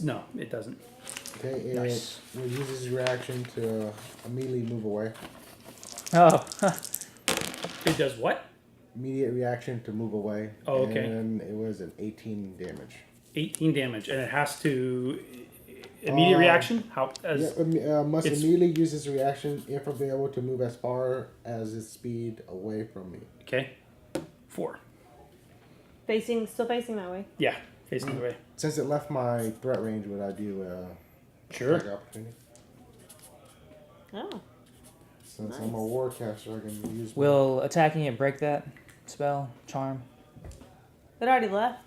No, it doesn't. Okay, it Nice. will use its reaction to immediately move away. Oh, It does what? Immediate reaction to move away. Oh, okay. And it was an 18 damage. 18 damage, and it has to immediate reaction. How as Must it's- immediately use its reaction if available to move as far as its speed away from me. okay? 4. Still facing that way. Yeah, facing the way. Since it left my threat range, would I do Sure. attack opportunity? Oh. Since I'm a warcaster, I can use. will attacking it break that spell charm? It already left.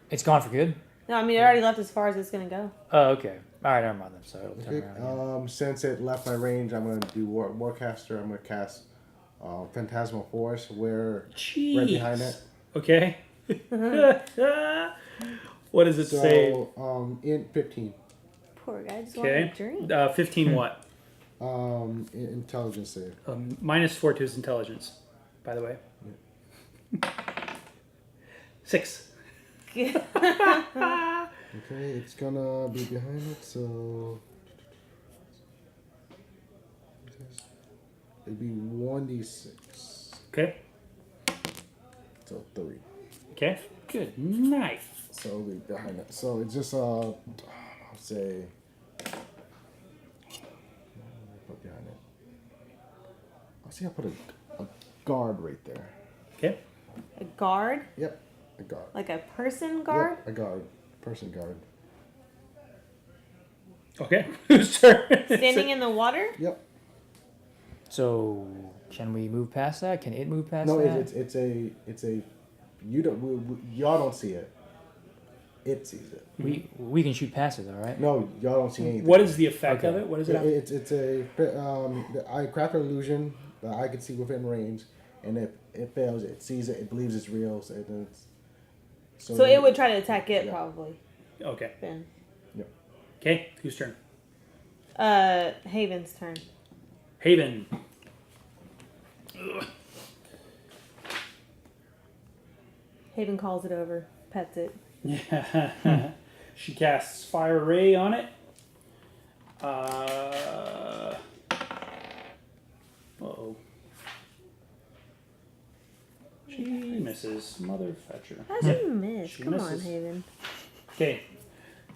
It's gone for good. No, I mean it already left as far as it's gonna go. Oh, okay. All right, never mind then. So it'll turn Okay, around. Again. since it left my range, I'm gonna do warcaster. I'm gonna cast phantasmal force where Jeez. right behind it. Okay. What does it say? So in 15, Poor guy just Okay. wanted a drink. 15 what? intelligence save. -4 to his intelligence, by the way. 6. Okay, it's gonna be behind it, so it'd be 1d6. Okay. So 3. Okay. Good night. So it'll be behind it. So it's just I'll say. Put behind it. I'll see. I put a guard right there. Okay. A guard, Yep, a guard. like a person guard. Yep, a guard. Person guard. Okay. Whose turn? Standing in the water. Yep. So can we move past that? Can it move past No, that? it's a you don't y'all don't see it. It sees it. We can shoot past it, though, right? No, y'all don't see anything. What is the effect of Okay. it? What is it? It's I craft an illusion that I can see within range, and if it fails, it sees it, it believes it's real, so it's So it would try to attack it Yeah. probably. Okay. Then. Yep. Okay. Whose turn? Haven's turn. Haven. Ugh. Haven calls it over, pets it. Yeah. She casts Fire Ray on it. Uh-oh. She misses. Mother fetcher. How'd you miss? She Come on, misses. Haven. Okay.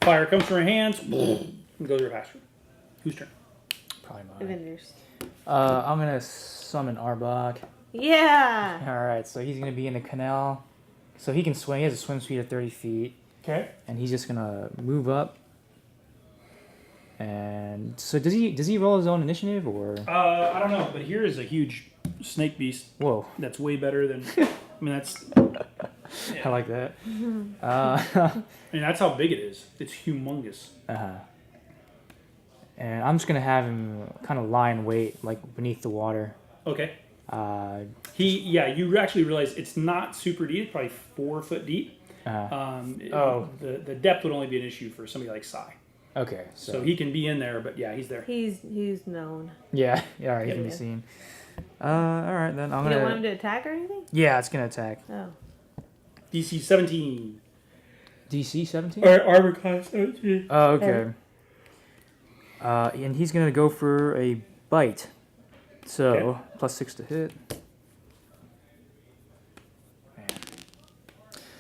Fire comes from her hands. And goes her faster. Whose turn? Probably mine. Evenders. I'm gonna summon Arbok. Yeah. All right, so he's gonna be in the canal, so he can swim. He has a swim speed of 30 feet, Okay. and he's just gonna move up. And so does he roll his own initiative or? I don't know, but here is a huge snake beast Whoa, that's way better than. I mean, that's. I like that. I mean, that's how big it is. It's humongous. And I'm just gonna have him kind of lie in wait, like beneath the water. Okay. Uh, You actually realize it's not super deep. It's probably 4 foot deep. Oh. The depth would only be an issue for somebody like Sai. okay, So he can be in there, but yeah, he's there. He's known. yeah, all right, he can Yeah. be seen. All right, then I'm You don't want gonna. him to attack or anything? Yeah, it's gonna attack. Oh. DC 17. DC 17. Or armor class 17. Oh, okay. And he's gonna go for a bite. So Okay. +6 to hit.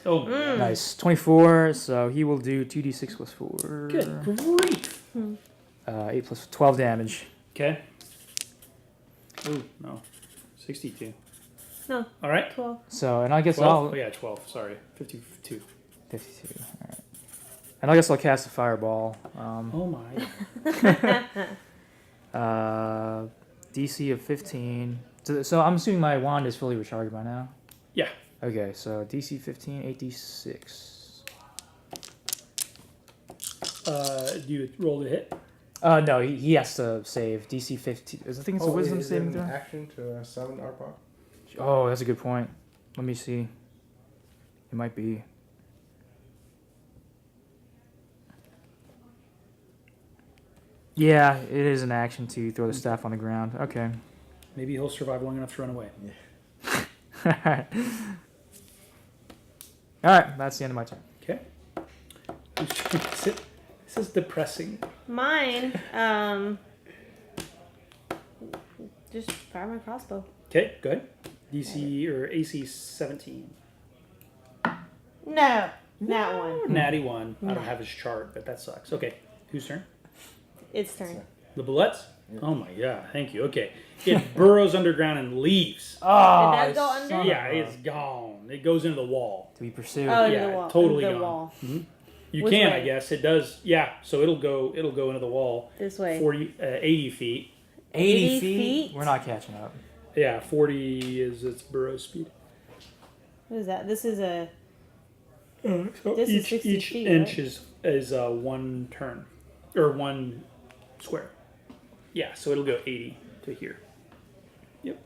Oh, Nice. 24. So he will do 2d6 plus 4. good grief. 8 plus 12 damage. Okay. Oh, no. 62. No, All right. 12. So, and I guess 12? I'll. Oh, yeah, 12. Sorry. 52. 52. All right. And I guess I'll cast a fireball. Oh, my. DC of 15. So I'm assuming my wand is fully recharged by now. Yeah. Okay, so DC 15, 8d6. Do you roll to hit? No, he has to save DC 15. I think it's a wisdom is it saving an throw. action to summon Arbok? Oh, that's a good point. Let me see. It might be. Yeah, it is an action to throw the staff on the ground. Okay. Maybe he'll survive long enough to run away. Alright. Alright, that's the end of my turn. Okay. This is depressing. Mine, just fire my crossbow. Okay, good. DC or AC 17. No, that one. Natty 1. I don't have his chart, but that sucks. Okay, whose turn? It's turn. The bullets? Yeah. Oh my god, thank you. Okay. It burrows underground and leaves. Oh, Did that go under? Yeah, it's gone. It goes into the wall. To be pursued. Oh, Yeah, the wall. totally the gone. wall. You Which can, way? I guess. It does. Yeah, so it'll go into the wall. This way. 80 feet. 80 feet? feet? We're not catching up. Yeah, 40 is its burrow speed. What is that? This is a. So This is each 60 feet, inch right? is one turn or one square. Yeah, so it'll go 80 to here. Yep.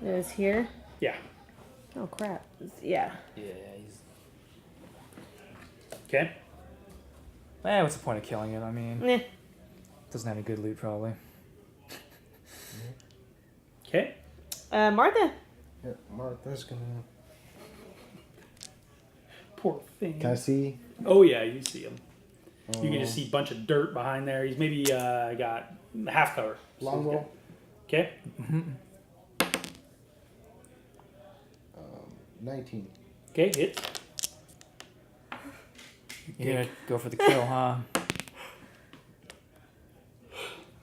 It is here. Yeah. Oh crap. Yeah. Yeah, he's... Okay. what's the point of killing it? I mean, Eh. doesn't have any good loot, probably. Okay. Martha. Yeah, Martha's gonna. Poor thing. Can I see? Oh yeah, you see him. You can just see a bunch of dirt behind there. He's maybe got half cover. Longbow. Okay. 19. Okay, hit. You're gonna go for the kill, huh?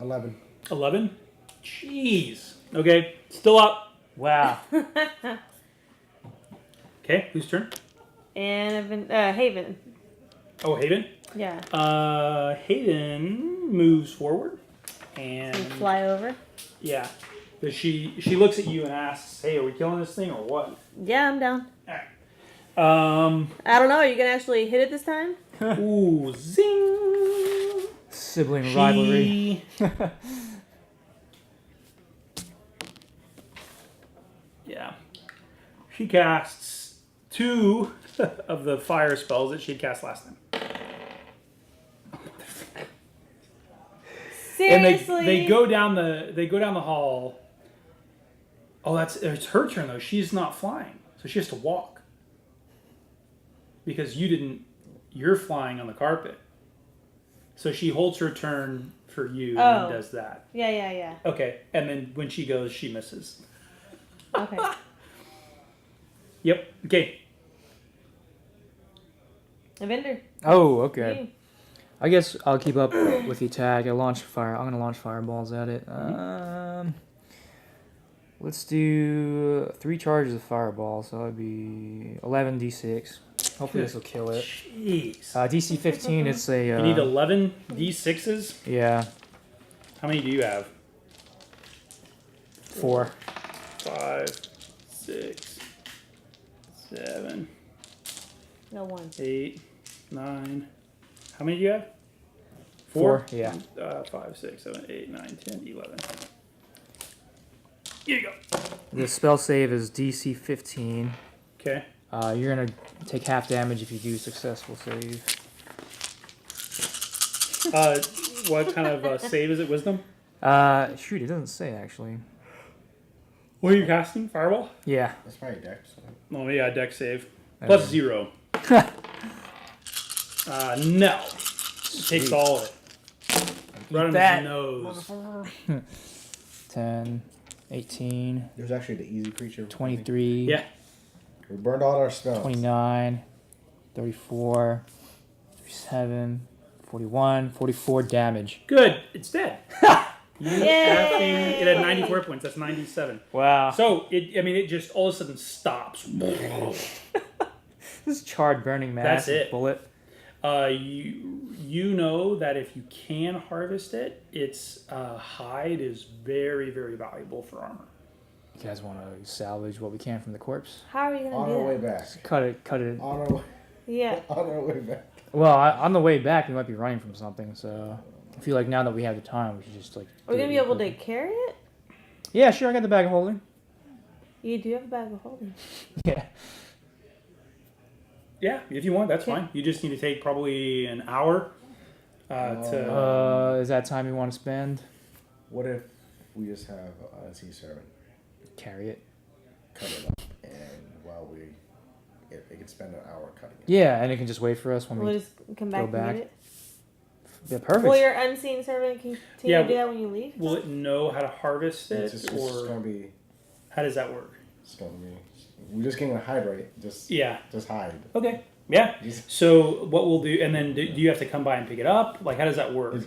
11. 11. Jeez. Okay, still up. Wow. Okay, whose turn? And Haven. Oh, Haven. Yeah. Hayden moves forward, and You fly over. yeah, but she looks at you and asks, "Hey, are we killing this thing or what?" Yeah, I'm down. All right. I don't know. Are you gonna actually hit it this time? Ooh, zing! Sibling rivalry. Yeah. She casts 2 of the fire spells that she cast last time. Seriously. And they go down the hall. Oh, it's her turn though. She's not flying, so she has to walk. Because you're flying on the carpet. So she holds her turn for you and then does that. Yeah. Okay, and then when she goes, she misses. Okay. Yep. Okay. Evendur. Oh, okay. You. I guess I'll keep up with the attack. I'm gonna launch fireballs at it. Let's do 3 charges of fireball, so that'd be 11d6. Hopefully this will kill it. Jeez. DC 15. It's a. You need 11 d6s. Yeah, How many do you have? 4. 5, 6, 7, No one. 8, 9. How many do you have? 4. Yeah. 5, 6, 7, 8, 9, 10, 11. Here you go. The spell save is DC 15. Okay. You're gonna take half damage if you do successful save. What kind of save is it? Wisdom? Shoot, it doesn't say actually. What are you casting? Fireball? Yeah. That's probably Dex. Oh, yeah, deck save. Plus 0. No. It takes all of it. Right on that. his nose. 10, 18, There's actually the easy creature. 23, Yeah. We burned all our spells. 29, 34, 37, 41, 44 damage. Good. It's dead. You Yay! effing- it had 94 points. That's 97. Wow. So, it just all of a sudden stops. This charred burning mass. That's it. Bullet. You know that if you can harvest it, its hide is very, very valuable for armor. You guys want to salvage what we can from the corpse? How are you On gonna our way do that? back. Cut it. On our way, Yeah. on our way back. Well, on the way back, we might be running from something, so I feel like now that we have the time, we should just like. Are we do gonna it be real able to quick. carry it? Yeah, sure. I got the bag of holding. You do have a bag of holding. Yeah. Yeah, if you want, that's Okay. fine. You just need to take probably an hour to. Is that time you want to spend? What if we just have a sea servant Carry it. cut it up, and while it can spend an hour cutting it. Yeah, and it can just wait for us when We'll we. just come back and back. get it. Yeah, perfect. Will your unseen servant continue Yeah, to do that when you leave? Will it know how to harvest it, It's just or gonna be. how does that work? It's gonna be. We're just gonna hide, right? Just hide. Okay. Yeah. Just- So what we'll do, and then do you have to come by and pick it up? Like, how does that work?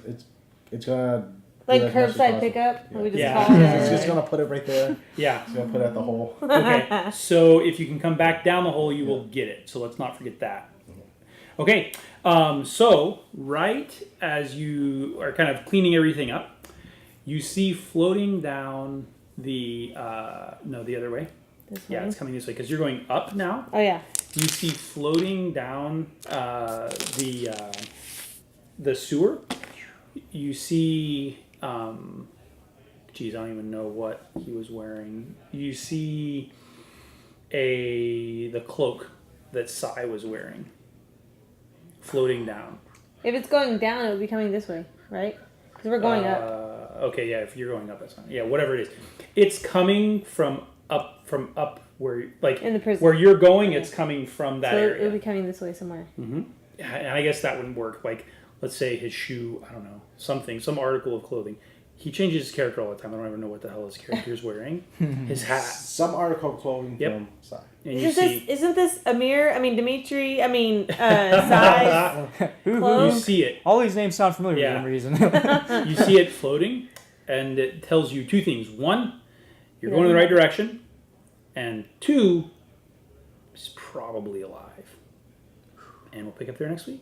It's gonna. Like do as much as curbside possible. pickup? Yeah. We just Yeah. call it. It's just gonna put it right there. Yeah. It's gonna put it at the hole. Okay. So if you can come back down the hole, you will get it. So let's not forget that. Okay. So right as you are kind of cleaning everything up, you see floating down the the other way. This Yeah, way. it's coming this way because you're going up now. Oh yeah. You see floating down the sewer. You see, geez, I don't even know what he was wearing. You see the cloak that Sai was wearing floating down. If it's going down, it would be coming this way, right? Because we're going up. Okay, yeah, if you're going up, that's fine. Yeah, whatever it is, it's coming from up where like In the prison. where you're going. It's coming from that So it area. would be coming this way somewhere. And I guess that wouldn't work. Like, let's say his shoe, I don't know, some article of clothing. He changes his character all the time. I don't ever know what the hell his character's wearing. His hat. Some article of clothing Yep. from side. And you see, Isn't this Amir? I mean Dimitri. I mean Sai. you Clothes. see it. All these names sound familiar Yeah. for some reason. You see it floating, and it tells you two things. One, you're going in the right direction. And two, it's probably alive. And we'll pick up there next week.